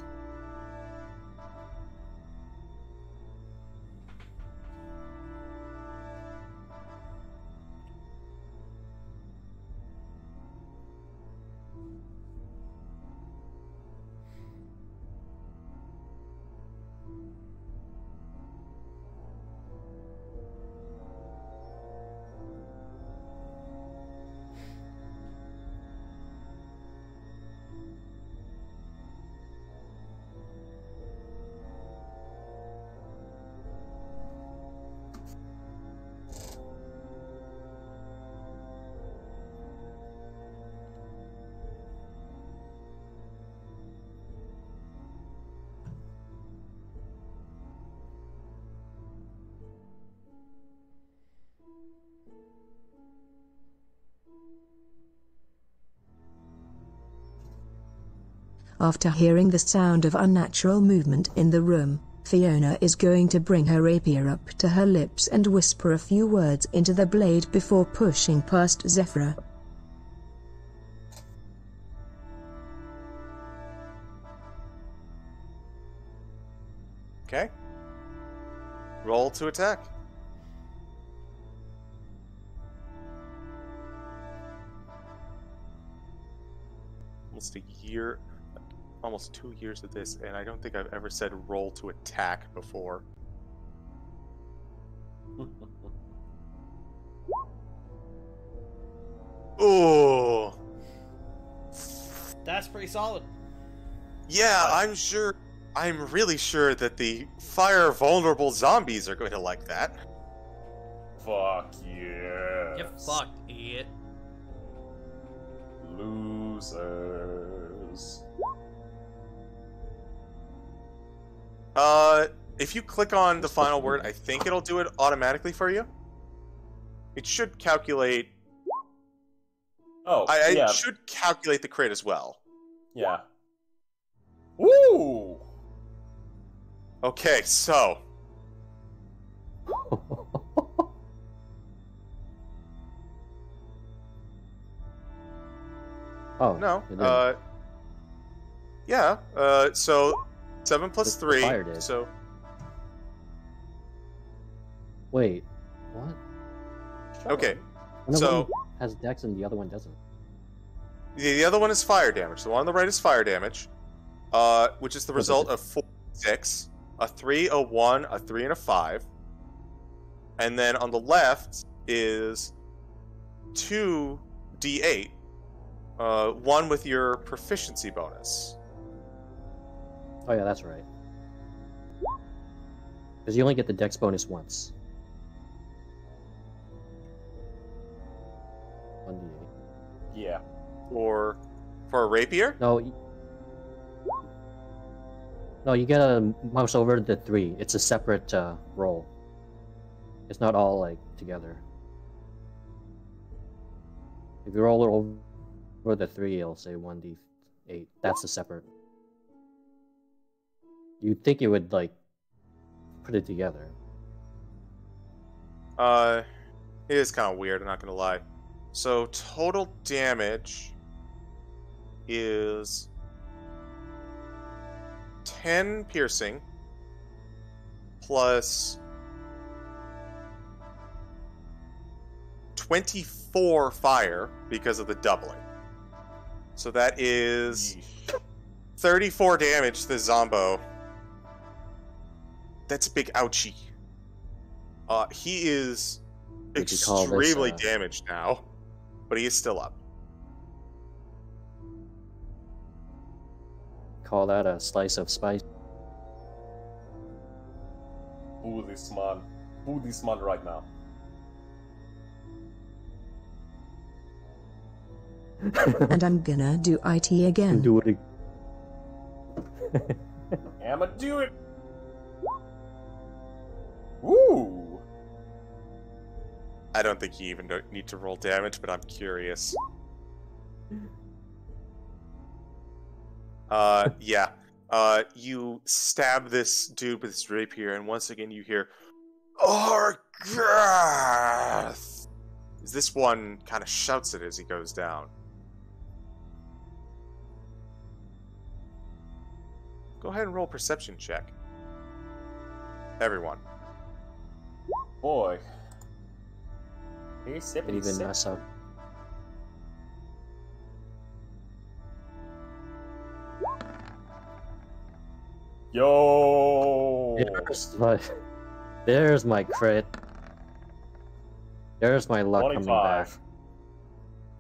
After hearing the sound of unnatural movement in the room, Fiona is going to bring her rapier up to her lips and whisper a few words into the blade before pushing past Zephyra. Okay. Roll to attack. Almost 2 years of this, and I don't think I've ever said roll to attack before. Ooh. That's pretty solid. Yeah, I'm really sure that the fire vulnerable zombies are going to like that. Fuck yeah. You fucked, idiot. Losers. If you click on the final word, I think it'll do it automatically for you. It should calculate. Oh, It should calculate the crit as well. Yeah. Woo! Okay, so. Oh No. it didn't. Yeah. So 7 plus The 3. fire did. So. Wait, what? Okay. One of So them has dex and the other one doesn't. the other one is fire damage. The one on the right is fire damage, which is the result of 4, 6, a 3, a 1, a 3, and a 5. And then on the left is 2d8, 1 with your proficiency bonus. Oh yeah, that's right. Because you only get the dex bonus once. 1d8. Yeah. For a rapier? No, no, you gotta mouse over the 3. It's a separate roll. It's not all like together. If you roll it over the 3, it'll say 1d8. That's a separate. You'd think it would like put it together. It is kind of weird, I'm not gonna lie. So total damage is 10 piercing plus 24 fire because of the doubling. So that is 34 damage to the Zombo. That's a big ouchie. He is Would you call this, extremely damaged now, but he is still up. Call that a slice of spice. Boo this man. Boo this man right now. And I'm gonna do IT again. Do it. I'ma do it. Woo! I don't think you even need to roll damage, but I'm curious. Yeah. You stab this dude with this rapier, and once again you hear, Argath! This one kind of shouts it as he goes down. Go ahead and roll a perception check. Everyone. Boy. And even us up. Yo! There's my crit. There's my luck coming back. 25.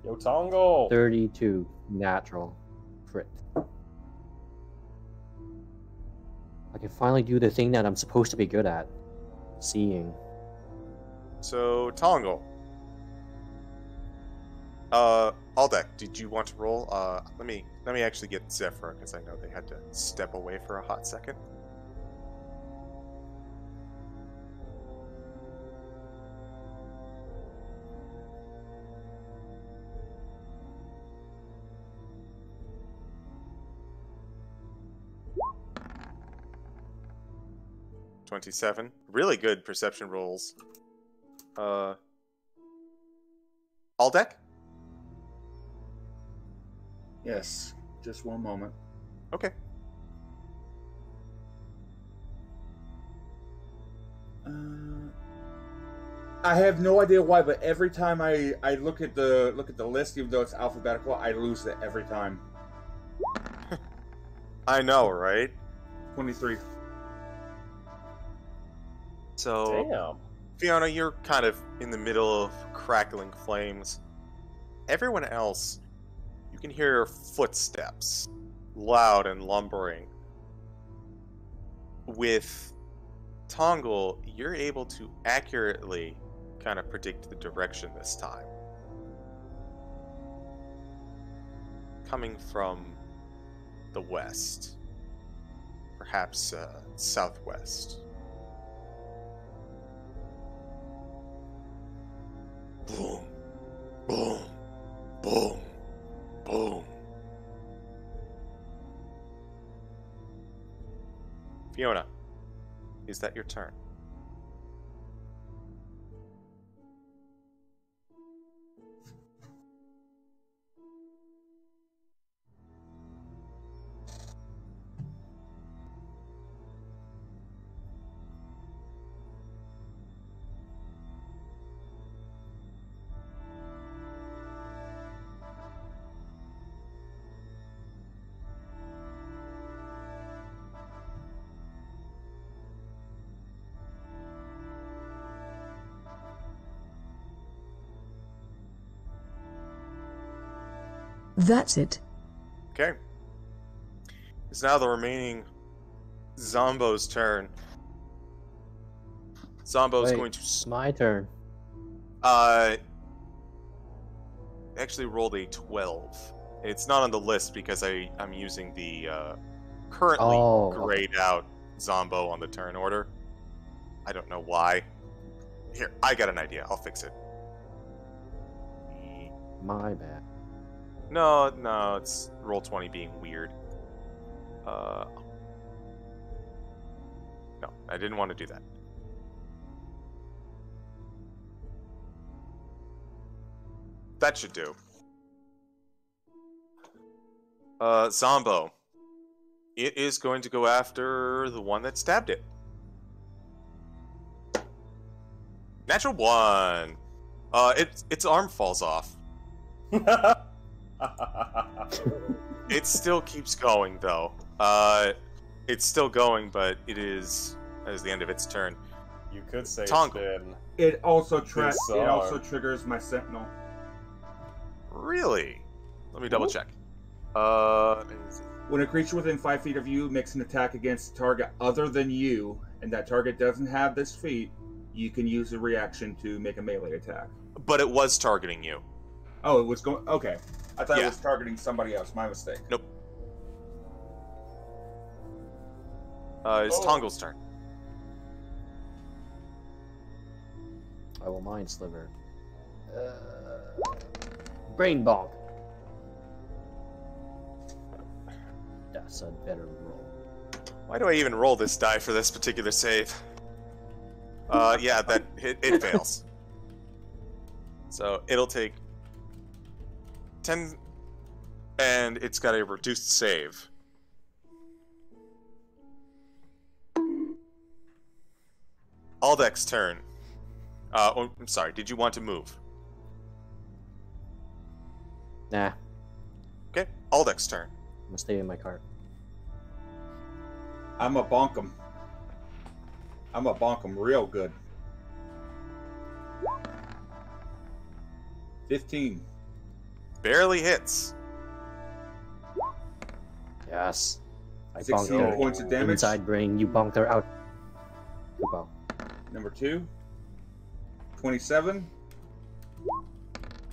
Yo, Tongo! 32 natural crit. I can finally do the thing that I'm supposed to be good at. Seeing. So, Tongo. Aldeck, did you want to roll? Let me actually get Zephyr, because I know they had to step away for a hot second. 27. Really good perception rolls. All deck? Yes, just one moment. Okay. I have no idea why, but every time I look at the list, even though it's alphabetical, I lose it every time. I know, right? 23. So, Damn. Fiona, you're kind of in the middle of crackling flames. Everyone else, you can hear footsteps, loud and lumbering. With Tongle, you're able to accurately kind of predict the direction this time. Coming from the west, perhaps southwest. Boom, boom, boom, boom. Fiona, is that your turn? That's it. Okay. It's now the remaining Zombo's turn. Zombo's Wait, going to it's my turn. actually rolled a 12. It's not on the list because I'm using the currently grayed out Zombo on the turn order. I don't know why. Here, I got an idea. I'll fix it. My bad. No, it's Roll20 being weird. No, I didn't want to do that. That should do. Zombo. It is going to go after the one that stabbed it. Natural 1. Its arm falls off. It still keeps going, though. It's still going, but it is the end of its turn. You could say Tongle. it's been It also bizarre. triggers my sentinel. Really? Let me double check. When a creature within 5 feet of you makes an attack against a target other than you, and that target doesn't have this feat, you can use a reaction to make a melee attack. But it was targeting you. Oh, it was going. Okay, I thought Yeah. it was targeting somebody else. My mistake. Nope. It's Tongle's turn. I will mind sliver. Brain bonk. That's a better roll. Why do I even roll this die for this particular save? Yeah, that it fails. So it'll take 10, and it's got a reduced save. Aldec's turn. I'm sorry, did you want to move? Nah, Okay, Aldec's turn. I'm gonna stay in my cart. I'm a bonk 'em. I'm a bonk 'em real good. 15. Barely hits. Yes. I bonked 16 her points of damage. inside brain. You bonked her out. Goodbye. Number 2. 27.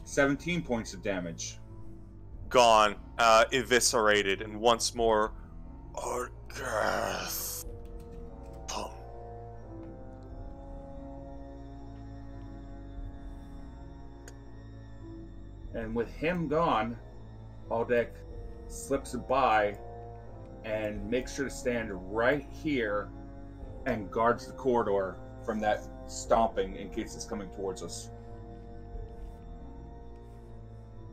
17 points of damage. Gone, eviscerated, and once more, Orgath. Boom. And with him gone, Aldec slips by and makes sure to stand right here and guards the corridor from that stomping in case it's coming towards us.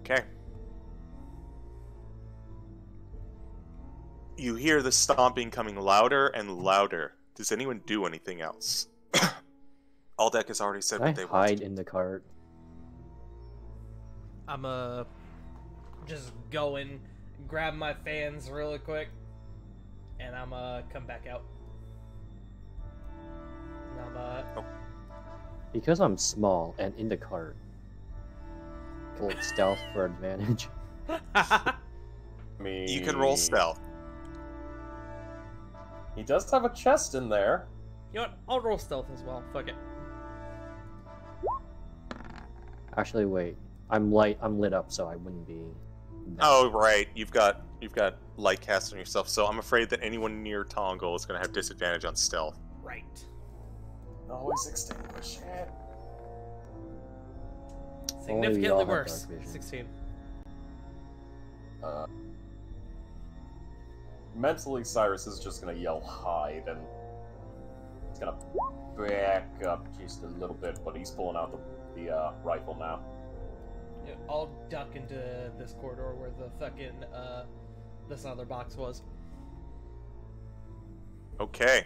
Okay. You hear the stomping coming louder and louder. Does anyone do anything else? Aldeck has already said I what they want. hide in the cart. I'm just go and grab my fans really quick, and I'm come back out. And I'm Because I'm small and in the cart. Roll stealth for advantage. You can roll stealth. He does have a chest in there. You know what? I'll roll stealth as well. Fuck it. Actually, wait. I'm lit up, so I wouldn't be. Oh right, you've got light cast on yourself, so I'm afraid that anyone near Tongle is going to have disadvantage on stealth. Right. Always extinguish it. Only we Significantly all have worse. dark vision. 16. Mentally, Cyrus is just gonna yell hide, and he's gonna back up just a little bit, but he's pulling out the rifle now. Yeah, I'll duck into this corridor where the fucking this other box was. Okay.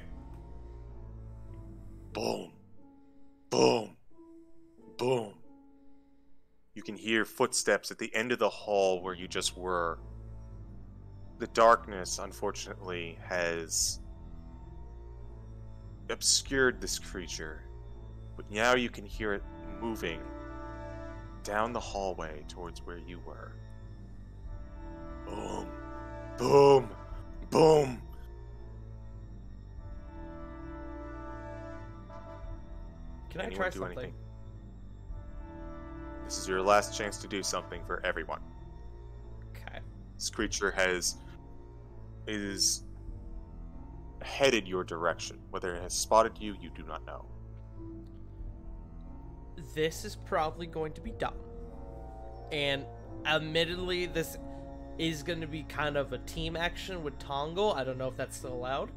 Boom. Boom. Boom. You can hear footsteps at the end of the hall where you just were. The darkness, unfortunately, has obscured this creature, but now you can hear it moving down the hallway towards where you were. Boom. Boom. Boom. Can I Anyone try do something? anything? This is your last chance to do something for everyone. Okay. This creature is headed your direction. Whether it has spotted you, you do not know. This is probably going to be dumb. And admittedly, this is going to be kind of a team action with Tongle. I don't know if that's still allowed.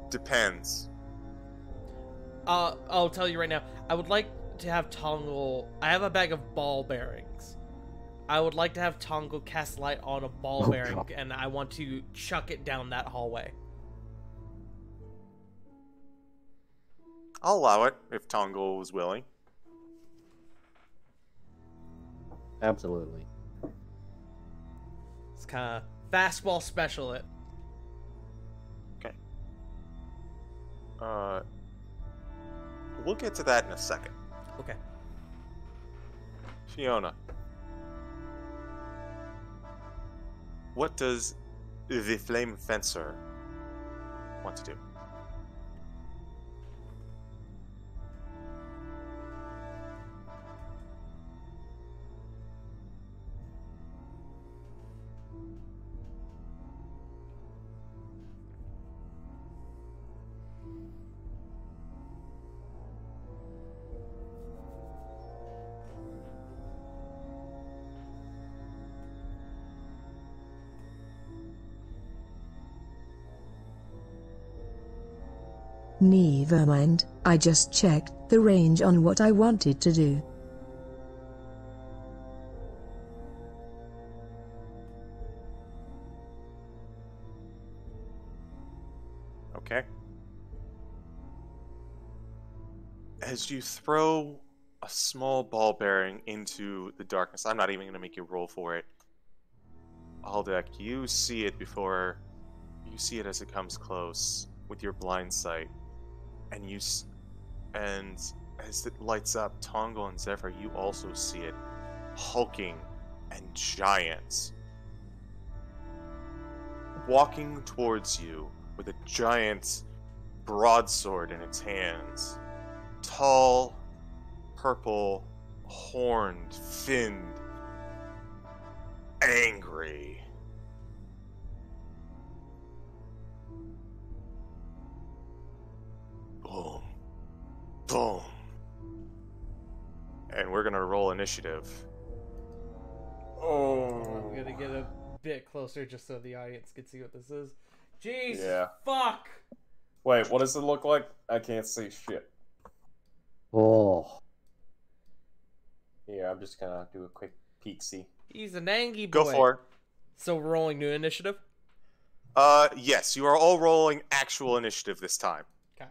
Depends. I'll tell you right now. I would like to have Tongle... I have a bag of ball bearings. I would like to have Tongle cast light on a ball bearing, God. and I want to chuck it down that hallway. I'll allow it if Tongle was willing. Absolutely. It's kind of fastball special it. Okay. We'll get to that in a second. Okay. Fiona. What does the Flame Fencer want to do? Never mind, I just checked the range on what I wanted to do. Okay. As you throw a small ball bearing into the darkness, I'm not even going to make you roll for it. Aldeck, you see it before you see it as it comes close with your blind sight, and and as it lights up, Tongle and Zephyr, you also see it hulking and giant, walking towards you with a giant broadsword in its hands. Tall, purple, horned, finned, angry. Boom. Boom. And we're gonna roll initiative. Oh. I'm gonna get a bit closer just so the audience can see what this is. Jeez, Yeah. fuck! Wait, what does it look like? I can't see shit. Oh. Yeah, I'm just gonna do a quick peek-see. He's an angry boy. Go for it. So we're rolling new initiative? Yes, you are all rolling actual initiative this time. Okay.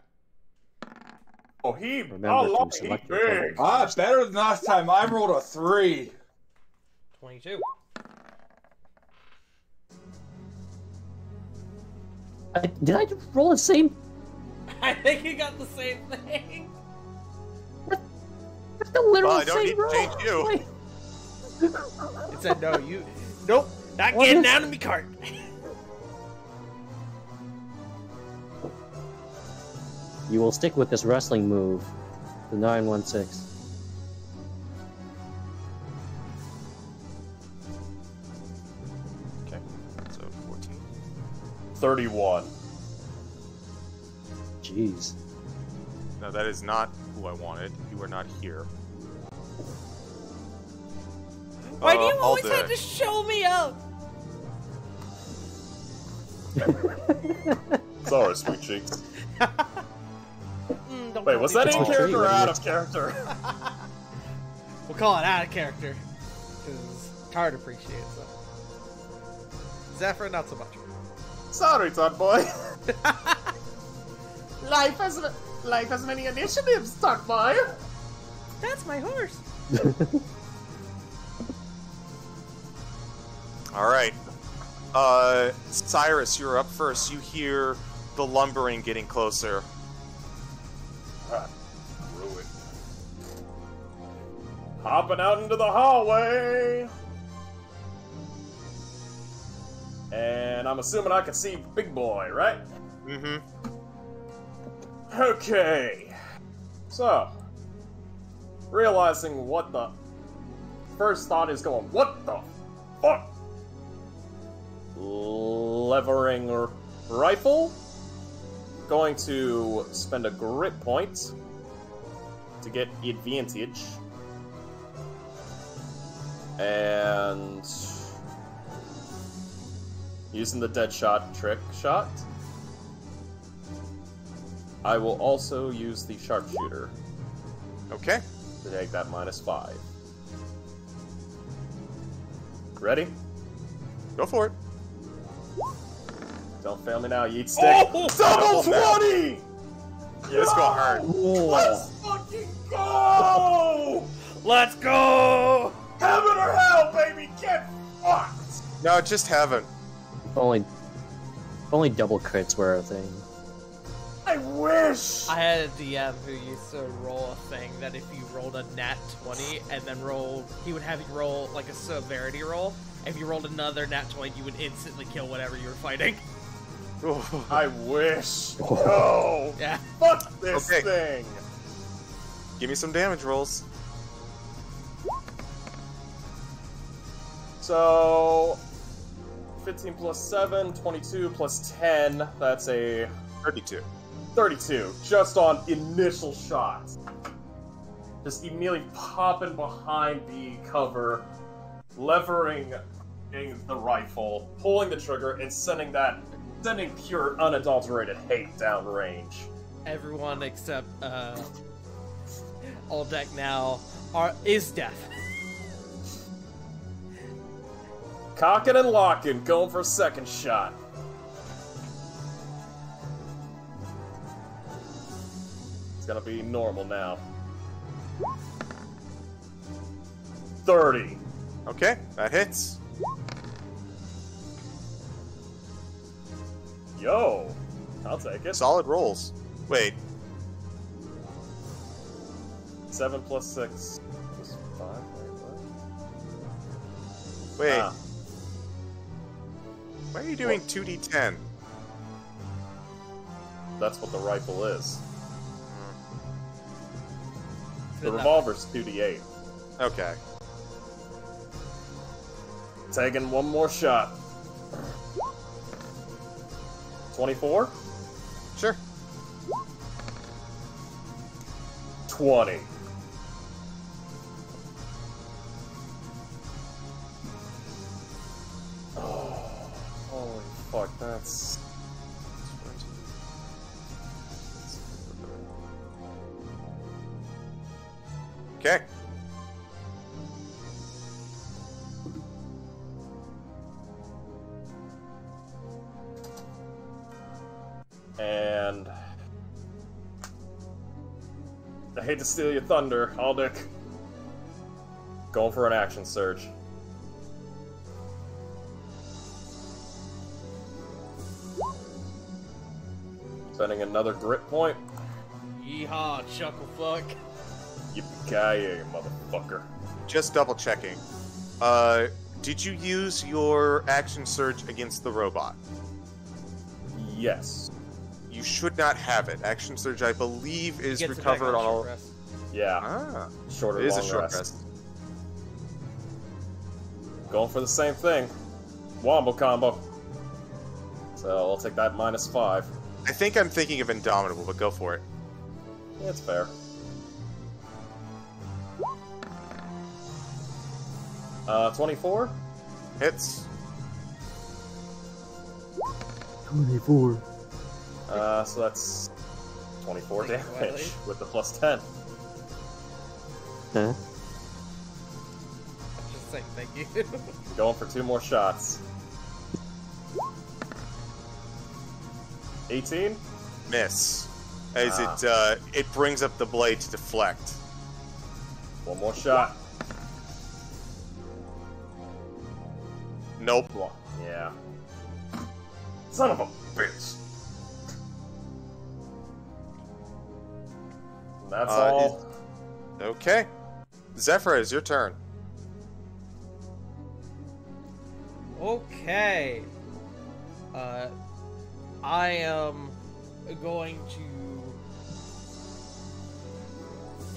Oh, he... Remember to select your big! Ah, better than last time. I rolled a 3. 22. Did I roll the same? I think you got the same thing. That's the literal Well, I don't same need to roll. change you. Wait. It said no, you... Nope, not What getting is- down to me cart. You will stick with this wrestling move, the 916. Okay, so 14. 31. Jeez. No, that is not who I wanted. You are not here. Why do you I'll always do have it. to show me up? Sorry, sweet cheeks. Don't Wait, call was me that in Paul. character or Tree, out of character? We'll call it out of character. Because Card appreciates it. Zephyr, not so much. Sorry, Todd boy. Life has many initiatives, Todd boy. That's my horse. Alright. Cyrus, you're up first. You hear the lumbering getting closer. Ruin. Hopping out into the hallway. And I'm assuming I can see Big Boy, right? Mm-hmm. Okay. So, realizing what the first thought is going, what the fuck? Levering rifle. Going to spend a grit point to get advantage. And using the dead shot trick shot. I will also use the sharpshooter Okay. to take that -5. Ready? Go for it. Don't fail me now, yeet stick. Oh, Double now. 20! This got hurt. Let's fucking go! Let's go! Heaven or hell, baby, get fucked! No, just heaven. Only double crits were a thing. I wish! I had a DM who used to roll a thing that if you rolled a nat 20 and then he would have you roll like a severity roll. If you rolled another nat 20, you would instantly kill whatever you were fighting. I wish. No! Yeah. Fuck this Okay. thing! Give me some damage rolls. So, 15 plus 7, 22 plus 10, that's a 32. 32, just on initial shots. Just immediately popping behind the cover, levering the rifle, pulling the trigger, and sending pure unadulterated hate down range. Everyone except all deck now is death. Cocking and locking, going for a second shot. It's gonna be normal now. 30. Okay, that hits. Yo, I'll take it. Solid rolls. Wait, 7 plus 6 plus 5. wait. Ah. Why are you doing 2d10? That's what the rifle is. The Good revolver's 2d8. Okay. Taking one more shot. 24? Sure. 20. Oh. fuck, that's... Okay. And... I hate to steal your thunder, Aldic. Going for an action surge. Spending another grit point. Yeehaw, chuckle fuck. Yippee-ki-yay, motherfucker. Just double checking. Did you use your action surge against the robot? Yes. You should not have it. Action surge, I believe, is Gets it back recovered on short all. rest. Yeah. Ah, Shorter, it is a long short rest. rest. Going for the same thing. Wombo combo. So I'll take that -5. I think I'm thinking of Indomitable, but go for it. Yeah, it's fair. 24? Hits. 24. So that's 24 Thank you, Wiley. damage with the +10. Huh? Just saying thank you. Going for 2 more shots. 18? Miss. As it brings up the blade to deflect. 1 more shot. Nope. Yeah. Son of a bitch. And that's all. Okay. Zephyr, it's your turn. Okay. I am going to,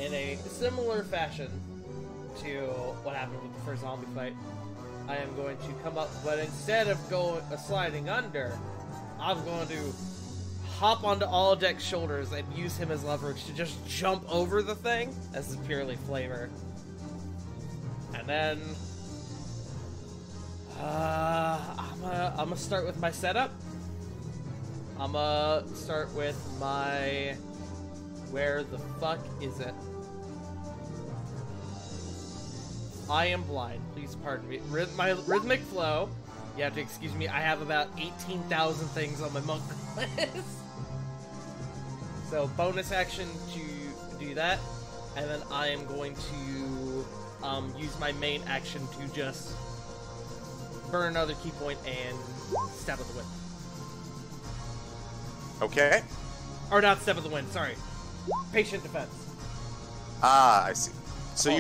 in a similar fashion to what happened with the first zombie fight, I am going to come up, but instead of sliding under, I'm going to hop onto Aldeck's shoulders and use him as leverage to just jump over the thing. This is purely flavor. And then I'm gonna start with my setup. I'm gonna start with my... Where the fuck is it? I am blind. Please pardon me. My rhythmic flow. You have to excuse me. I have about 18,000 things on my monk list. So bonus action to do that, and then I am going to use my main action to just burn another key point and step of the wind. Okay. Or not step of the wind. Sorry, patient defense. Ah, I see. So Oh.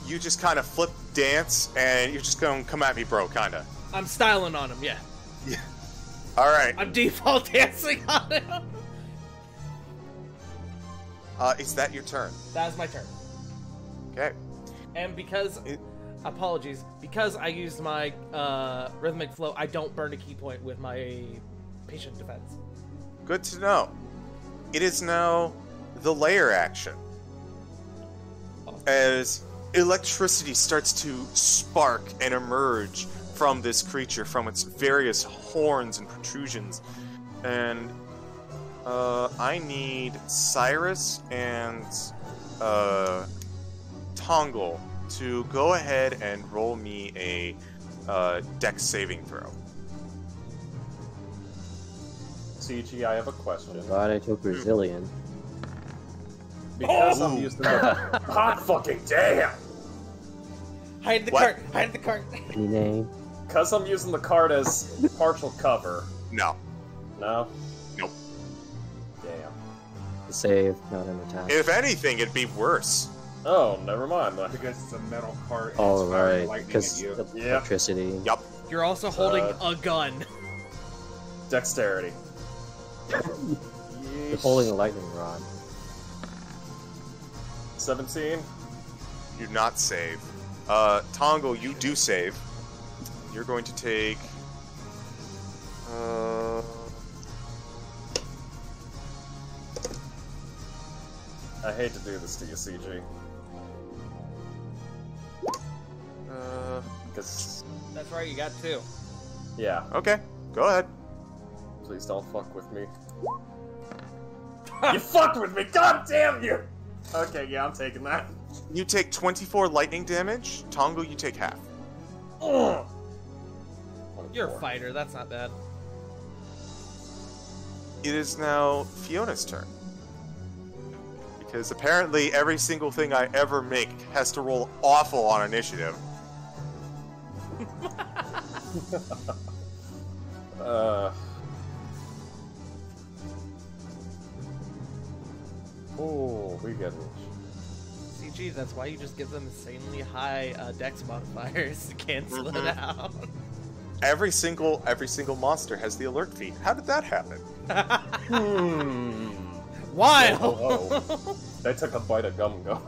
you just kind of flip dance, and you're just going to come at me, bro, kind of. I'm styling on him. Yeah. Yeah. All right. I'm default dancing on him. Is that your turn? That is my turn. Okay. And because, apologies, because I used my rhythmic flow, I don't burn a key point with my patient defense. Good to know. It is now the layer action. As electricity starts to spark and emerge from this creature, from its various horns and protrusions. And I need Cyrus and Tongle to go ahead and roll me a dex saving throw. CG, I have a question. God, I took Brazilian. Because I'm using the... Hot fucking damn! Hide the What? cart! Hide the cart! Any name? Because I'm using the card as partial cover. No. No? Nope. Damn. Save, not an attack. If anything, it'd be worse. Oh, never mind then. Because it's a metal cart and Oh, it's firing right, lightning because at you. the Yeah. electricity. Yup. You're also holding a gun. Dexterity. You're holding a lightning rod. 17. You do not save. Tongle, you do save. You're going to take... I hate to do this to you, CG. Because... That's right, you got 2. Yeah. Okay, go ahead. Please don't fuck with me. You fucked with me! God damn you! Okay, yeah, I'm taking that. You take 24 lightning damage. Tongo, you take half. Ugh. You're a fighter, that's not bad. It is now Fiona's turn. Because apparently every single thing I ever make has to roll awful on initiative. Oh, we get it. CG, that's why you just give them insanely high dex modifiers to cancel it out. Every single monster has the alert feat. How did that happen? Wild! Oh. They took a bite of gum gum.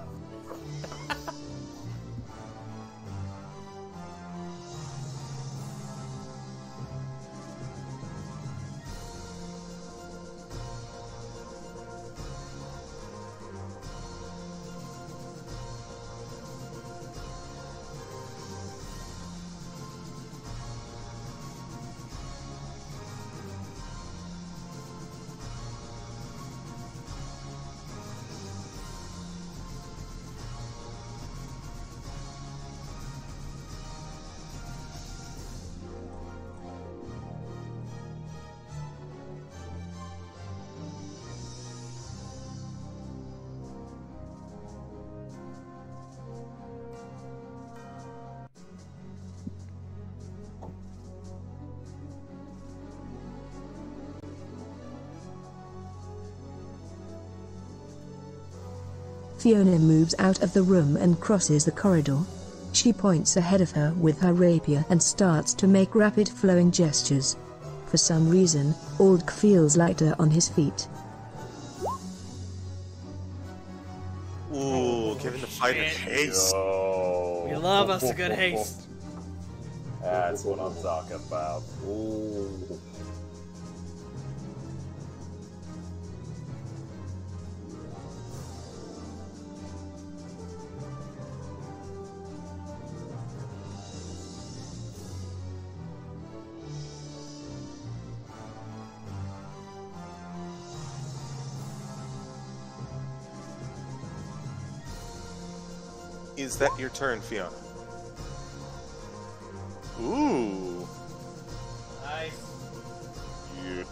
Fiona moves out of the room and crosses the corridor. She points ahead of her with her rapier and starts to make rapid flowing gestures. For some reason, Aldk feels lighter on his feet. Ooh, giving the fighter haste. Yo. We love us a good haste. That's what I'm talking about. Ooh. Is that your turn, Fiona? Ooh. Nice. Yeah.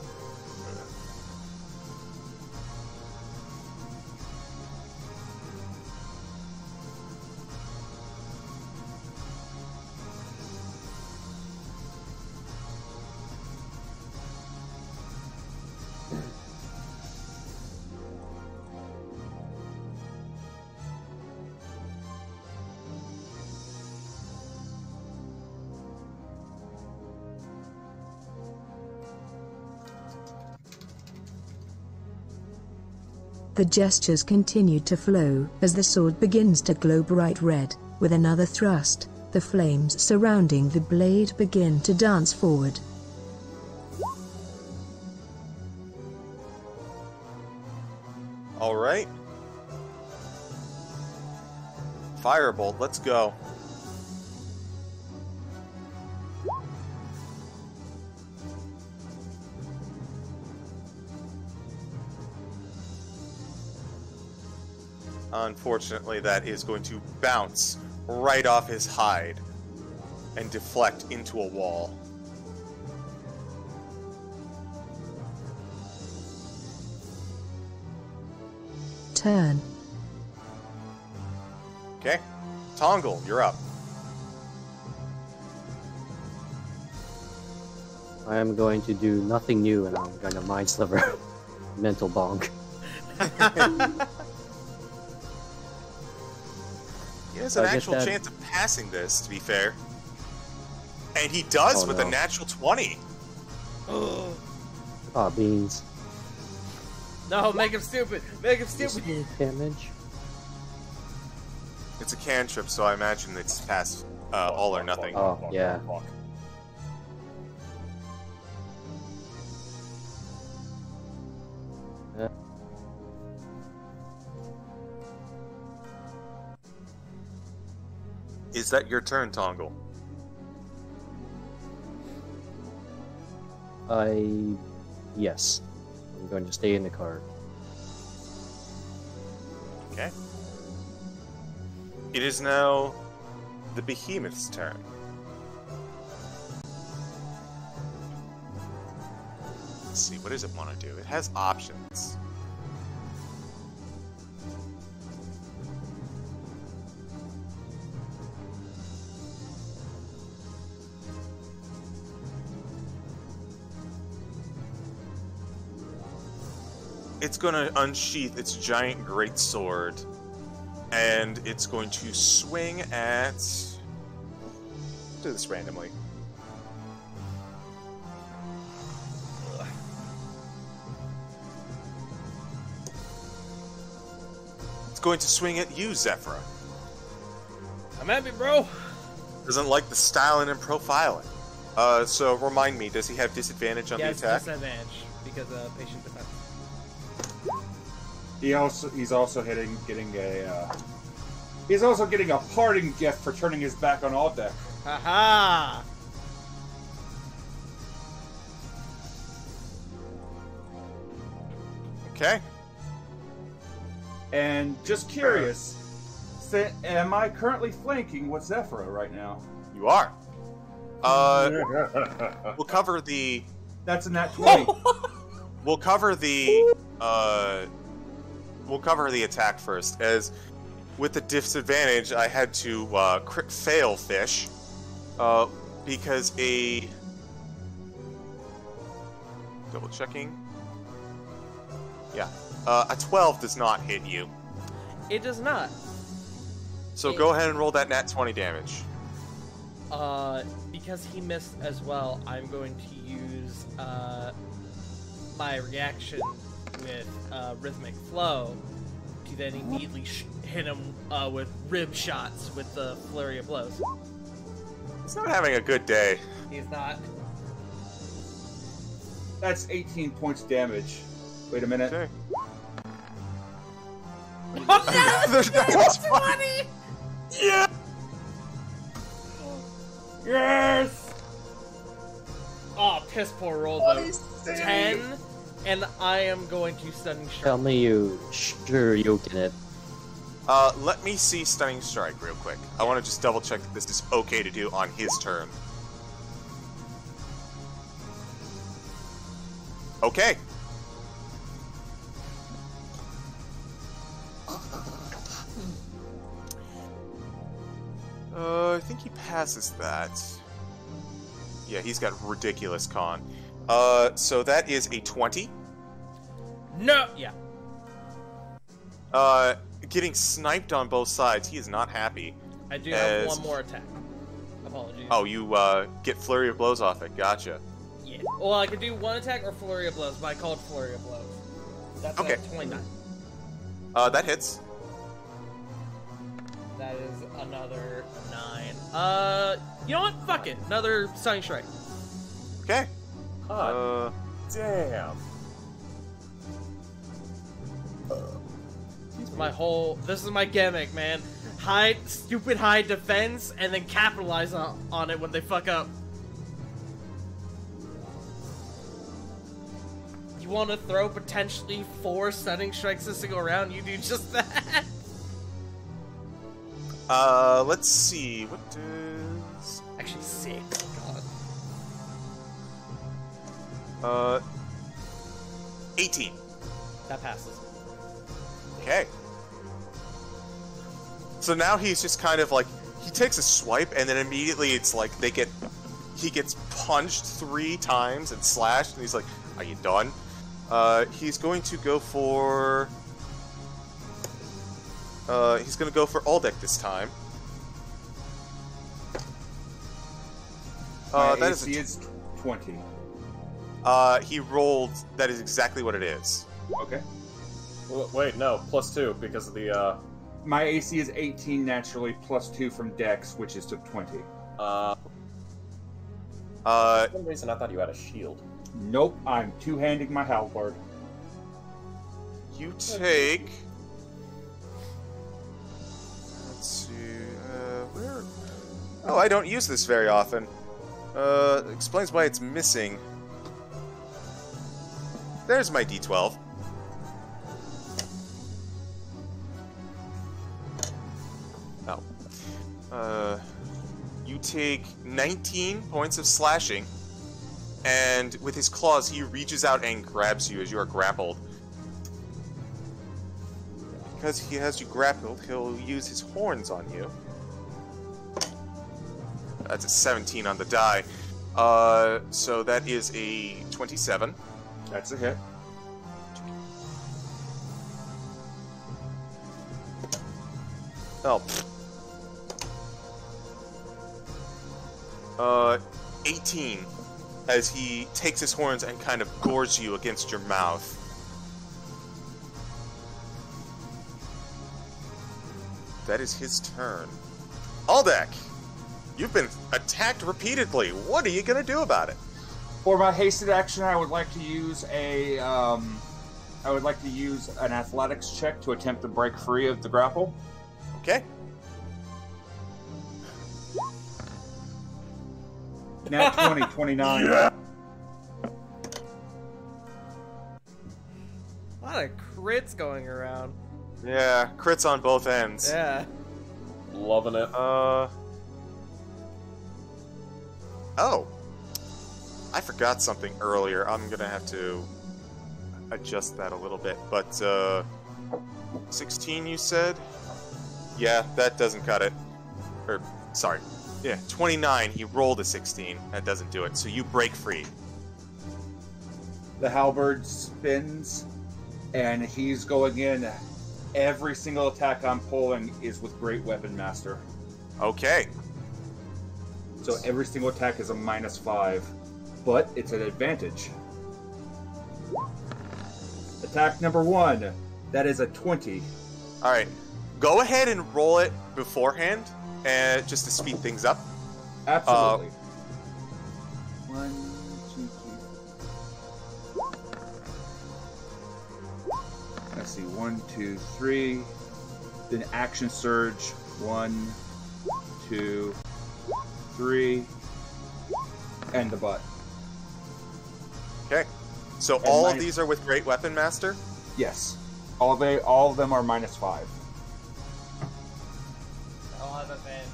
The gestures continue to flow as the sword begins to glow bright red. With another thrust, the flames surrounding the blade begin to dance forward. All right. Firebolt, let's go. Unfortunately, that is going to bounce right off his hide and deflect into a wall. Turn. Okay. Tongle, you're up. I am going to do nothing new, and I'm going to Mind Sliver. Mental bonk. He has an actual chance of passing this, to be fair. And he does with a natural 20. Aw, beans. No, make him stupid! Make him stupid! Damage. It's a cantrip, so I imagine it's past all or nothing. Oh, yeah. Is that your turn, Tongle? Yes. I'm going to stay in the car. Okay. It is now the behemoth's turn. Let's see, what does it want to do? It has options. It's going to unsheath its giant greatsword, and it's going to swing at... Do this randomly. It's going to swing at you, Zephyra. I'm happy, bro. Doesn't like the styling and profiling. So remind me, does he have disadvantage on the attack? Yes, disadvantage because of patient defense. He's also getting a parting gift for turning his back on all deck. Haha! Okay. And just curious, am I currently flanking with Zephyra right now? You are. We'll cover the... That's a nat 20. We'll cover the attack first, as with the disadvantage, I had to crit fail fish, because a... Double checking. Yeah. A 12 does not hit you. It does not. So go ahead and roll that nat 20 damage. Because he missed as well, I'm going to use my reaction with Rhythmic Flow to then immediately hit him with rib shots with the Flurry of Blows. He's not having a good day. He's not. That's 18 points damage. Wait a minute. Okay. Oh no! That's 20! Yeah! Yes! Oh, piss poor roll though. 10, and I am going to Stunning Strike. Tell me you sure you'll get it. Let me see Stunning Strike real quick. I want to just double check that this is okay to do on his turn. Okay. I think he passes that. Yeah, he's got ridiculous con. So that is a 20. No! Yeah. Getting sniped on both sides, he is not happy. I do have one more attack. Apologies. Oh, you get Flurry of Blows off it. Gotcha. Yeah. Well, I could do one attack or Flurry of Blows, but I called Flurry of Blows. That's okay. 29. That hits. That is another 9. You know what? Fuck it. Another Stunning Strike. Okay. Damn. This is my gimmick, man. Stupid high defense, and then capitalize on it when they fuck up. You want to throw potentially 4 Stunning Strikes a single round? You do just that. Let's see. What does... Actually, 6. God. 18. That passes. Okay. So now he's just kind of like, he takes a swipe, and then immediately it's like he gets punched 3 times and slashed, and he's like, are you done? He's going to go for... he's going to go for Aldeck this time. That is 20. He rolled, that is exactly what it is. Okay. Wait, no, +2 because of the, My AC is 18 naturally, +2 from Dex, which is to 20. For some reason I thought you had a shield. Nope, I'm two-handing my halberd. You take... Let's see... where... Oh, I don't use this very often. Explains why it's missing. there's my D12. Oh. You take 19 points of slashing, and with his claws, he reaches out and grabs you as you are grappled. Because he has you grappled, he'll use his horns on you. That's a 17 on the die. So that is a 27. That's a hit. Oh. 18, as he takes his horns and kind of gores you against your mouth. That is his turn. Aldak, you've been attacked repeatedly. What are you gonna do about it? For my hasted action, I would like to use an athletics check to attempt to break free of the grapple. Okay. Nat 20, 29. A lot of crits going around. Yeah, crits on both ends. Yeah. Loving it. Oh. I forgot something earlier. I'm gonna have to adjust that a little bit. But, 16 you said? Yeah, that doesn't cut it. Or, sorry. Yeah, 29. He rolled a 16. That doesn't do it. So you break free. The halberd spins, and he's going in. Every single attack I'm pulling is with Great Weapon Master. Okay. So every single attack is a -5, but it's an advantage. Attack number 1. That is a 20. All right. Go ahead and roll it beforehand, and just to speed things up. Absolutely. 1, 2, 3. Let's see. 1, 2, 3. Then action surge. 1, 2, 3. And the butt. Okay. So And all of minus- these are with Great Weapon Master? Yes. All of them are -5. I'll have advantage.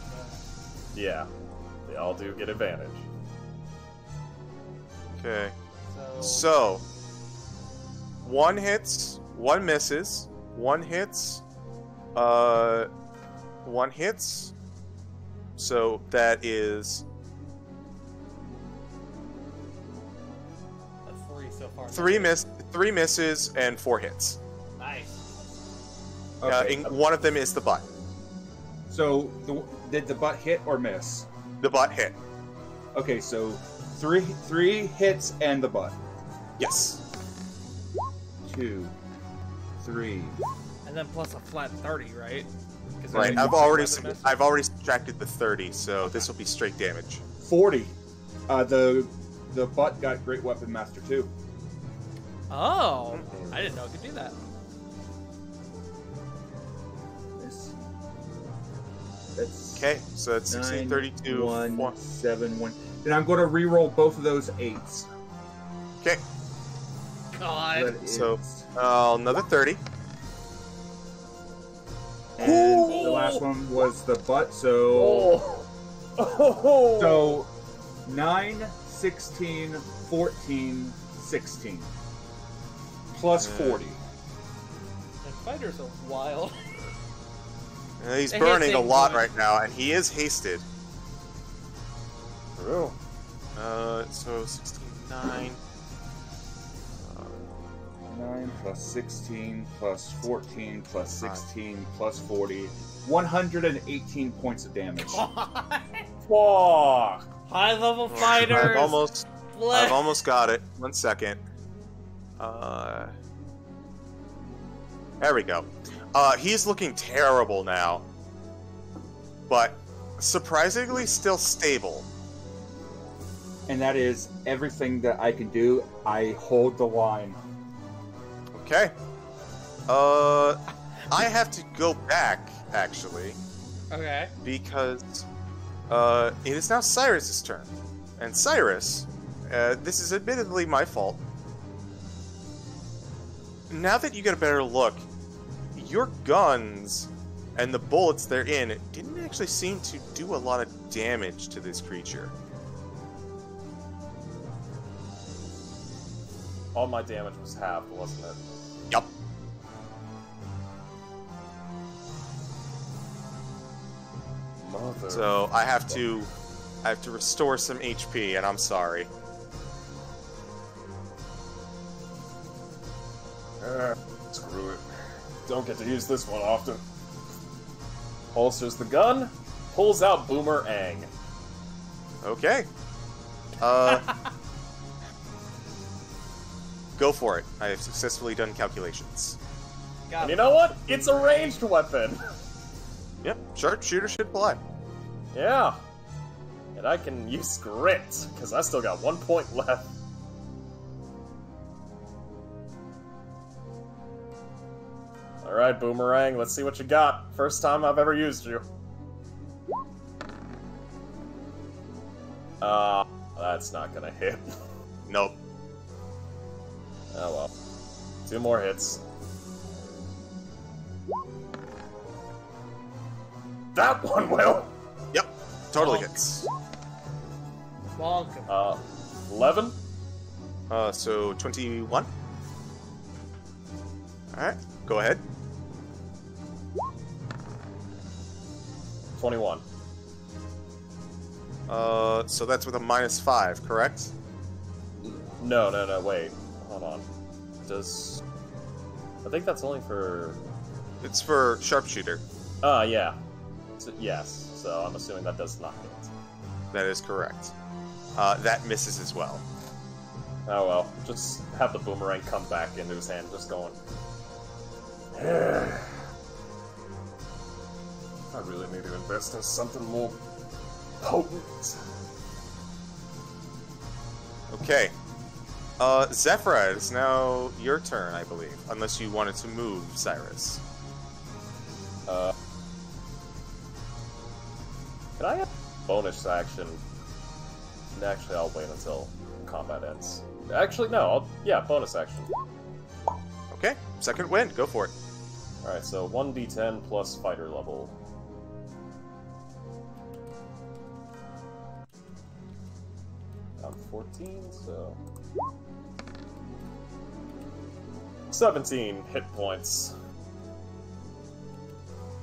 Yeah, they all do get advantage. Okay. So So, one hits, one misses, one hits, one hits. So that is that's 3 so far. three misses and 4 hits. Nice. Okay. One of them is the butt. So, did the butt hit or miss? The butt hit. Okay, so three hits and the butt. Yes. 2, 3. And then plus a flat 30, right? 'Cause Right. then I've you already weapon master? I've already subtracted the 30, so this will be straight damage. 40. The butt got Great Weapon Master too. Oh, I didn't know it could do that. That's Okay, so that's 16, 9, 32, 1, 1. 7, 1. Then I'm going to re-roll both of those 8s. Okay, God. That so is- another 30. and the last one was the butt, so so 9, 16, 14, 16. Plus 40. The fighters are wild. He's And burning a hitting lot good. right now, and he is hasted. True. So 16, 9. 9 plus 16 plus 14 plus 16 plus 40. 118 points of damage. Fuck! High level fighters. I've almost Blech. got it. 1 second. There we go. He's looking terrible now, but surprisingly still stable. And that is everything that I can do. I hold the line. Okay. I have to go back actually Okay. because it is now Cyrus's turn, and Cyrus, this is admittedly my fault. now that you get a better look, your guns and the bullets they're in didn't actually seem to do a lot of damage to this creature. All my damage was halved, wasn't it? Yup. Mother. So I have to restore some HP, and I'm sorry. Screw it. Don't get to use this one often. Holsters the gun, pulls out Boomerang. Okay. Go for it. I have successfully done calculations. And you know what? It's a ranged weapon. Yep, sharpshooter should apply. Yeah. And I can use grit, because I still got 1 point left. Alright, Boomerang, let's see what you got. First time I've ever used you. That's not gonna hit. Nope. Oh well. 2 more hits. That one will! Yep, totally Bonk. hits. Bonk. 11? So 21. Alright, go ahead. 21. So that's with a -5, correct? No, wait. Hold on. Does... I think that's only for... It's for sharpshooter. Yeah. So, yes, so I'm assuming that does not hit. That is correct. That misses as well. Oh well, just have the Boomerang come back into his hand, just going... I really need to invest in something more potent. Okay. Zephyra, it's now your turn, I believe. Unless you wanted to move, Cyrus. Can I have bonus action? Actually, I'll wait until combat ends. Actually, no, yeah, bonus action. Okay, second wind, go for it. Alright, so 1d10 plus fighter level. I'm 14, so... 17 hit points.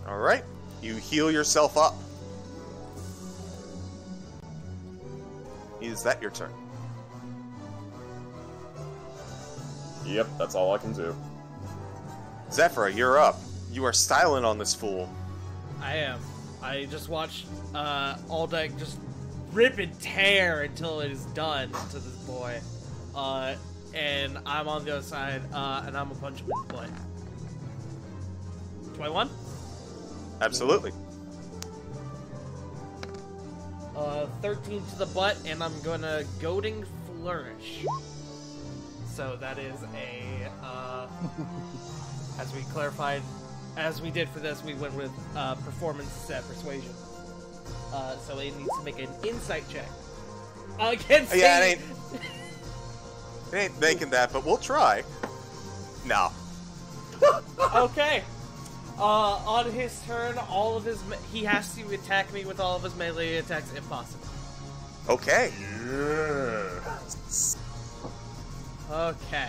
Alright, you heal yourself up. Is that your turn? Yep, that's all I can do. Zephyra, you're up. You are styling on this fool. I am. I just watched Aldeck just rip and tear until it is done to this boy. And I'm on the other side, and I'm gonna punch him in the butt. 21? Absolutely. 13 to the butt, and I'm gonna Goading Flourish. So that is a, as we clarified, as we did for this, we went with performance instead of persuasion. So it needs to make an insight check. Against Yeah, it ain't making that, but we'll try. No. Okay. On his turn, all of his he has to attack me with all of his melee attacks if possible. Okay. Yeah. Okay.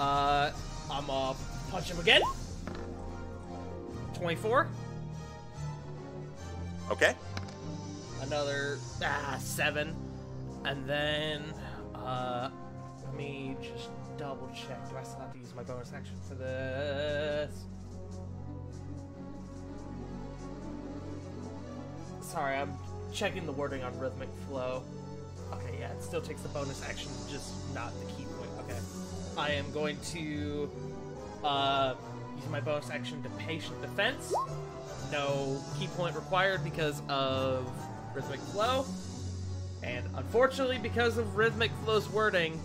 I'm gonna punch him again. 24. Okay. Another 7. And then let me just double check. Do I still have to use my bonus action for this? Sorry, I'm checking the wording on Rhythmic Flow. Okay, yeah, it still takes the bonus action, just not the key point. Okay. I am going to use my bonus action to Patient Defense. No key point required because of Rhythmic Flow. And unfortunately, because of Rhythmic Flow's wording,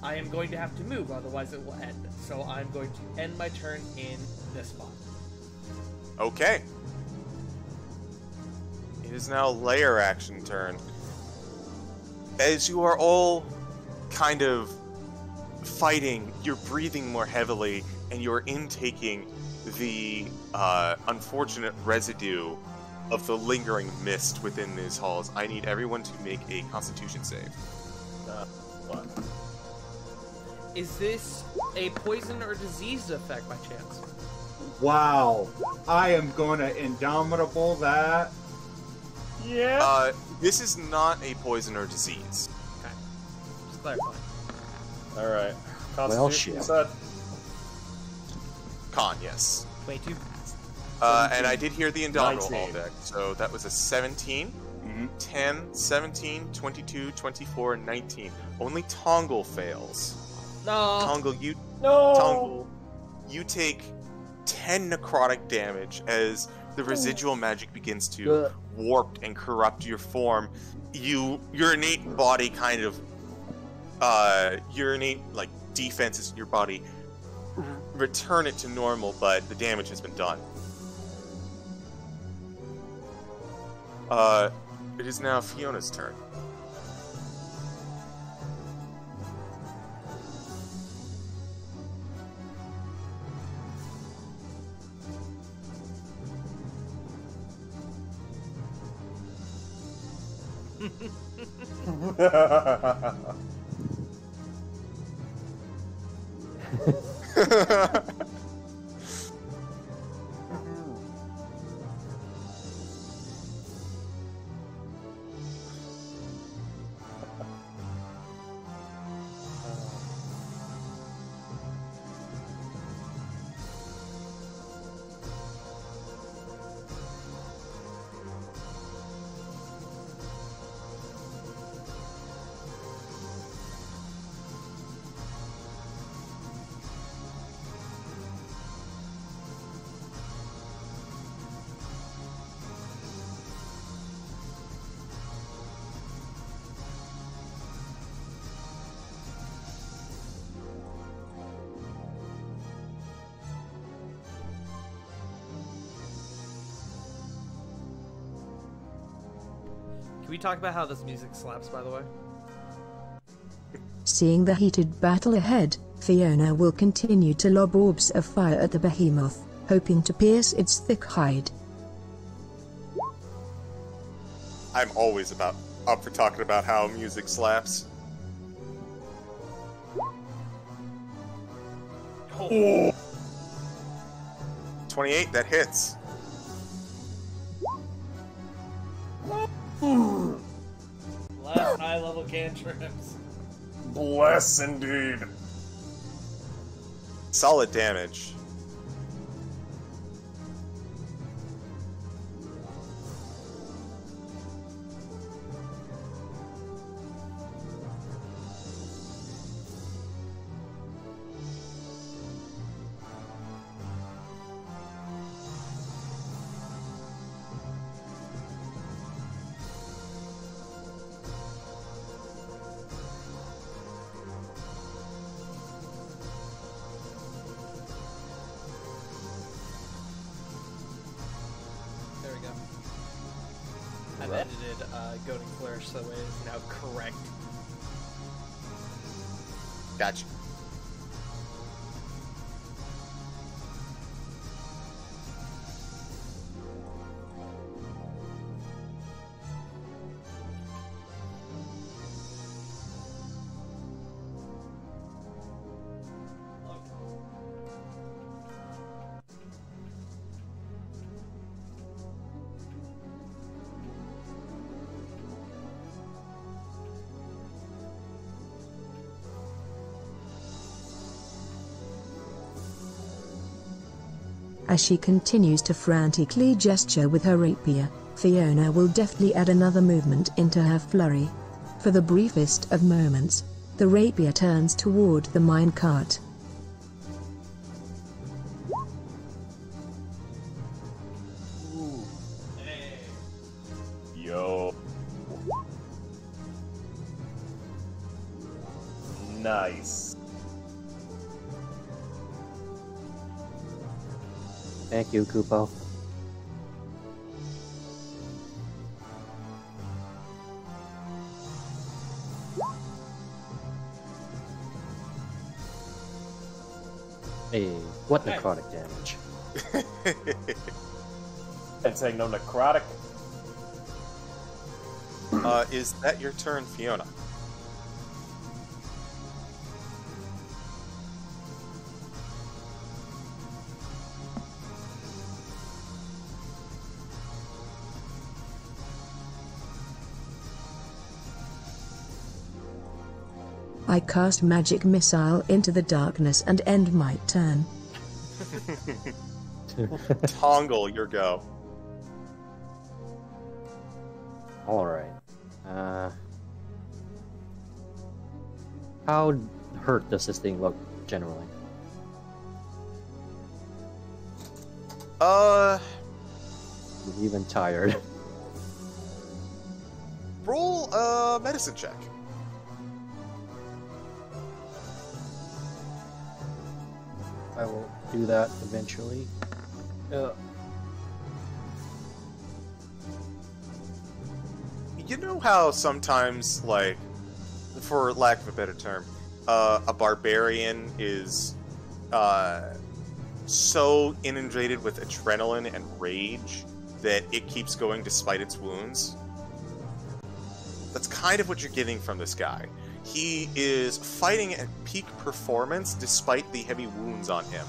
I am going to have to move, otherwise it will end. So I'm going to end my turn in this spot. Okay. It is now layer action turn. As you are all kind of fighting, you're breathing more heavily, and you're intaking the unfortunate residue of the lingering mist within these halls. I need everyone to make a Constitution save. What? Is this a poison or disease effect by chance? Wow. I am gonna indomitable that. Yeah. This is not a poison or disease. Okay. Just clarifying. Alright. Well, Constitution, you shit. said? Con, yes. 22. And I did hear the Indomitable 19. hall deck, so that was a 17, 10, 17, 22, 24, 19. Only Tongle fails. No. Tongle, No! you take 10 necrotic damage as the residual magic begins to warp and corrupt your form. Your innate body kind of, your innate, like, defenses in your body return it to normal, but the damage has been done. It is now Fiona's turn. Can we talk about how this music slaps, by the way? Seeing the heated battle ahead, Fiona will continue to lob orbs of fire at the behemoth, hoping to pierce its thick hide. I'm always up for talking about how music slaps. Oh. 28, that hits. Less high-level cantrips. Bless indeed. Solid damage. There we go. I've edited Goading Flourish so it is now correct. Gotcha. As she continues to frantically gesture with her rapier, Fiona will deftly add another movement into her flurry. For the briefest of moments, the rapier turns toward the minecart. Yo. Nice. Thank you, Kupo. Hey, what Nice. necrotic damage? And take no necrotic. Is that your turn, Fiona? I cast magic missile into the darkness and end my turn. Tongle, your go. Alright. How hurt does this thing look, generally? Even tired. Roll a medicine check. I will do that eventually. You know how sometimes, like, for lack of a better term, a barbarian is so inundated with adrenaline and rage that it keeps going despite its wounds? That's kind of what you're getting from this guy. He is fighting at peak performance despite the heavy wounds on him.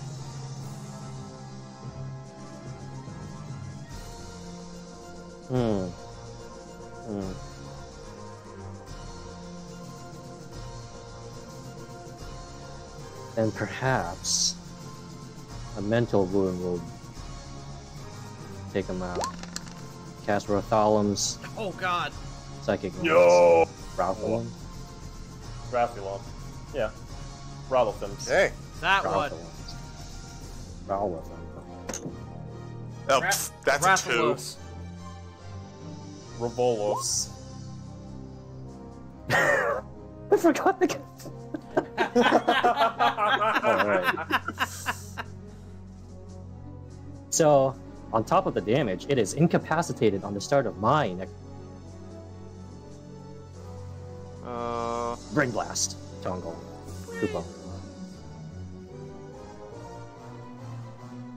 And perhaps a mental wound will take him out. Cast Rothalem's Oh god. psychic. Yo! Rothalem? Raphulon. Yeah. Rothalthems. Hey. That one. Rothalem. Oh, Ra- that's a 2. Rathalos. Revolos. I forgot the Alright. So, on top of the damage, it is incapacitated on the start of my next Brain Blast. Tongle. Koopa.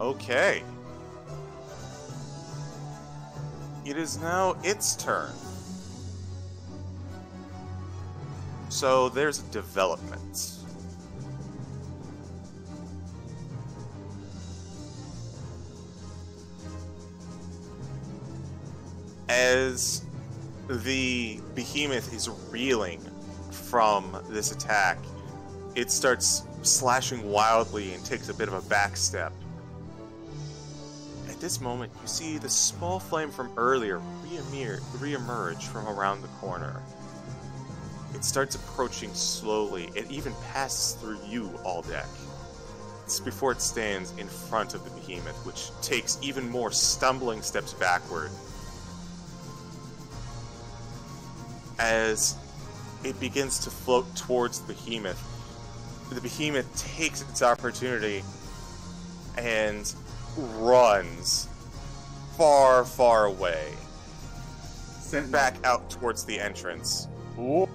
Okay. It is now its turn. So there's a development. As the behemoth is reeling from this attack, it starts slashing wildly and takes a bit of a back step. At this moment, you see the small flame from earlier re-emerge from around the corner. It starts approaching slowly. It even passes through you, Aldeck. It's before it stands in front of the behemoth, which takes even more stumbling steps backward. As it begins to float towards the behemoth takes its opportunity and runs far, far away. Sentinel. Back out towards the entrance. Ooh.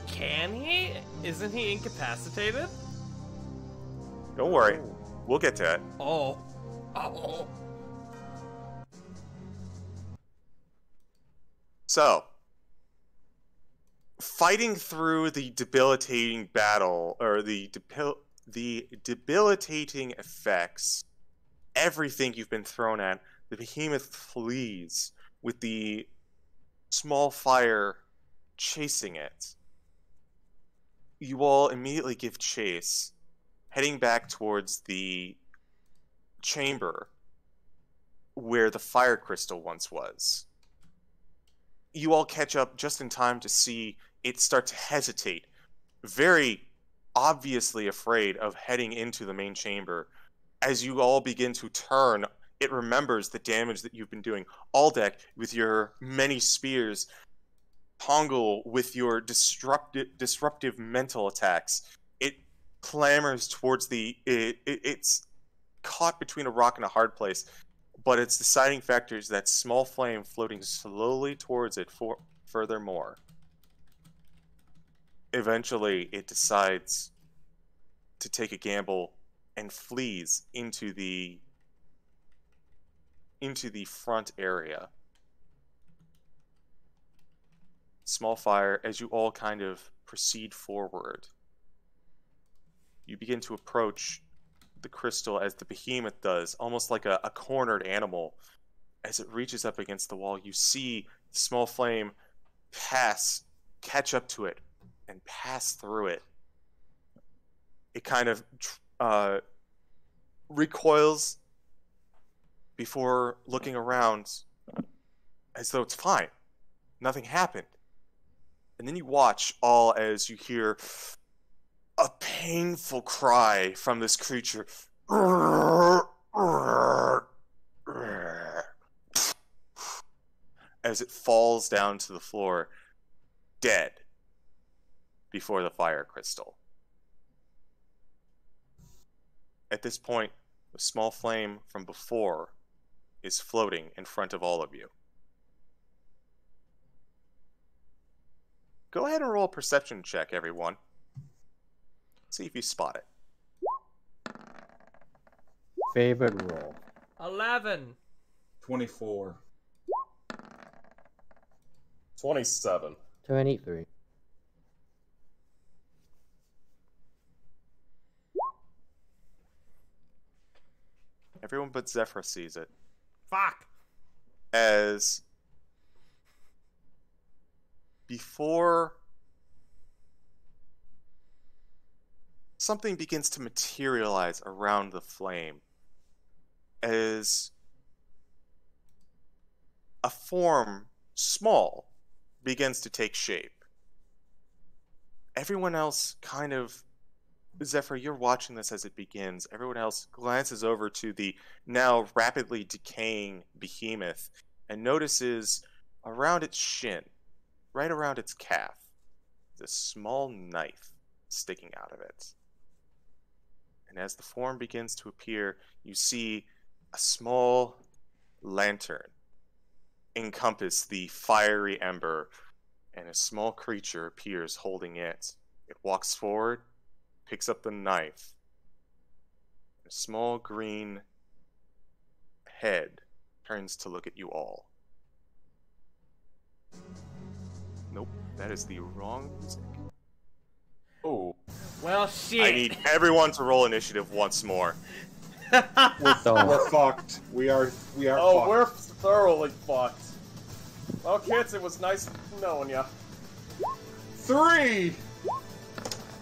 Can he? Isn't he incapacitated? Don't worry, we'll get to it. Oh. Oh. So, fighting through the debilitating battle, or the debilitating effects, everything you've been thrown at, the behemoth flees with the small fire chasing it. You all immediately give chase, heading back towards the chamber where the fire crystal once was. You all catch up just in time to see it start to hesitate, very obviously afraid of heading into the main chamber. As you all begin to turn, it remembers the damage that you've been doing. Aldeck, with your many spears. Pongal, with your disruptive mental attacks. It clamors towards it's caught between a rock and a hard place. But its deciding factor is that small flame floating slowly towards it furthermore. Eventually, it decides to take a gamble and flees into the front area. Small fire, as you all kind of proceed forward, you begin to approach the crystal as the behemoth does, almost like a cornered animal. As it reaches up against the wall, you see the small flame catch up to it, and pass through it. It kind of recoils before looking around as though it's fine. Nothing happened. And then you watch all as you hear a painful cry from this creature. As it falls down to the floor, dead, before the fire crystal. At this point, the small flame from before is floating in front of all of you. Go ahead and roll a perception check, everyone. See if you spot it. Favorite roll. 11. 24. 27. 23. Everyone but Zephyr sees it. Fuck. As before something begins to materialize around the flame, as a form, small, begins to take shape. Everyone else kind of, Zephyr, you're watching this as it begins. Everyone else glances over to the now rapidly decaying behemoth and notices around its shin, right around its calf, this small knife sticking out of it. And as the form begins to appear, you see a small lantern encompass the fiery ember, and a small creature appears holding it. It walks forward, picks up the knife. A small green head turns to look at you all. Nope, that is the wrong music. Oh. Well, shit. I need everyone to roll initiative once more. We're fucked. We are Oh, fucked. we're thoroughly fucked. Well, kids, it was nice knowing ya. 3!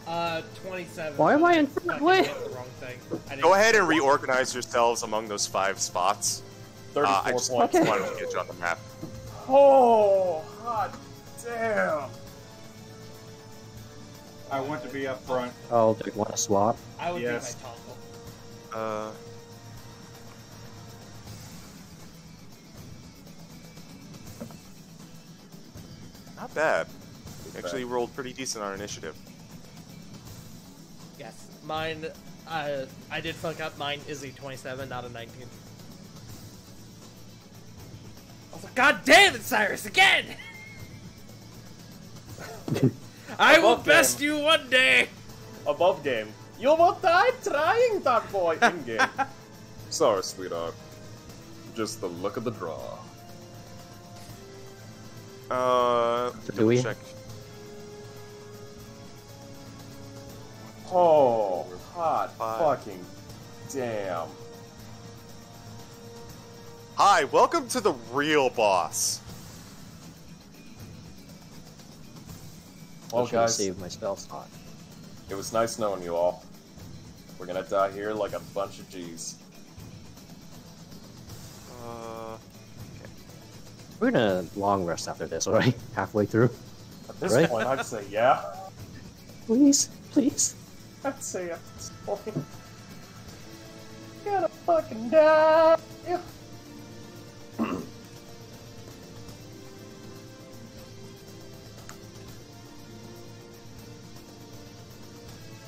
27. Why am I in Fucking front? Wait. hit the wrong thing. Go ahead and reorganize yourselves among those 5 spots. 34 I just points. wanted to get you on the map. Oh, hot damn. I want to be up front. Oh, do you want to swap? I would Yes. be my toggle. Not bad. Actually rolled pretty decent on initiative. Yes. Mine, I did fuck up. Mine is a 27, not a 19. I was like, God damn it, Cyrus, again! I will Above best game. you one day! Above game. You will die trying, dog boy. In game. Sorry, sweetheart. Just the look of the draw. Do we? Check. Oh, hot 5. fucking damn. Hi, welcome to the real boss. Well, I should have guys, saved my spell slot. it was nice knowing you all. We're gonna die here like a bunch of G's. We're gonna long rest after this, right? Halfway through. At this Right? point, I'd say yeah. Please, please. I'd say at this point. Gonna fucking die.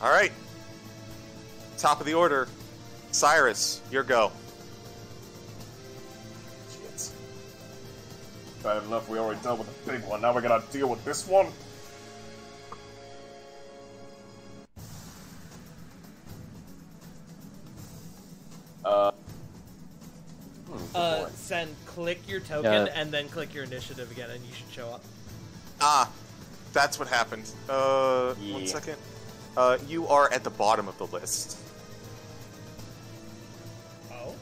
Alright. Top of the order. Cyrus, your go. Shit. Bad enough we already dealt with the big one, now we gotta deal with this one? click your token and then click your initiative again, and you should show up. Ah, that's what happened. 1 second. You are at the bottom of the list. Oh?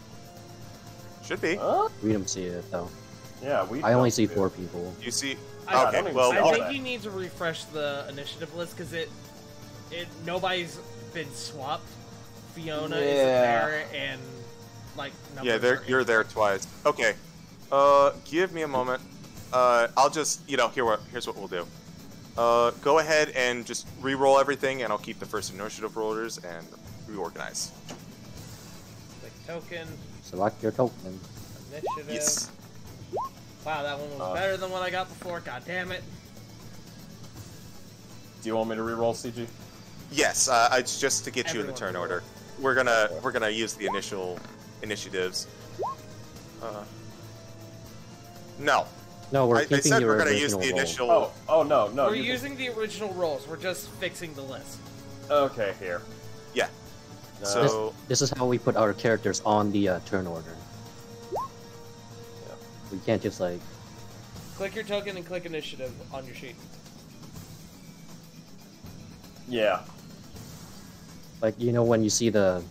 Should be. We don't see it though. Yeah, I only see 4 people. You see? I Okay, well, I think you need to refresh the initiative list because nobody's been swapped. Fiona isn't there, and like you're there twice. Okay. Give me a moment. I'll just here's what we'll do. Go ahead and just re-roll everything, and I'll keep the first initiative rollers and reorganize. Click token. Select your token. Initiative. Yes. Wow, that one was better than what I got before. God damn it. Do you want me to re-roll, CG? Yes. It's just to get you in the turn order. We're gonna use the initial initiatives. No. No, we're I keeping said your we're gonna use original the roll. initial. Oh no. We're using the original rolls. We're just fixing the list. Okay, here. Yeah. So This is how we put our characters on the turn order. We can't just like... Click your token and click initiative on your sheet. Yeah. Like, when you see the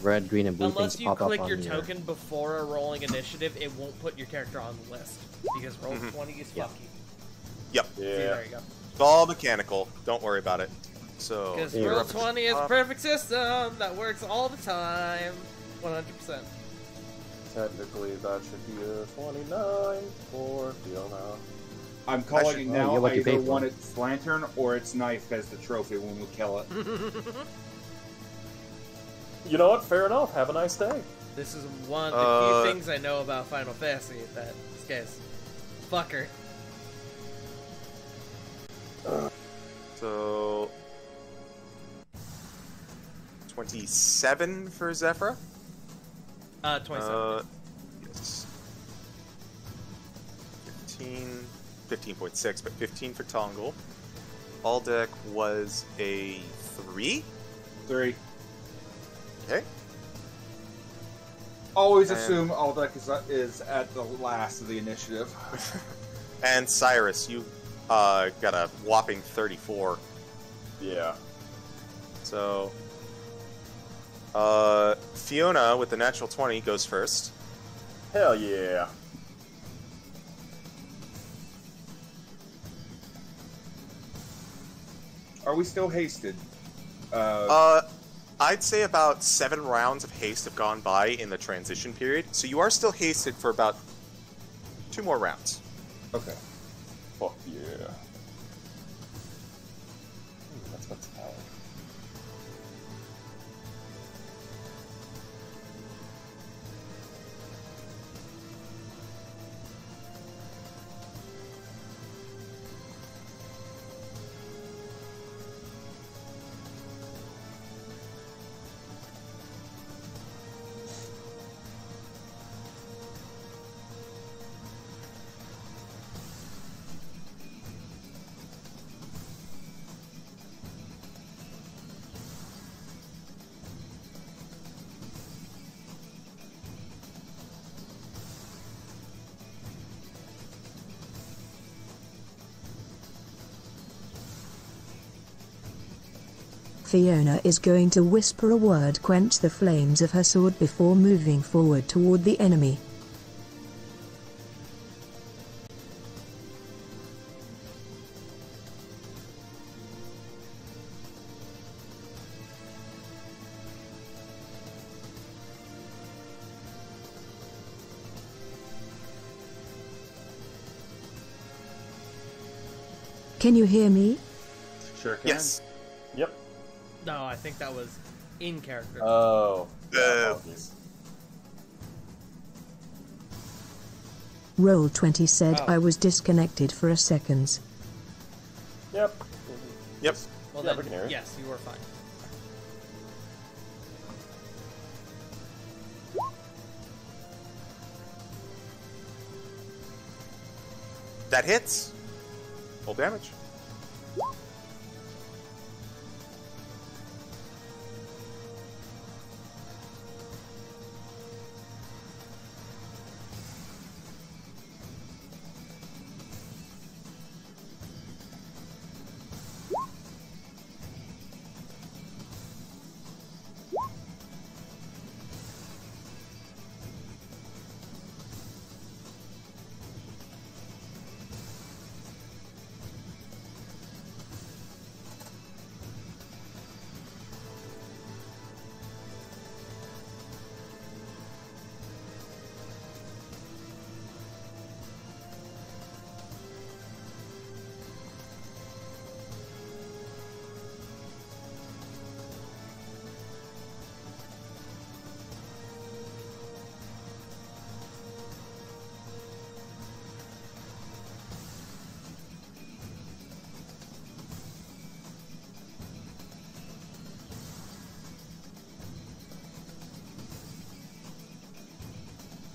red, green, and blue Unless things you pop up click on your the... token before a rolling initiative, it won't put your character on the list. Because roll 20 is fucky. Yep. See, Yeah. there you go. It's all mechanical. Don't worry about it. So Because Yeah. roll 20 is a perfect system that works all the time. 100%. Technically, that should be a 29 for Fiona. I'm calling it now. what I you either paid for. want its lantern or its knife as the trophy when we kill it. You know what? Fair enough. Have a nice day. This is one of the few things I know about Final Fantasy that this guy's fucker. So 27 for Zephyr. 27. Yes. 15.6, but 15 for Tongle. All deck was a 3. 3. Okay. Always And- assume all deck is at the last of the initiative. And Cyrus, you got a whopping 34. Yeah. So Fiona with the natural 20 goes first. Hell yeah. Are we still hasted? I'd say about 7 rounds of haste have gone by in the transition period, so you are still hasted for about 2 more rounds. Okay. Fuck yeah. That's what's hell. Fiona is going to whisper a word, quench the flames of her sword before moving forward toward the enemy. Can you hear me? Sure can. Yes. Yep. No, I think that was in character. Oh. Uh, Apologies. Roll 20 said Oh. I was disconnected for a second. Yep. Yep. Well, yeah, then, we can hear it. yes, you were fine. That hits. Full damage.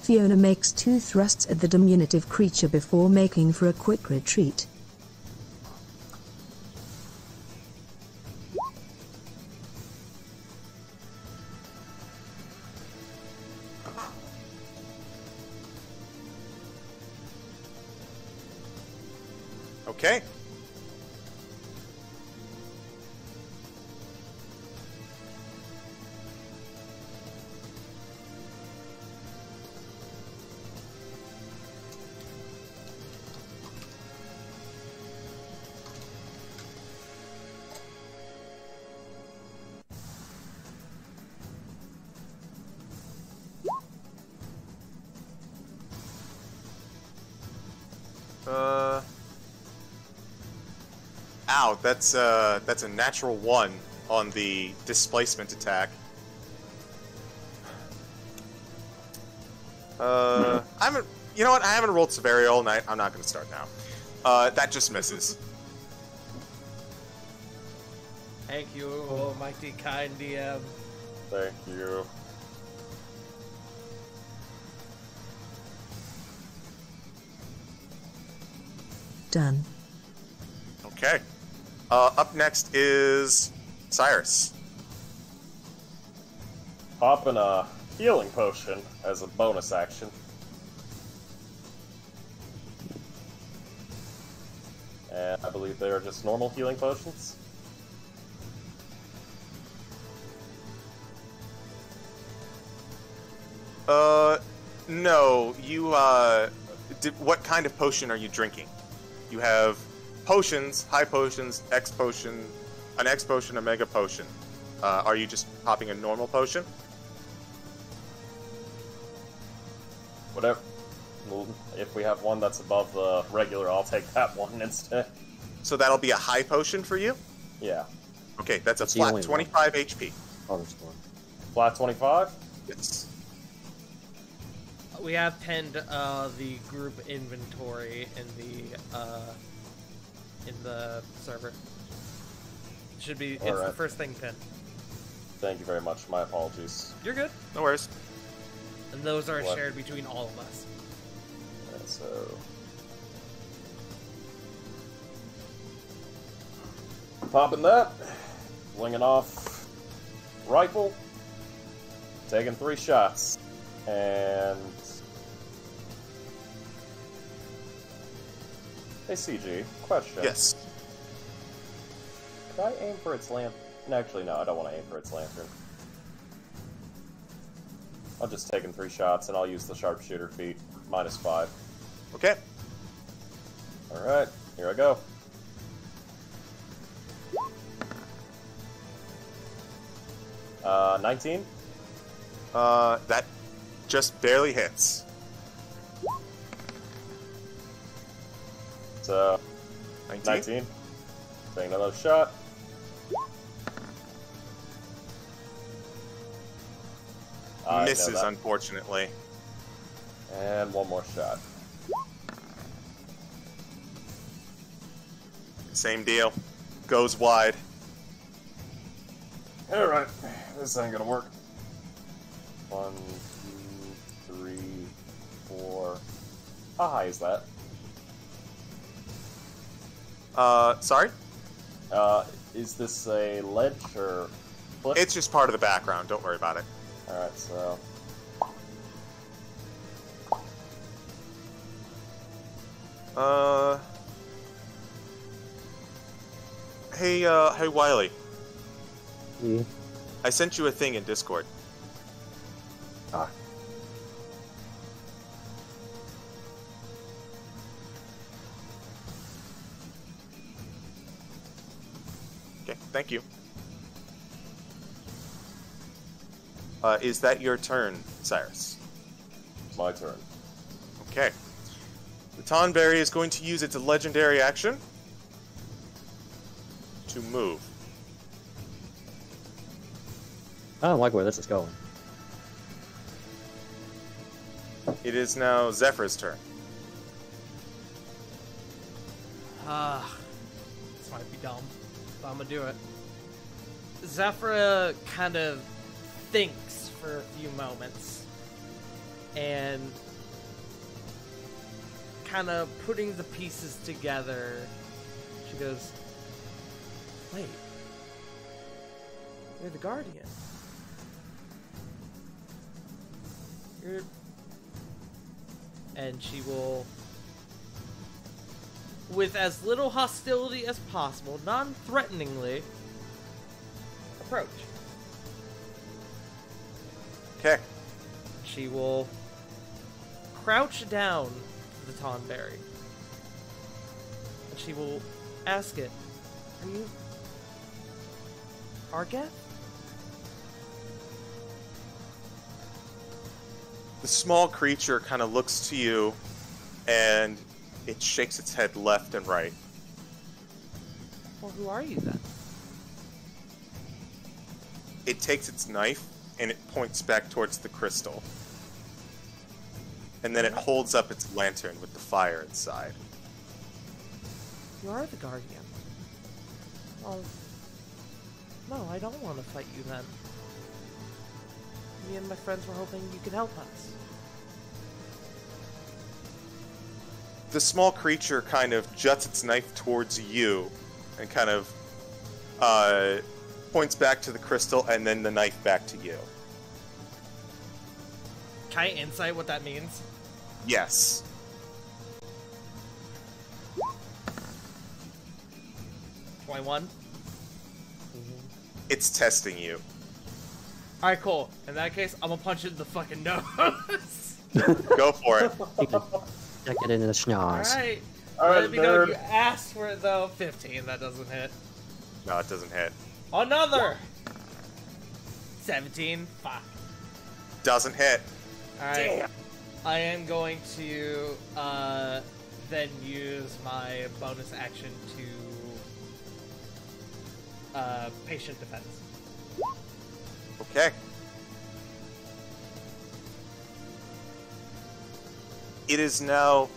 Fiona makes 2 thrusts at the diminutive creature before making for a quick retreat. Okay. Ow, that's a natural 1 on the displacement attack. I haven't, you know what? I haven't rolled severity all night. I'm not going to start now. That just misses. Thank you, almighty kind DM. Thank you. Done. Okay. Up next is Cyrus. Popping a healing potion as a bonus action. And I believe they are just normal healing potions. No. You, what kind of potion are you drinking? You have potions, high potions, X potion, an X potion, a mega potion. Are you just popping a normal potion? Whatever. Well, if we have one that's above the regular, I'll take that one instead. So that'll be a high potion for you? Yeah. Okay, that's a It's the flat only 25 HP. Oh, there's one. Flat 25? Yes. We have pinned the group inventory in the server. Should be, it's Alright. the first thing pinned. Thank you very much. My apologies. You're good. No worries. And those are What? shared between all of us. And so... Popping that. Flinging off rifle. Taking 3 shots. And... Hey, CG, question. Yes. Could I aim for its lamp? No, actually, no, I don't want to aim for its lantern. I'll just take 3 shots, and I'll use the sharpshooter feat. -5. Okay. Alright, here I go. Uh, 19? That just barely hits. So, 19? 19. Take another shot. I know Misses, that. unfortunately. And one more shot. Same deal. Goes wide. Alright, this ain't gonna work. 1, 2, 3, 4. How high is that? Sorry? Is this a ledge or cliff? It's just part of the background. Don't worry about it. Alright, so... Hey, Wiley. Yeah. I sent you a thing in Discord. Ah. Okay, thank you. Is that your turn, Cyrus? It's my turn. Okay. The Tonberry is going to use its legendary action to move. I don't like where this is going. It is now Zephyr's turn. This might be dumb, but I'm gonna do it. Zephyr kind of thinks for a few moments. and kind of putting the pieces together, she goes, "Wait, you're the Guardian. You're..." And she will, with as little hostility as possible, non-threateningly, approach. Okay. She will crouch down to the Tonberry. And she will ask it, "Are you Argeth?" The small creature kind of looks to you, and it shakes its head left and right. "Well, who are you then?" It takes its knife, and it points back towards the crystal. And then it holds up its lantern with the fire inside. "You are the Guardian." "Well, no, I don't want to fight you then. Me and my friends were hoping you could help us." The small creature kind of juts its knife towards you and kind of points back to the crystal and then the knife back to you. Can I insight what that means? Yes. $21. It's testing you. Alright, cool. In that case, I'm gonna punch it in the fucking nose. Go for it. Check it in the schnoz. Alright. Alright, Let me know if nerd. you asked for it though. 15, that doesn't hit. No, it doesn't hit. Another! 17. Fuck. Doesn't hit. Alright. I am going to then use my bonus action to patient defense. Okay. It is now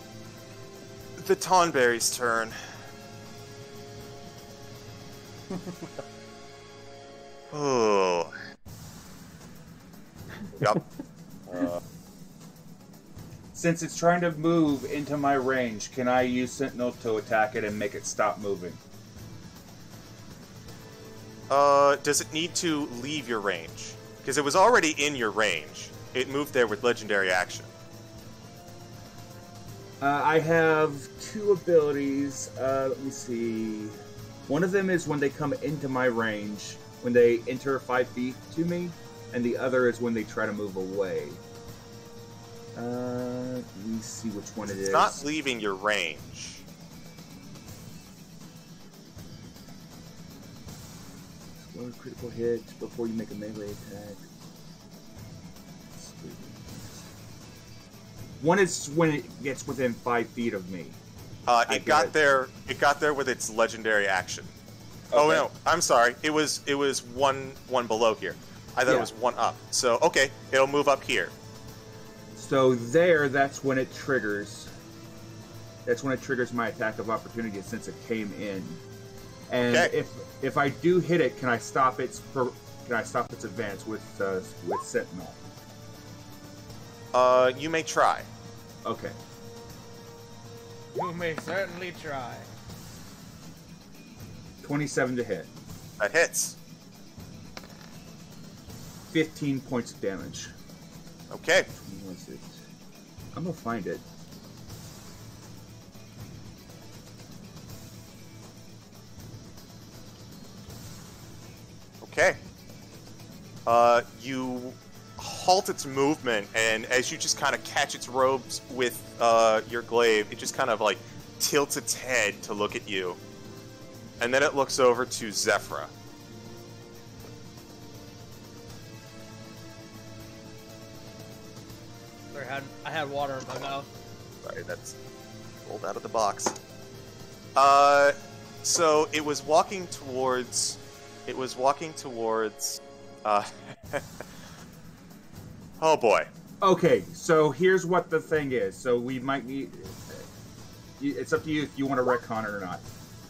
the Tonberry's turn. Oh. Yup. Since it's trying to move into my range, can I use Sentinel to attack it and make it stop moving? Does it need to leave your range? Because it was already in your range. It moved there with legendary action. I have two abilities. Let me see. One of them is when they come into my range, when they enter 5 feet to me, and the other is when they try to move away. Let me see which one it is. It's not leaving your range. One critical hit before you make a melee attack. One is when it gets within 5 feet of me. It got there. It got there with its legendary action. Okay. Oh no, I'm sorry. It was one below here. I thought it was one up. So okay, it'll move up here. So there, that's when it triggers. That's when it triggers my attack of opportunity since it came in. And Okay. if I do hit it, can I stop its advance with Sentinel? You may try. Okay. You may certainly try. 27 to hit. That hits. 15 points of damage. Okay. Where was it? I'm gonna find it. Okay. You halt its movement, and as you just kind of catch its robes with your glaive, it just kind of like tilts its head to look at you. And then it looks over to Zephyra. Sorry, I had water in my mouth. Sorry, that's rolled out of the box. So it was walking towards. Oh boy. Okay, so here's what the thing is. So we might need. It's up to you if you want to retcon it or not.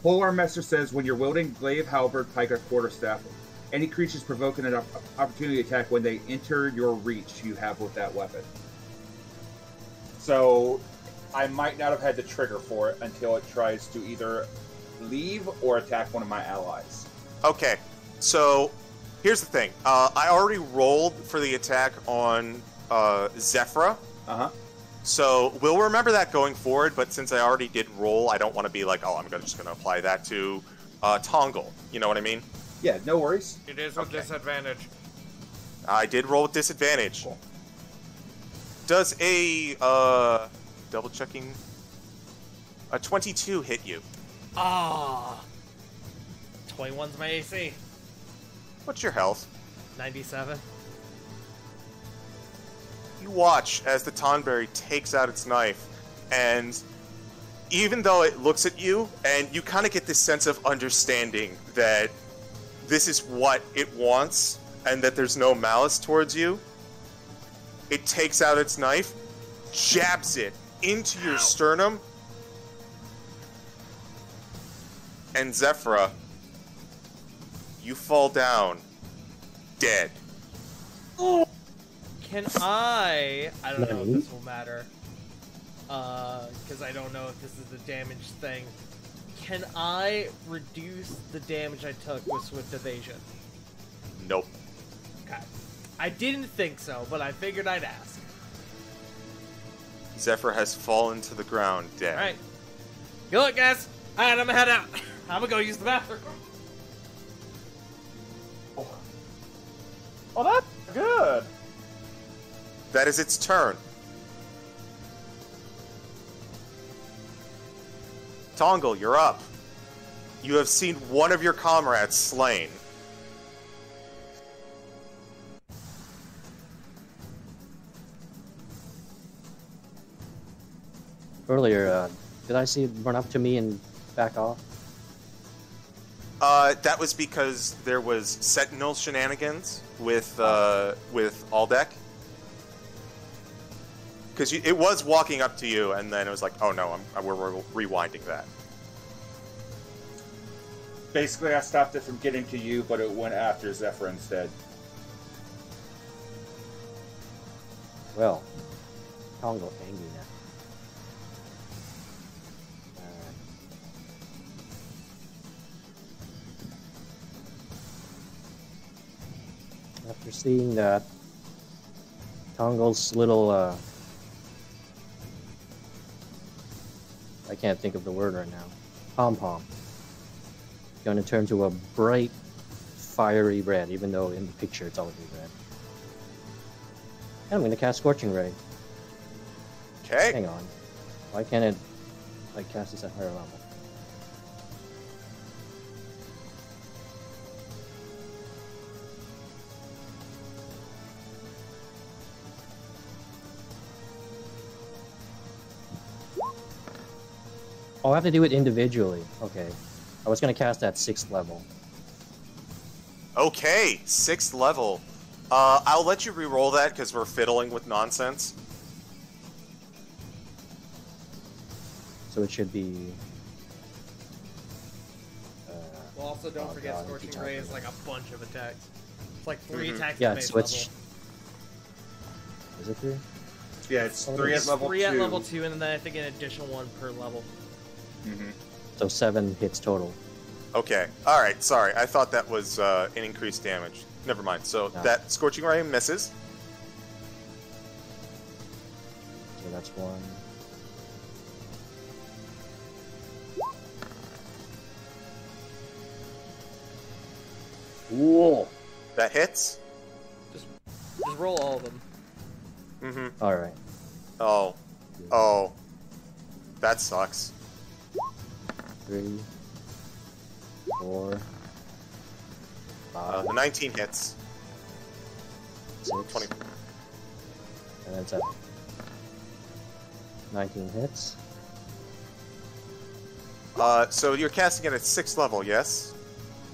Polar Messer says when you're wielding glaive, halberd, pike, or quarterstaff, any creatures provoking an opportunity attack when they enter your reach, you have with that weapon. So I might not have had the trigger for it until it tries to either leave or attack one of my allies. Okay, so here's the thing. I already rolled for the attack on Zephyra. Uh-huh. So we'll remember that going forward, but since I already did roll, I don't want to be like, oh, I'm just going to apply that to Tongle. You know what I mean? Yeah, no worries. It is with disadvantage. I did roll with disadvantage. Cool. Does a, double checking, a 22 hit you? Ah. 21's my AC. What's your health? 97. You watch as the Tonberry takes out its knife, and even though it looks at you, and you kind of get this sense of understanding that this is what it wants, and that there's no malice towards you, it takes out its knife, jabs it into your sternum, and Zephyra, you fall down, dead. Can I don't know if this will matter, because I don't know if this is the damage thing. Can I reduce the damage I took with Swift Evasion? Nope. Okay. I didn't think so, but I figured I'd ask. Zephyr has fallen to the ground, dead. Alright. Good luck, guys! Alright, I'm gonna head out. I'm gonna go use the bathroom. Oh, that's good. That is its turn. Tongle, you're up. You have seen one of your comrades slain. Earlier, did I see it run up to me and back off? That was because there was Sentinel shenanigans with Aldeck. Because it was walking up to you, and then it was like, oh no, we're rewinding that. Basically, I stopped it from getting to you, but it went after Zephyr instead. Well, Tongle angry now. After seeing that, Tongle's little, I can't think of the word right now, pom-pom, going to turn to a bright, fiery red, even though in the picture it's already red. And I'm going to cast Scorching Ray. Okay. Hang on. Why can't it, like, cast this at higher level? Oh, I have to do it individually. Okay. I was going to cast at 6th level. Okay, 6th level. I'll let you re-roll that because we're fiddling with nonsense. So it should be... Well, also don't forget Scorching Ray is like a bunch of attacks. It's like 3 attacks yeah, at base so it's... level. Is it 3? Yeah, it's 3 at level 2. 3 at level 2, and then I think an additional 1 per level. Mm-hmm. So 7 hits total. Okay, alright, sorry. I thought that was an increased damage. Never mind. So that Scorching Ray misses. So that's 1. Whoa! That hits. Just roll all of them. Mm-hmm. Alright. Oh. Oh. That sucks. 3, 4, 5, The 19 hits. 6, 20. and then 7. 19 hits. So you're casting it at 6th level, yes?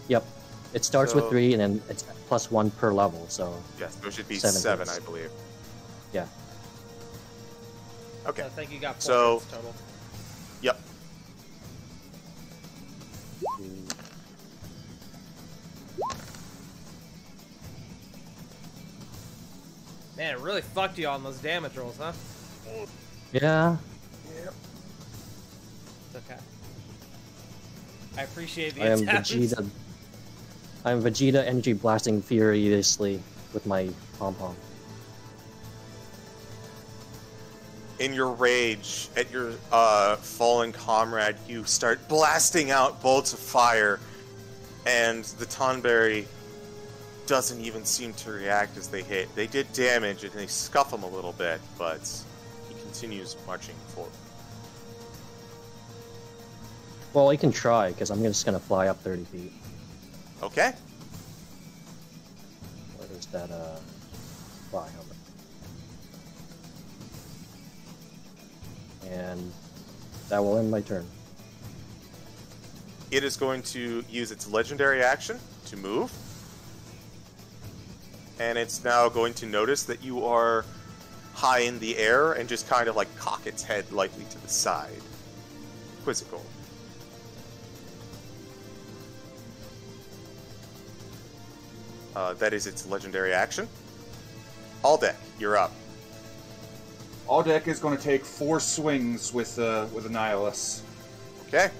Yep. It starts So- with 3, and then it's plus 1 per level, so... Yes, there should be 7 7, hits. I believe. Yeah. Okay. I think you got 4 So- hits total. Yep. 2, Man, it really fucked you on those damage rolls, huh? Yeah. It's okay. I appreciate the I am attempts. Vegeta. I am Vegeta energy blasting furiously with my pom-pom. In your rage at your fallen comrade, you start blasting out bolts of fire, and the Tonberry doesn't even seem to react as they hit. They did damage, and they scuff him a little bit, but he continues marching forward. Well, I can try, because I'm just gonna fly up 30 feet. Okay. Where is that, fly over? And that will end my turn. It is going to use its legendary action to move. And it's now going to notice that you are high in the air and just kind of like cock its head lightly to the side. Quizzical. That is its legendary action. Aldeck, you're up. Aldeck is going to take 4 swings with Annihilus. Okay.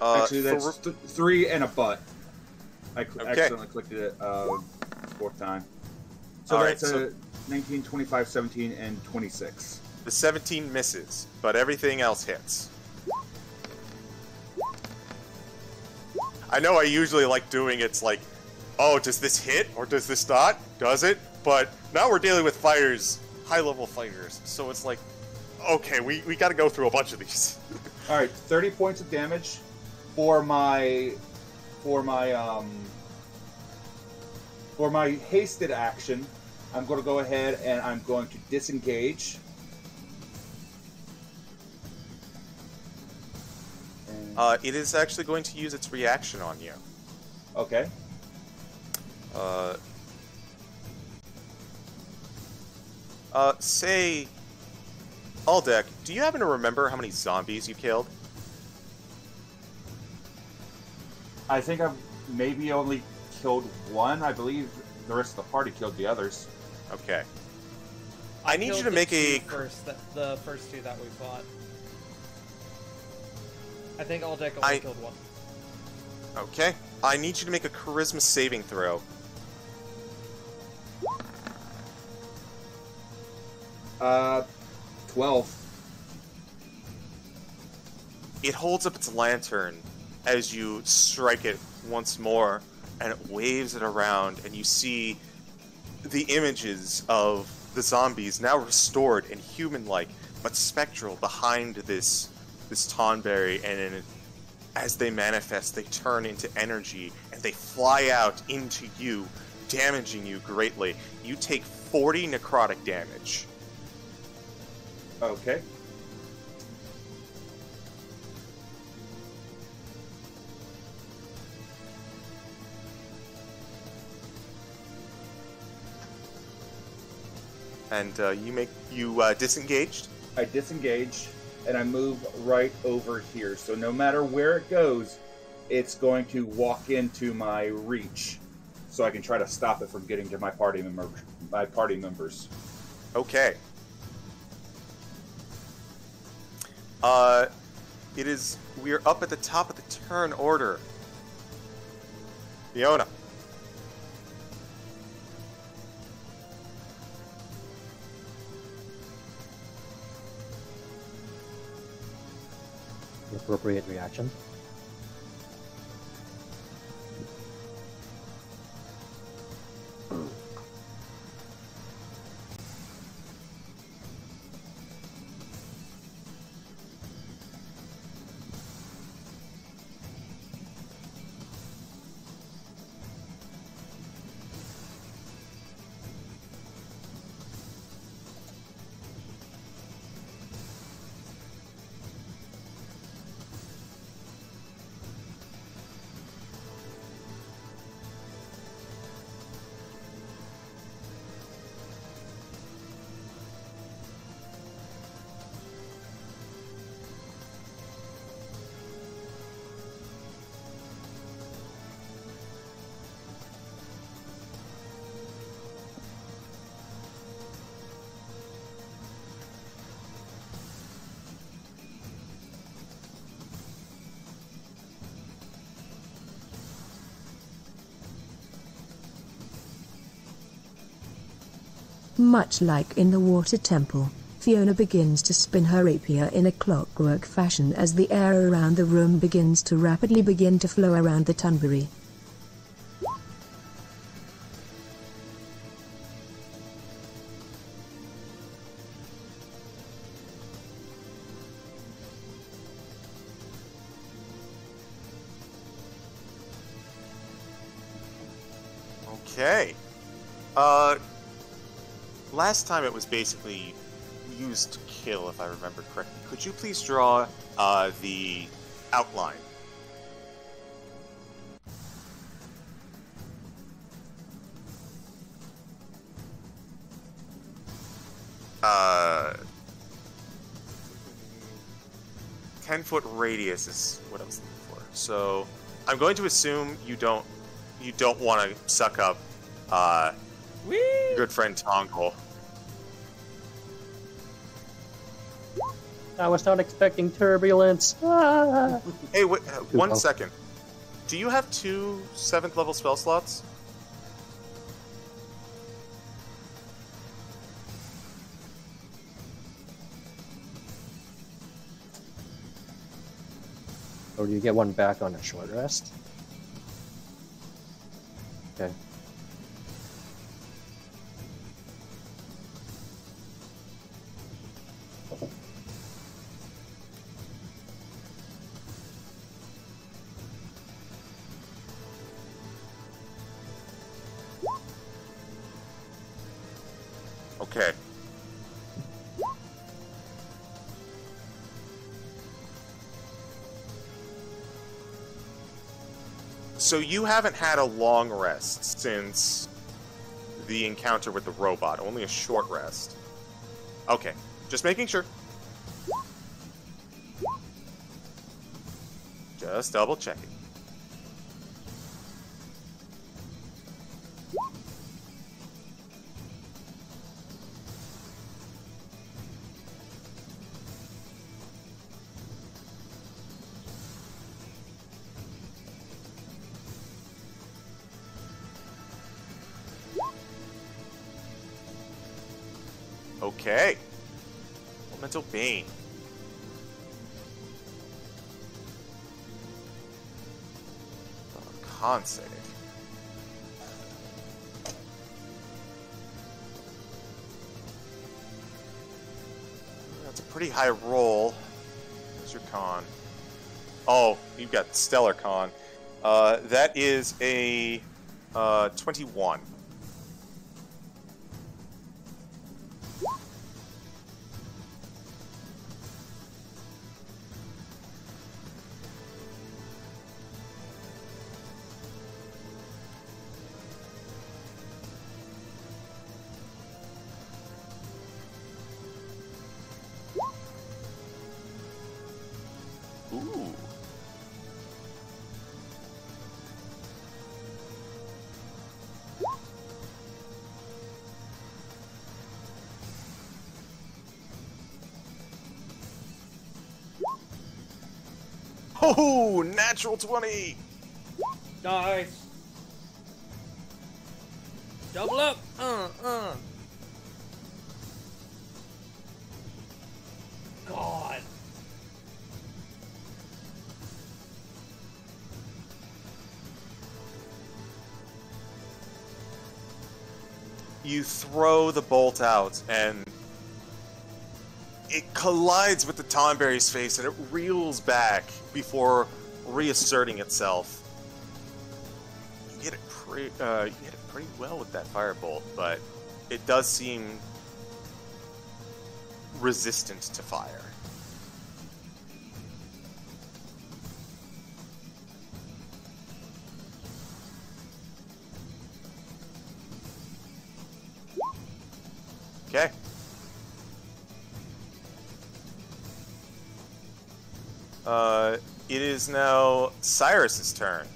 Actually, that's 3 and a butt. I accidentally clicked it 4th time. So All that's right, a 19, 25, 17, and 26. The 17 misses, but everything else hits. I know I usually like doing it's like, oh, does this hit or does this not? Does it? But now we're dealing with fighters, high-level fighters, so it's like, okay, we got to go through a bunch of these. All right, 30 points of damage for my hasted action. I'm going to go ahead and I'm going to disengage. It is actually going to use its reaction on you. Okay. Say, Aldeck, do you happen to remember how many zombies you killed? I think I've maybe only killed 1. I believe the rest of the party killed the others. Okay. I need you to killed make the a... the first 2 that we fought. I think Aldeck only killed 1. Okay. I need you to make a charisma saving throw. 12. It holds up its lantern as you strike it once more, and it waves it around, and you see the images of the zombies now restored and human-like, but spectral behind this Tonberry, and as they manifest, they turn into energy, and they fly out into you, damaging you greatly. You take 40 necrotic damage. Okay. And you disengaged? I disengage, and I move right over here. So no matter where it goes, it's going to walk into my reach, so I can try to stop it from getting to my party members. Okay. We're up at the top of the turn order. Fiona. The appropriate reaction. Much like in the water temple, Fiona begins to spin her rapier in a clockwork fashion as the air around the room begins to rapidly flow around the Tunbury. Okay. Last time it was basically used to kill, if I remember correctly. Could you please draw the outline? Uh, 10-foot radius is what I was looking for. So I'm going to assume you don't want to suck up good friend Tongle. I was not expecting turbulence. Ah. Hey, wait, 1 second. Do you have 2 7th level spell slots? Or do you get one back on a short rest? Okay. Okay. So you haven't had a long rest since the encounter with the robot, only a short rest. Okay, just making sure. Just double checking. Okay. Elemental Bane. Con save. That's a pretty high roll. Where's your con? Oh, you've got Stellar Con. That is a 21. Ooh. Oh, natural 20. Nice. Double up. God. You throw the bolt out, and it collides with the Tonberry's face, and it reels back before reasserting itself. You hit it pretty well with that firebolt, but it does seem resistant to fire. Okay. It is now Cyrus's turn.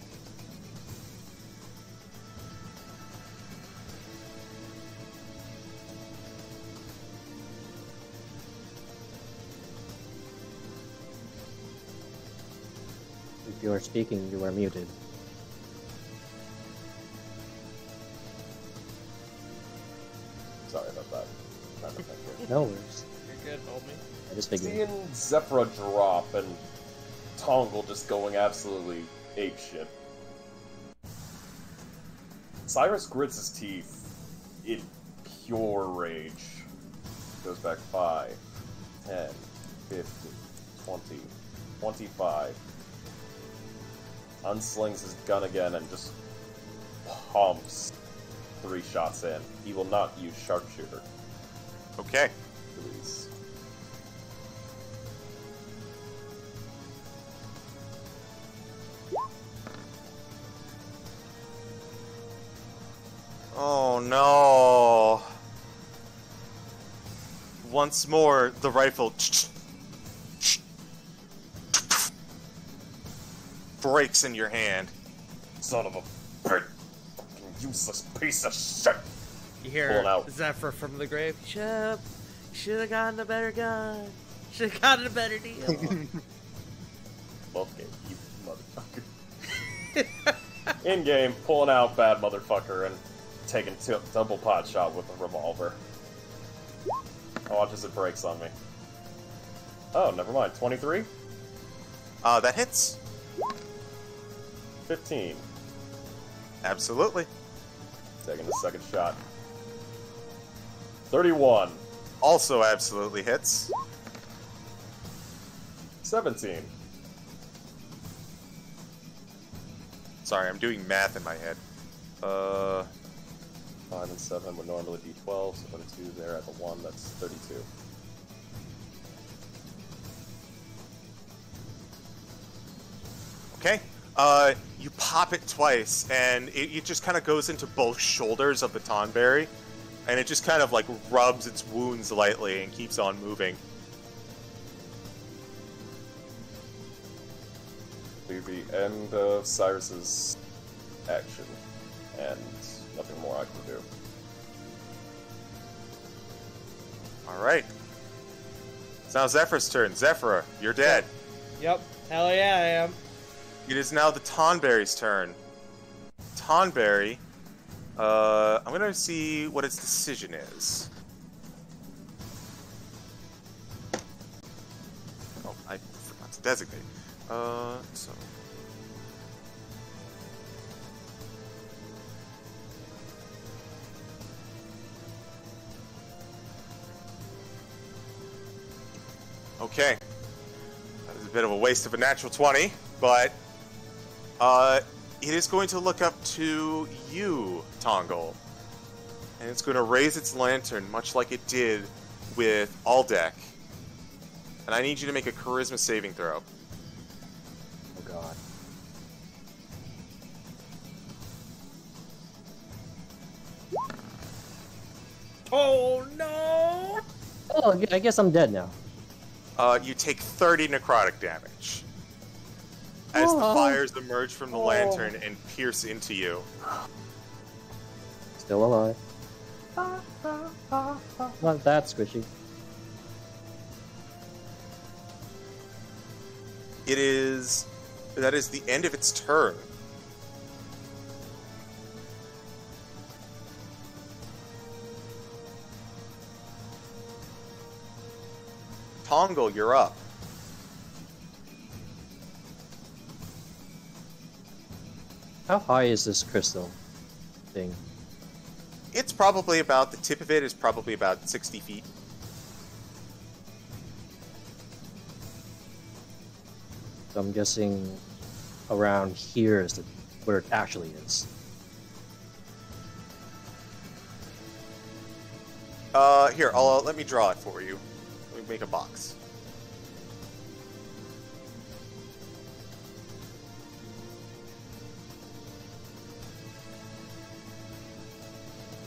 If you are speaking, you are muted. Sorry about that. Trying to think here. No worries. You're good, homie. I just figured. Seeing Zephyra drop and Tongle just going absolutely apeshit. Cyrus grits his teeth in pure rage. Goes back 5, 10, 15, 20, 25. Unslings his gun again and just pumps 3 shots in. He will not use sharpshooter. Okay. Please. Oh no. Once more, the rifle breaks in your hand. Son of a fucking useless piece of shit. You hear Zephyr from the grave. Should have gotten a better gun. Should have gotten a better deal. Love game, you motherfucker. In game, pulling out bad motherfucker and taking double pot shot with a revolver. I watch as it breaks on me. Oh, never mind. 23? That hits. 15. Absolutely. Taking the second shot. 31. Also absolutely hits. 17. Sorry, I'm doing math in my head. 5 and 7 would normally be 12, so put a 2 there at the 1, that's 32. Okay. You pop it twice, and it just kind of goes into both shoulders of the Tonberry, and it just kind of like rubs its wounds lightly and keeps on moving. Be the end of Cyrus's action, and nothing more I can do. Alright. It's now Zephyr's turn. Zephyra, you're dead. Yep. Hell yeah, I am. It is now the Tonberry's turn. Tonberry, I'm gonna see what its decision is. Oh, I forgot to designate. So... Okay. That was a bit of a waste of a natural 20, but... it is going to look up to you, Tongle. And it's going to raise its lantern, much like it did with Aldec. And I need you to make a charisma saving throw. Oh god. Oh no! Oh, I guess I'm dead now. You take 30 necrotic damage. As the fires emerge from the lantern and pierce into you. Still alive. Not that squishy. That is the end of its turn. Tongle, you're up. How high is this crystal thing? It's probably about, the tip of it is probably about 60 feet. So I'm guessing around here is where it actually is. Here, let me draw it for you. Let me make a box.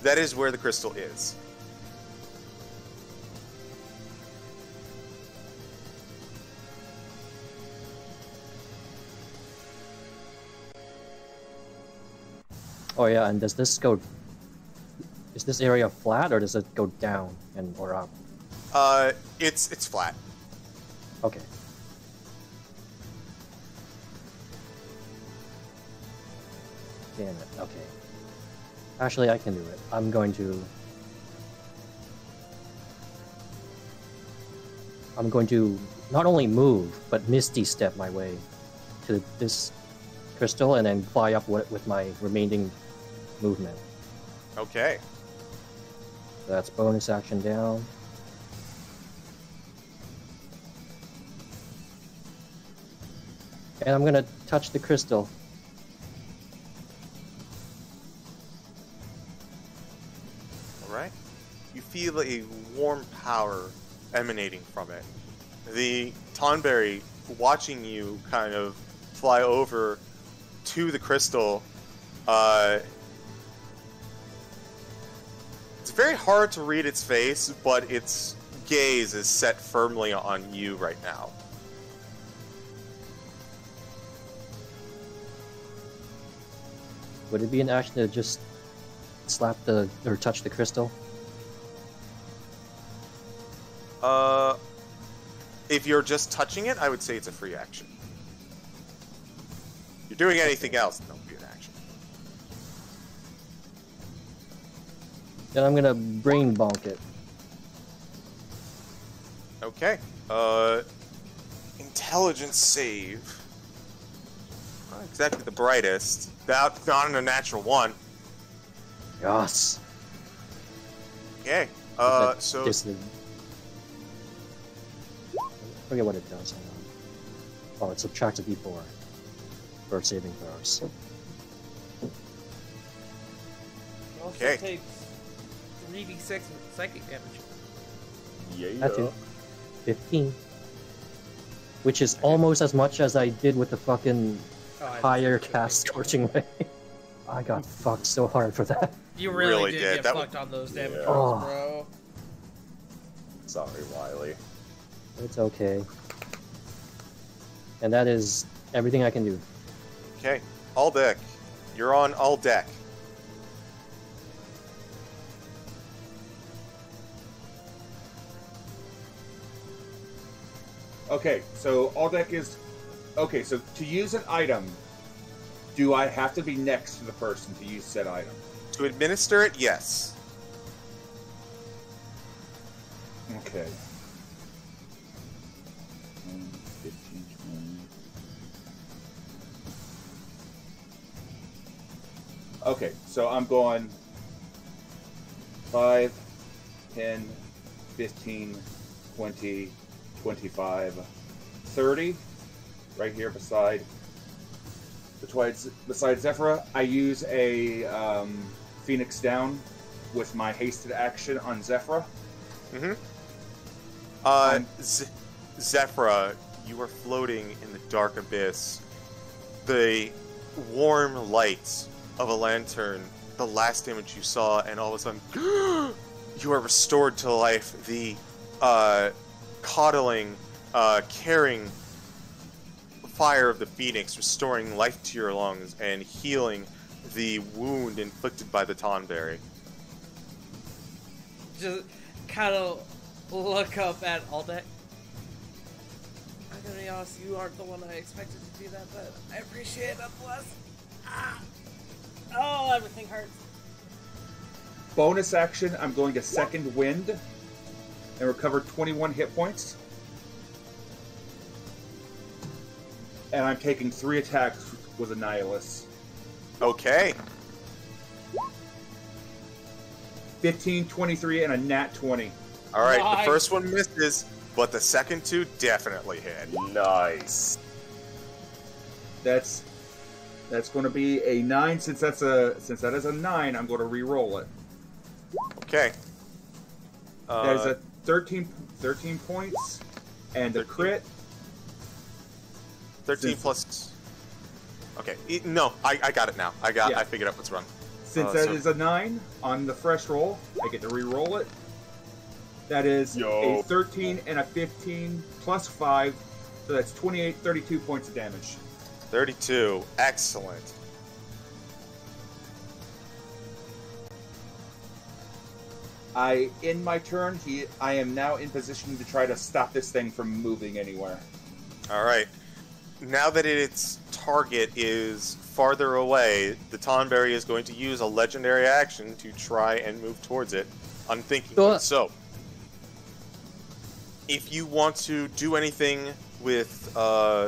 That is where the crystal is. Oh yeah, and does this go... Is this area flat, or does it go down and or up? It's flat. Okay. Damn it, okay. Actually, I can do it. I'm going to I'm going to not only move, but Misty Step my way to this crystal and then fly up with my remaining movement. Okay. So that's bonus action down. And I'm gonna touch the crystal. Alright. You feel a warm power emanating from it. The Tonberry, watching you kind of fly over to the crystal, it's very hard to read its face, but its gaze is set firmly on you right now. Would it be an action to just slap or touch the crystal? If you're just touching it, I would say it's a free action. If you're doing anything else, then it'll be an action. Then I'm gonna brain bonk it. Okay. Intelligence save. Not exactly the brightest. Not on a natural one. Yes. Okay. So I forget what it does. Oh, it subtracts a d4 for saving throws. It also Okay. takes 3d6 psychic damage. Yeah. That's it. 15. Which is almost as much as I did with the fucking higher cast Scorching Ray. I got fucked so hard for that. You really Really did did. get That fucked on those damage Yeah. rolls, Oh. bro. Sorry, Wiley. It's okay. And that is everything I can do. Okay. All deck. You're on all deck. Okay, so all deck is... Okay, so to use an item, do I have to be next to the person to use said item? To administer it, yes. Okay. 15, 20. Okay, so I'm going 5, 10, 15, 20, 25, 30. Right here beside Zephyra. I use a Phoenix Down with my hasted action on Zephyra. Mm-hmm. Zephyra, you are floating in the dark abyss. The warm light of a lantern, the last image you saw, and all of a sudden, you are restored to life. The coddling, caring fire of the phoenix, restoring life to your lungs and healing the wound inflicted by the Tonberry. Just kind of look up at Aldeck. I'm gonna be honest, you aren't the one I expected to do that, but I appreciate it nonetheless. Ah. Oh, everything hurts. Bonus action, I'm going to Second Wind and recover 21 hit points. And I'm taking 3 attacks with Annihilus. Okay. 15, 23, and a nat 20. Alright, Nice. The first one misses, but the second two definitely hit. Nice. That's going to be a 9. Since that is a 9, I'm going to re-roll it. Okay. That is a 13 points, and a 13. crit. 13 plus... Okay, no, I got it now. I figured out what's wrong. Since that is a 9 on the fresh roll, I get to re-roll it. That is a 13 and a 15 plus 5, so that's 28, 32 points of damage. 32. Excellent. In my turn, I am now in position to try to stop this thing from moving anywhere. Alright. Now that its target is farther away, the Tonberry is going to use a legendary action to try and move towards it, unthinkingly so. if you want to do anything with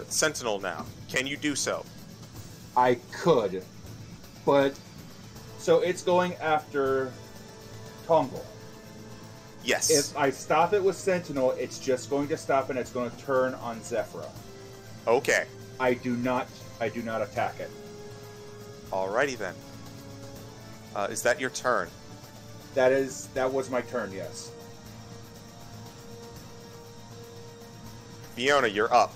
Sentinel now, can you do so? I could, but so it's going after Tongle. Yes. If I stop it with Sentinel, it's just going to stop and it's going to turn on Zephyra. Okay. I do not attack it. Alrighty then. Is that your turn? That was my turn, yes. Fiona, you're up.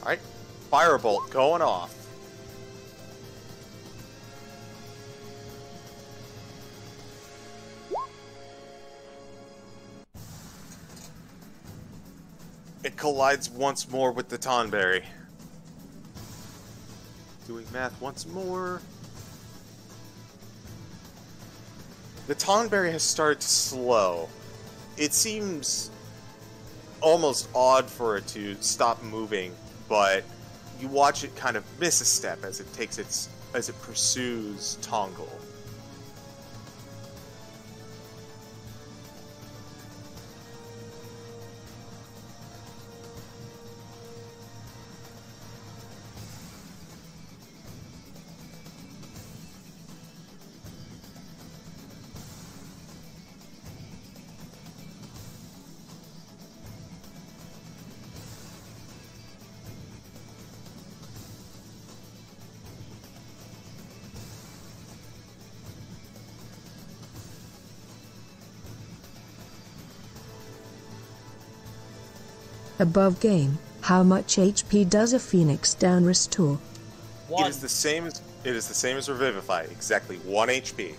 Alright, Firebolt going off. It collides once more with the Tonberry. Doing math once more. The Tonberry has started to slow. It seems almost odd for it to stop moving, but you watch it kind of miss a step as it pursues Tongle. Above game, how much HP does a Phoenix Down restore? 1. It is the same as Revivify, exactly 1 HP.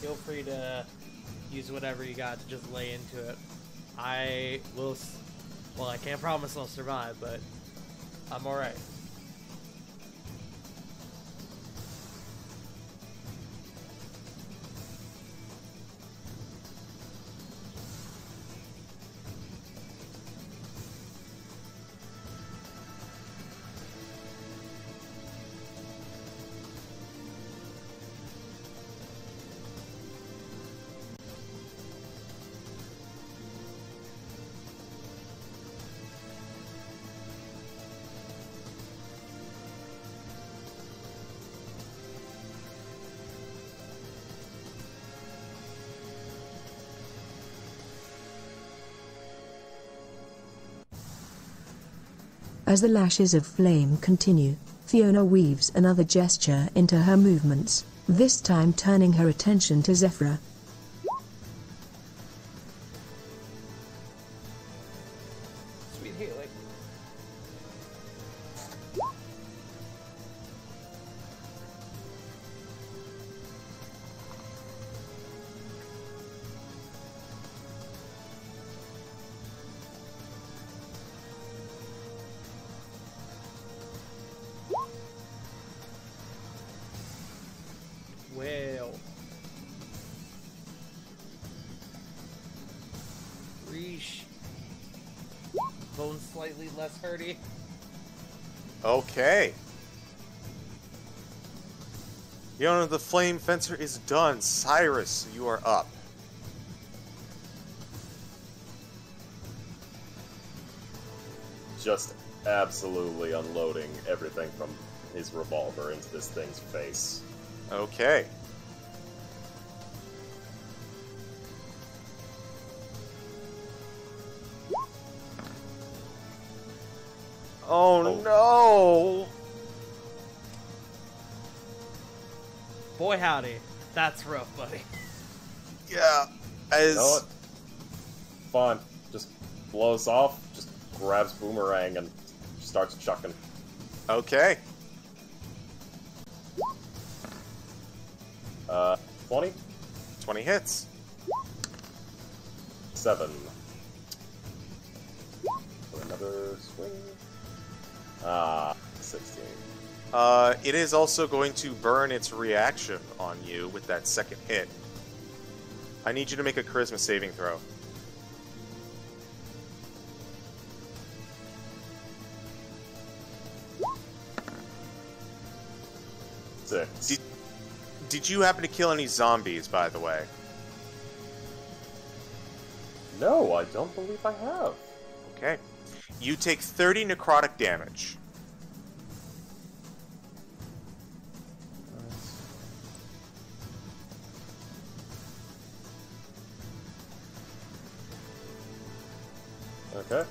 Feel free to use whatever you got to just lay into it. I will. Well, I can't promise I'll survive, but I'm alright. As the lashes of flame continue, Fiona weaves another gesture into her movements, this time turning her attention to Zephyra. Sweet healing. Well. Reesh. Bone slightly less hurty. Okay. Fiona the Flame Fencer is done. Cyrus, you are up. Just absolutely unloading everything from his revolver into this thing's face. Okay. Oh no! Boy howdy, that's rough, buddy. Yeah, as... You know what? Fine. Just blows off, just grabs Boomerang and starts chucking. Okay. 20? 20 hits. 7. For another swing. 16. It is also going to burn its reaction on you with that second hit. I need you to make a charisma saving throw. Six. Did you happen to kill any zombies, by the way? No, I don't believe I have. Okay. You take 30 necrotic damage. Okay.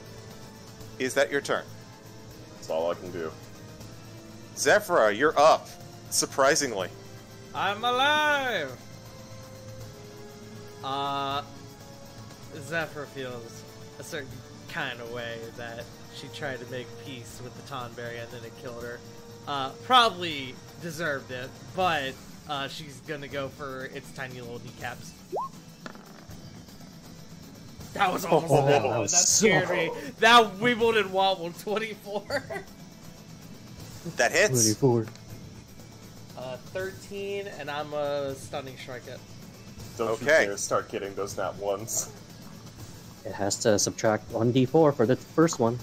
Is that your turn? That's all I can do. Zephyra, you're up. Surprisingly. I'm alive! Zephyr feels a certain kind of way that she tried to make peace with the Tonberry and then it killed her. Probably deserved it, but she's gonna go for its tiny little kneecaps. That was almost a bad one. That scared me. That Wimbledon wobble 24. That hits. 24. 13, and I'm a stunning strike it. Don't you dare start getting those nat ones. It has to subtract 1d4 for the first one.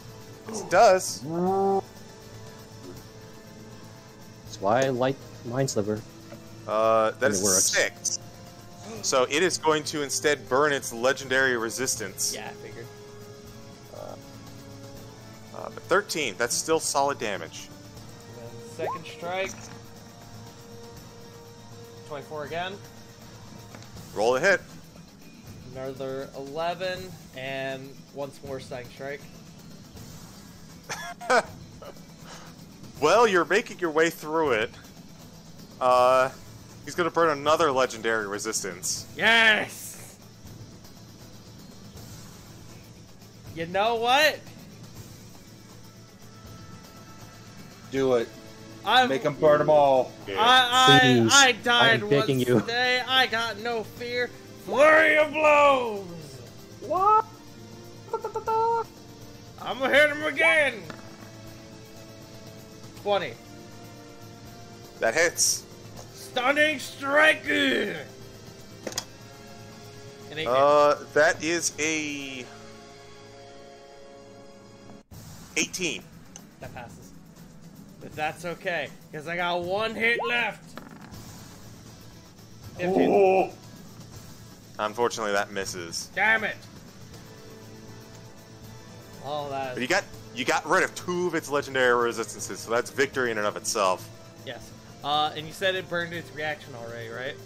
It does. That's why I like Mindsliver. That is 6. So it is going to instead burn its legendary resistance. Yeah, I figured. But 13, that's still solid damage. And then second strike. 24 again. Roll a hit. Another 11, and once more stunning strike. Well, you're making your way through it. He's gonna burn another legendary resistance. Yes! You know what? Do it. I'm, Make them burn them all. I died I'm once picking you. today. I got no fear. Flurry of blows! What? I'm gonna hit him again! 20. That hits. Stunning strike! That is a 18. That passes. But that's okay, because I got one hit left. 15. Oh. Unfortunately, that misses. Damn it! All that. But you got rid of 2 of its legendary resistances, so that's victory in and of itself. Yes. And you said it burned its reaction already, right?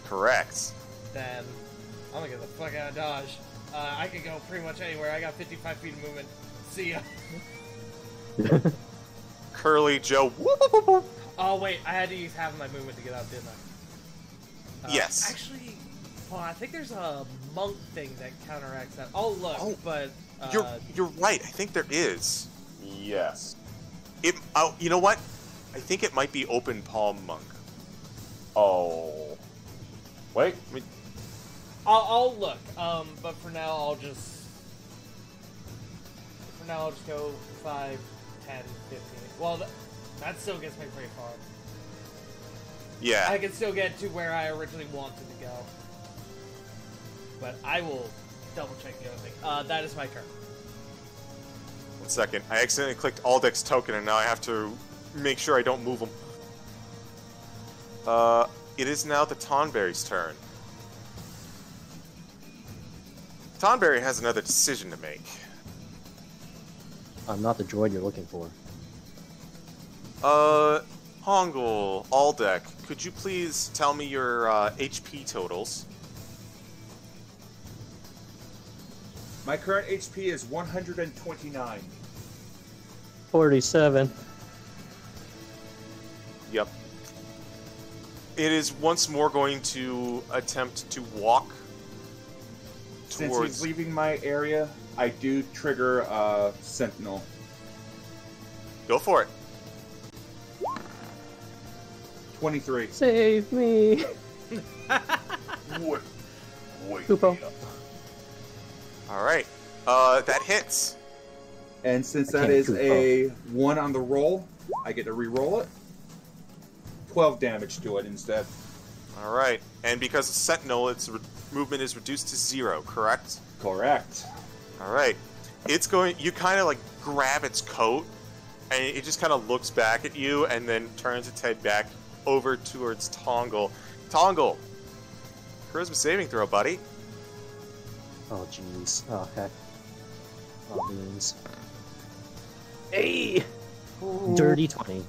Correct. Then I'm gonna get the fuck out of Dodge. I can go pretty much anywhere. I got 55 feet of movement. See ya. Curly Joe. Oh wait, I had to use half of my movement to get out, didn't I? Yes. Actually, well, I think there's a monk thing that counteracts that. Oh look, but you're right. I think there is. Yes. You know what? I think it might be Open Palm Monk. Oh. Wait. I'll look. But for now, I'll just go 5, 10, 15. Well, that still gets me pretty far. Yeah. I can still get to where I originally wanted to go. But I will double check the other thing. That is my turn. 1 second. I accidentally clicked Aldec's token, and now I have to make sure I don't move him. It is now the Tonberry's turn. Tonberry has another decision to make. I'm not the droid you're looking for. Hongul, Aldec, could you please tell me your HP totals? My current HP is 129. 47. Yep. It is once more going to attempt to walk Since towards... he's leaving my area, I do trigger Sentinel. Go for it. 23. Save me! Wait. Kupo. Alright. That hits. And since I that can't is Kupo. a 1 on the roll, I get to re-roll it. 12 damage to it instead. Alright. And because of Sentinel, its movement is reduced to 0, correct? Correct. Alright. It's going... You kind of, like, grab its coat, and it just kind of looks back at you, and then turns its head back over towards Tongle. Tongle! Charisma saving throw, buddy. Oh, jeez. Oh, heck. Oh, beans. Hey! Dirty 20.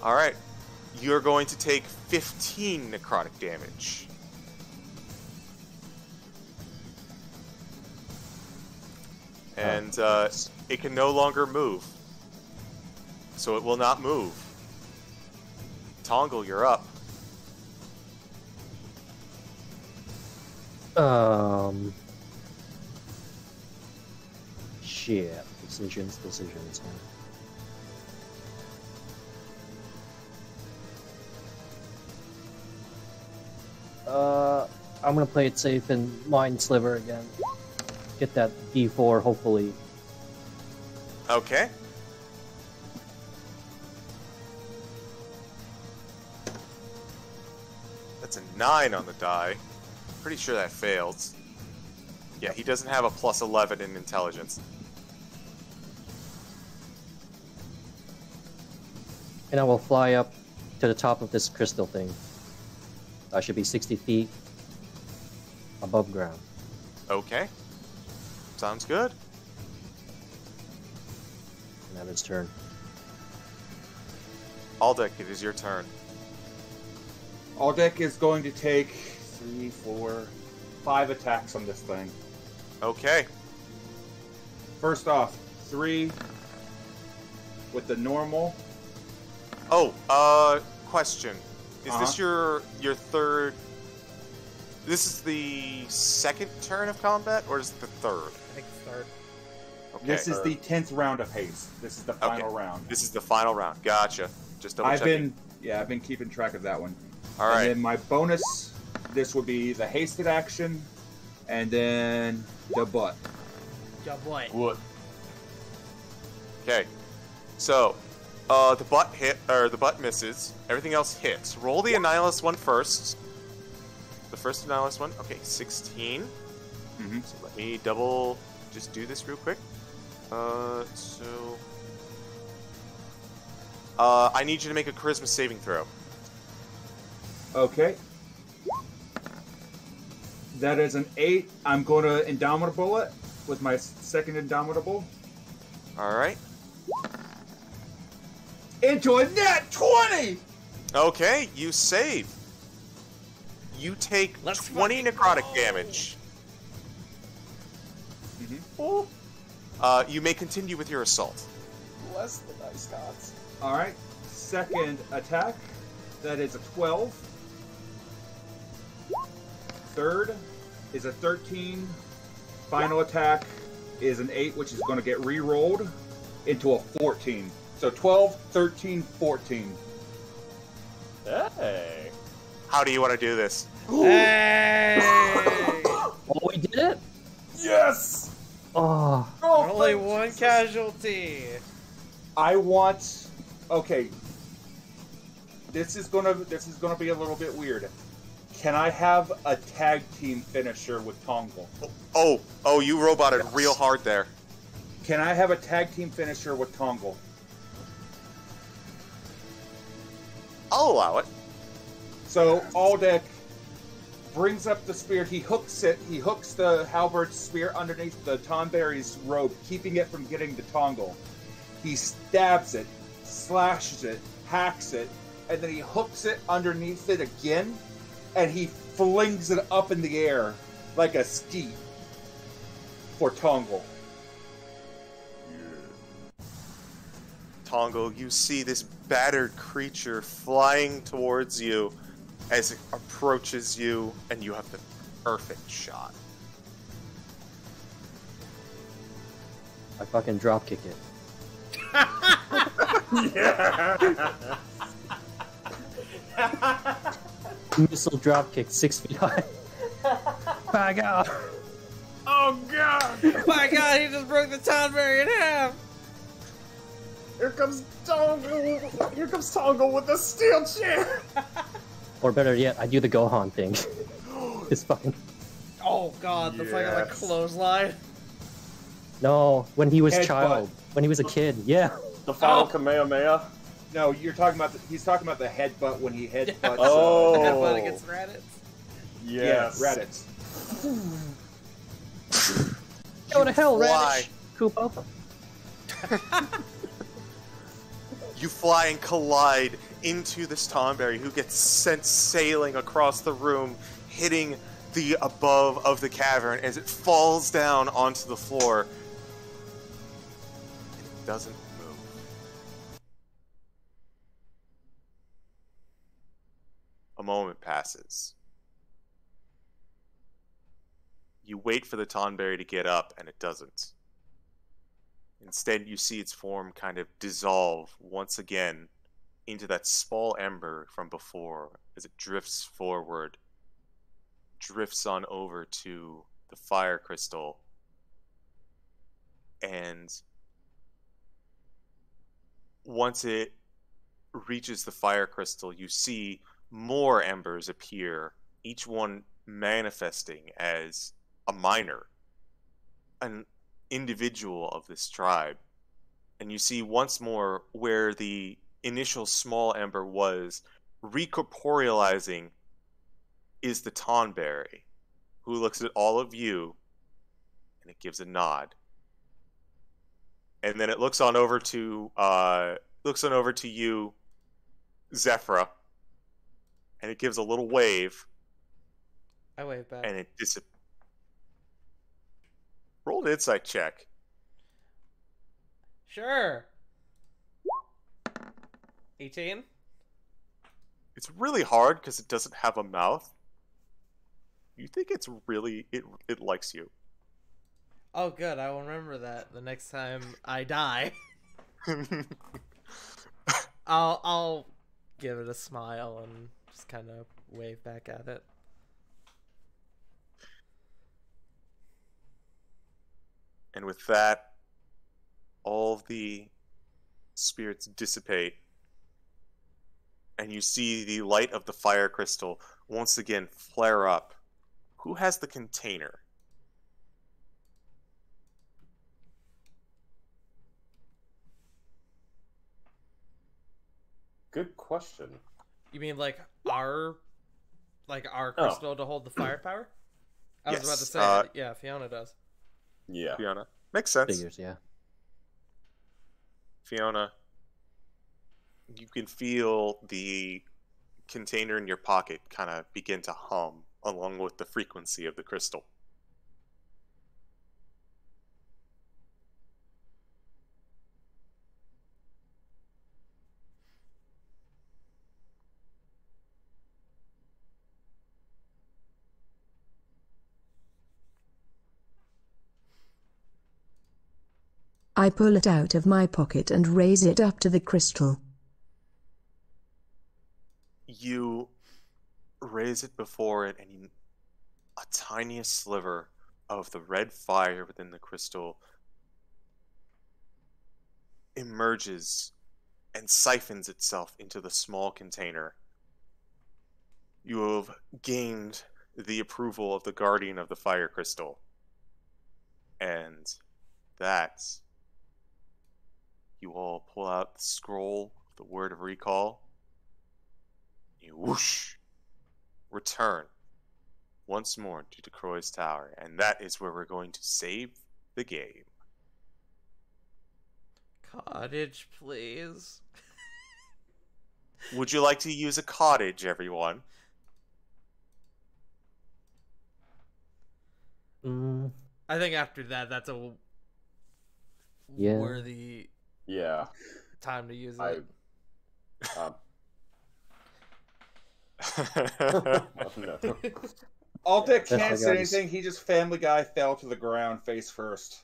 Alright. You're going to take 15 necrotic damage. And it can no longer move. So it will not move. Tongle, you're up. Shit. Decisions. I'm gonna play it safe and Mind Sliver again. Get that D4, hopefully. Okay. That's a 9 on the die. Pretty sure that fails. Yeah, he doesn't have a plus 11 in intelligence. And I will fly up to the top of this crystal thing. I should be 60 feet above ground. Okay. Sounds good. And have its turn. Aldec, it is your turn. Aldec is going to take 3, 4, 5 attacks on this thing. Okay. First off, 3 with the normal. Oh, question. Is this your third... This is the second turn of combat, or is it the third? I think it's third. Okay. This is the 10th round of haste. This is the final round. This is the final round. Gotcha. Just double checking. I've been keeping track of that one. All right. And then my bonus, this would be the hasted action, and then the butt. Job boy. What? Okay. So, the butt hit, or the butt misses. Everything else hits. Roll the Annihilus one first. The first Annihilus one. Okay, 16. Mm-hmm. So let me just do this real quick. I need you to make a charisma saving throw. Okay. That is an 8. I'm going to Indomitable it with my second Indomitable. Alright. Into a net 20! Okay, you save. You take 20 necrotic damage. Mm-hmm. You may continue with your assault. Bless the dice gods. Alright. Second attack. That is a 12. Third is a 13. Final attack is an 8, which is going to get re-rolled into a 14. So 12, 13, 14. Hey. How do you want to do this? Hey! Oh, we did it! Yes! Oh. Only one casualty. I want. Okay. This is gonna be a little bit weird. Can I have a tag team finisher with Tongle? Oh, you roboted real hard there. Can I have a tag team finisher with Tongle? I'll allow it. So Aldec brings up the spear. He hooks the halberd spear underneath the Tonberry's robe, keeping it from getting the Tongle. He stabs it, slashes it, hacks it, and then he hooks it underneath it again, and he flings it up in the air like a skeet for Tongle. Tongo, you see this battered creature flying towards you as it approaches you, and you have the perfect shot. I fucking dropkick it. Yeah. Missile dropkick 6 feet high. Back out. Oh god! My god, he just broke the Tonberry in half! Here comes Tongo! Here comes Tongo with the steel chair! Or better yet, I do the Gohan thing. It's fucking... Oh god, the fucking like clothesline. No, when he was Headbutt. child. When he was a kid, yeah. The final Kamehameha? No, you're talking about. He's talking about the headbutt when he headbutts. Oh. The headbutt against Raditz. Yes. Yeah, Reddit. Go to hell, Fly. Radish! Koopa. You fly and collide into this Tonberry, who gets sent sailing across the room, hitting the above of the cavern as it falls down onto the floor. It doesn't move. A moment passes. You wait for the Tonberry to get up, and it doesn't. Instead, you see its form kind of dissolve once again into that small ember from before as it drifts forward, drifts on over to the fire crystal, and once it reaches the fire crystal, you see more embers appear, each one manifesting as a miner, an individual of this tribe. And you see once more where the initial small ember was, recorporealizing, is the Tonberry, who looks at all of you, and it gives a nod. And then it looks on over to you, Zephyra, and it gives a little wave, I wave back. and it disappears. Roll an insight check. Sure. 18? It's really hard because it doesn't have a mouth. You think it's really it likes you. Oh good, I will remember that the next time I die. I'll give it a smile and just kind of wave back at it. And with that, all of the spirits dissipate, and you see the light of the fire crystal once again flare up. Who has the container? Good question. You mean like our crystal to hold the firepower? I was Yes, about to say yeah, Fiona does. Yeah. Fiona. Makes sense. Figures, yeah. Fiona, you can feel the container in your pocket kind of begin to hum along with the frequency of the crystal. I pull it out of my pocket and raise it up to the crystal. You raise it before it, and a tiniest sliver of the red fire within the crystal emerges and siphons itself into the small container. You have gained the approval of the guardian of the fire crystal, and that you all pull out the scroll of the word of recall. You whoosh return once more to DeCroix's tower, and that is where we're going to save the game. Cottage, please. Would you like to use a cottage, everyone? I think after that, that's a Yeah. worthy. Yeah. time to use it. No. All Dick can't That's say like anything. He just Family Guy fell to the ground face first.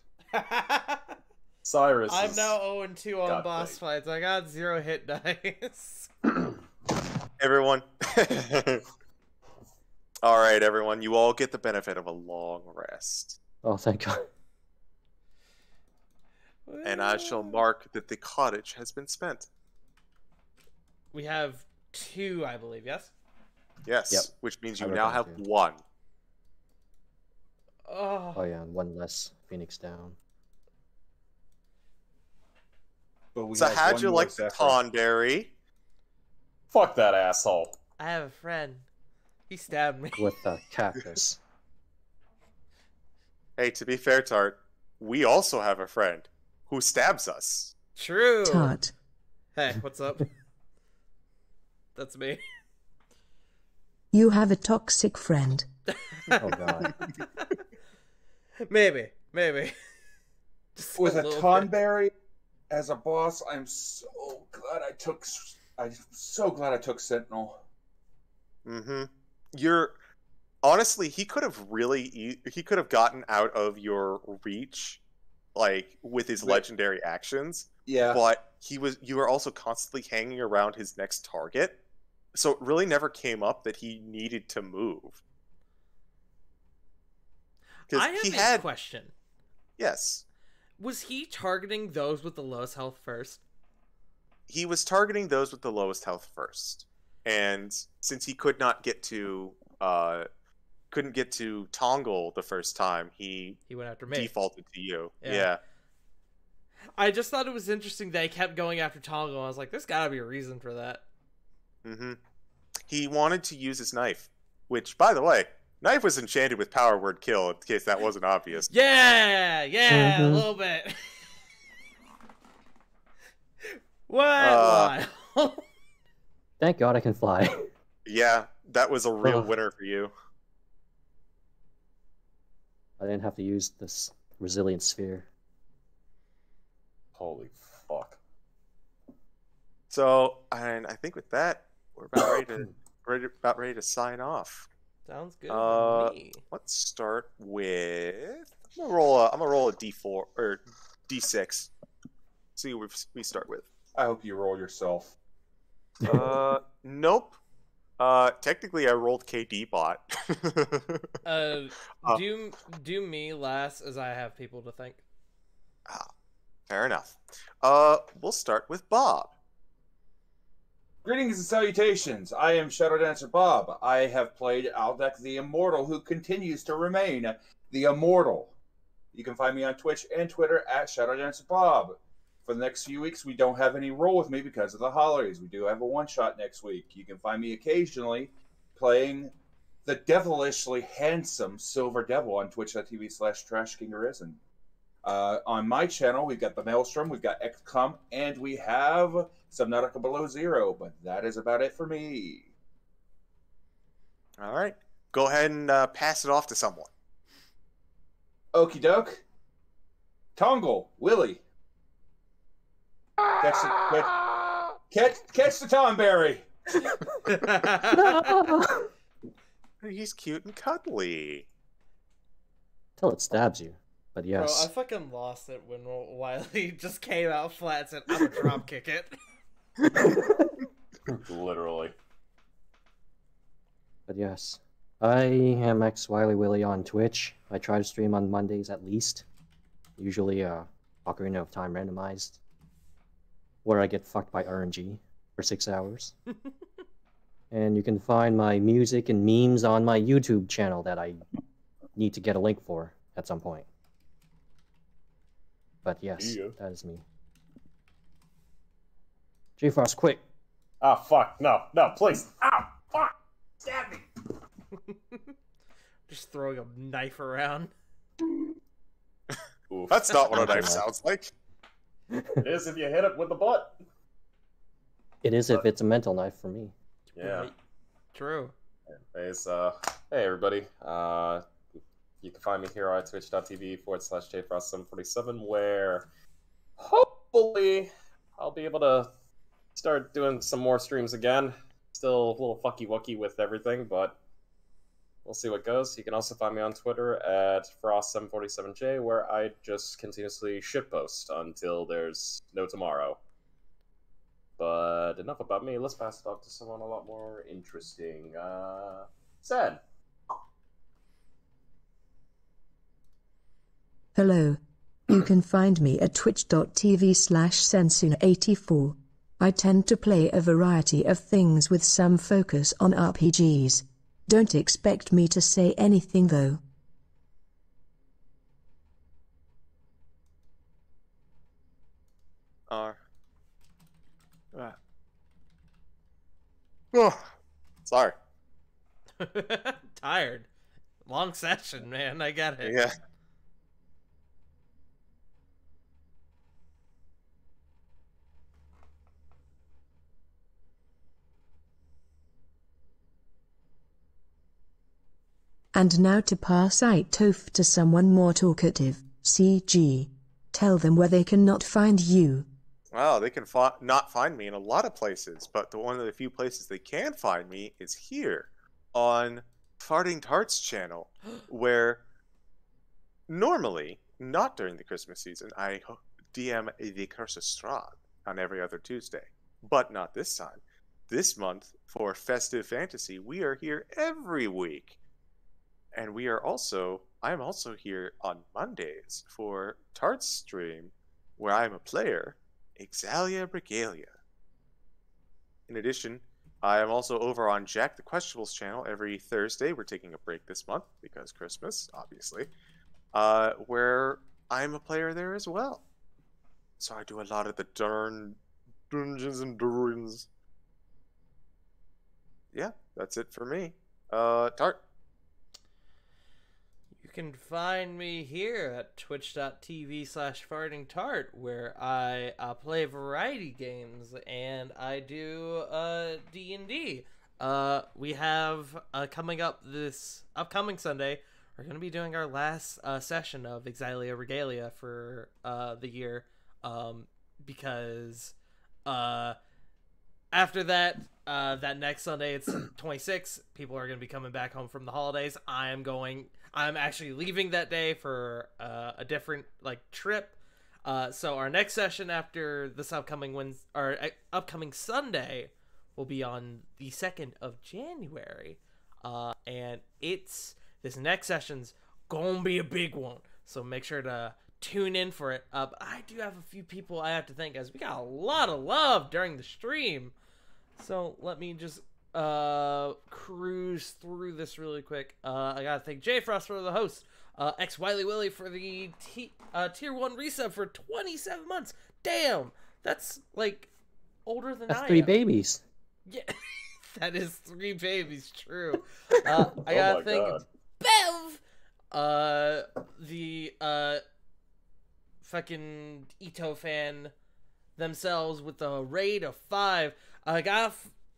Cyrus. I'm now 0-2 on got boss big. fights. I got 0 hit dice. Everyone. All right, everyone. You all get the benefit of a long rest. Oh, thank God. And I shall mark that the cottage has been spent. We have 2, I believe, yes? Yes, Yep. which means I you wrote now down have 2. 1. Oh. Oh yeah, and 1 less Phoenix down. But we So have how'd one you more like the Zephyr. Tonberry? Fuck that asshole. I have a friend. He stabbed me. With the cactus. Hey, to be fair, Tart, we also have a friend who stabs us. True. Tart. Hey, what's up? That's me. You have a toxic friend. Oh God. Maybe. Just With a little bit. Tonberry as a boss, I'm so glad I took Sentinel. Mm-hmm. Honestly, he could have gotten out of your reach, like with his legendary actions. Yeah. But you were also constantly hanging around his next target, so it really never came up that he needed to move. I have a question. Yes, Was he targeting those with the lowest health first? he was targeting those with the lowest health first, and since he couldn't get to Tongle the first time, he He went after me. defaulted to you. Yeah. Yeah. I just thought it was interesting that he kept going after Tongo. I was like, there's gotta be a reason for that. Mm-hmm. He wanted to use his knife, which, by the way, knife was enchanted with power word kill, in case that wasn't obvious. Yeah, a little bit. What? Thank God I can fly. Yeah, that was a real winner for you. I didn't have to use this resilient sphere. Holy fuck. So, and I think with that, we're about ready to sign off. Sounds good to me. Let's start with. I'm gonna roll a D4 or D6. See what we start with. I hope you roll yourself. Nope. Technically, I rolled KD bot. Do me last, as I have people to thank. Fair enough. We'll start with Bob. Greetings and salutations. I am Shadow Dancer Bob. I have played Aldec the Immortal, who continues to remain the Immortal. You can find me on Twitch and Twitter at Shadow Dancer Bob. For the next few weeks, we don't have any roll with me because of the holidays. We do have a one-shot next week. You can find me occasionally playing the devilishly handsome Silver Devil on twitch.tv/TrashKingArisen. On my channel, we've got the Maelstrom, we've got XCOM, and we have Subnautica Below Zero, but that is about it for me. All right. Go ahead and pass it off to someone. Okie doke. Tongle, Willie. Catch the Tonberry. He's cute and cuddly. Till it stabs you. But yes. Bro, I fucking lost it when Wiley just came out flat and said, I'm gonna drop kick it. Literally. But yes. I am X Wiley Willie on Twitch. I try to stream on Mondays at least. Usually Ocarina of Time randomized. Where I get fucked by RNG for 6 hours. And you can find my music and memes on my YouTube channel that I need to get a link for at some point. But yes, that is me. J-Frost, quick! Ah, fuck. No, please. Ah, fuck! Stab me! Just throwing a knife around. Oof. That's not what a knife sounds like. It is if you hit it with the butt. It is if it's a mental knife for me. Yeah. Right. True. Anyways, hey everybody. You can find me here on twitch.tv/JFrost747, where hopefully I'll be able to start doing some more streams again. Still a little fucky-wucky with everything, but we'll see what goes. You can also find me on Twitter at Frost747J, where I just continuously shitpost until there's no tomorrow. But enough about me. Let's pass it off to someone a lot more interesting. Sen. Hello. You can find me at twitch.tv/Sensuna84. I tend to play a variety of things with some focus on RPGs. Don't expect me to say anything though. Oh, sorry. Tired. Long session, man. I get it. Yeah. And now to pass it off to someone more talkative. CG. Tell them where they cannot find you. Well, they can not find me in a lot of places, but one of the few places they can find me is here on Farting Tarts channel, where normally, not during the Christmas season, I DM the Curse of Strahd on every other Tuesday, but not this time. This month, for Festive Fantasy, we are here every week. And I am also here on Mondays for Tarts stream, where I am a player, Exalia Regalia. In addition, I am also over on Jack the Questionable's channel every Thursday. We're taking a break this month because Christmas, obviously, where I'm a player there as well. So I do a lot of the darn Dungeons and Dragons. Yeah, that's it for me. Tart. You can find me here at twitch.tv/fartingtart, where I play variety games and I do D&D. We have coming up this upcoming Sunday, we're going to be doing our last session of Exalia Regalia for the year, because after that, that next Sunday, it's 26, people are going to be coming back home from the holidays. I'm actually leaving that day for a different trip. So our next session after this upcoming Sunday will be on the 2nd of January. And this next session's gonna be a big one. So make sure to tune in for it. But I do have a few people I have to thank, as we got a lot of love during the stream. So let me just cruise through this really quick. I gotta thank J Frost for the host, X Wiley Willy for the tier 1 resub for 27 months. Damn, that's older than I am. 3 babies. Yeah, that is 3 babies. True. I gotta thank Bev, the fucking Ito fan themselves with the raid of 5. I gotta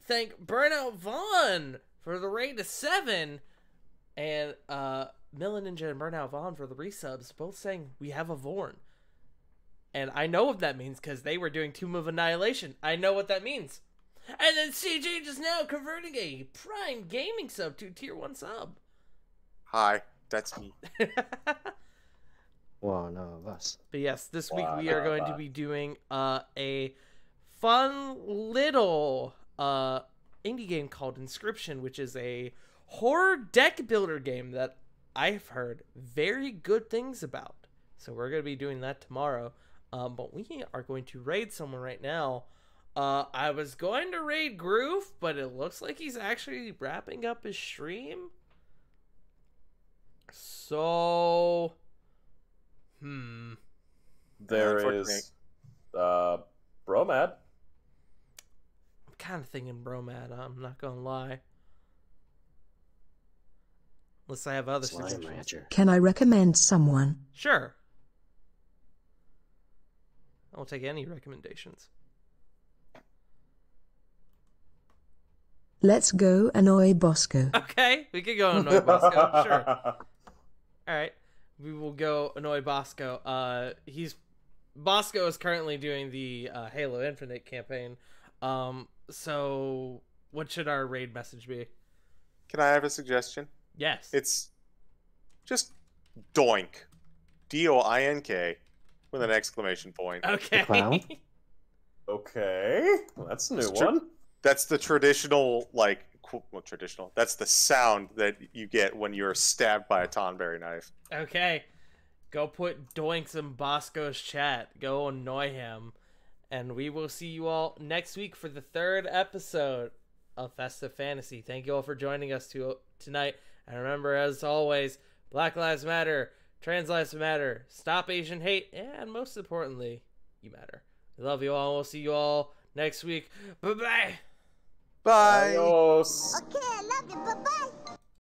thank Burnout Vaughn for the raid of 7, and Milla Ninja and Burnout Vaughn for the resubs, both saying we have a Vorn. And I know what that means because they were doing Tomb of Annihilation. I know what that means. And then CJ just now converting a Prime Gaming sub to tier 1 sub. Hi, that's me. One of us. But yes, this week we are going to be doing a fun little indie game called Inscription, which is a horror deck builder game that I've heard very good things about. So we're going to be doing that tomorrow. But we are going to raid someone right now. I was going to raid Groove, but it looks like he's actually wrapping up his stream. So, there is Bromad. I'm kind of thinking Bromad, I'm not gonna lie. Unless I have other suggestions. Can I recommend someone? Sure. I'll take any recommendations. Let's go Annoy Bosco. Okay, we could go Annoy Bosco, sure. Alright, we will go Annoy Bosco. He's Bosco is currently doing the Halo Infinite campaign. So what should our raid message be? Can I have a suggestion? Yes. It's just doink. D-O-I-N-K with an exclamation point. Okay. Clown? Okay, well, that's a new one. That's the traditional, like, well, traditional. That's the sound that you get when you're stabbed by a Tonberry knife. Okay. Go put doinks in Bosco's chat. Go annoy him. And we will see you all next week for the 3rd episode of Festive Fantasy. Thank you all for joining us tonight. And remember, as always, Black Lives Matter, Trans Lives Matter, Stop Asian Hate, and most importantly, you matter. We love you all. We'll see you all next week. Bye-bye. Bye. Adios. Okay, I love you. Bye-bye.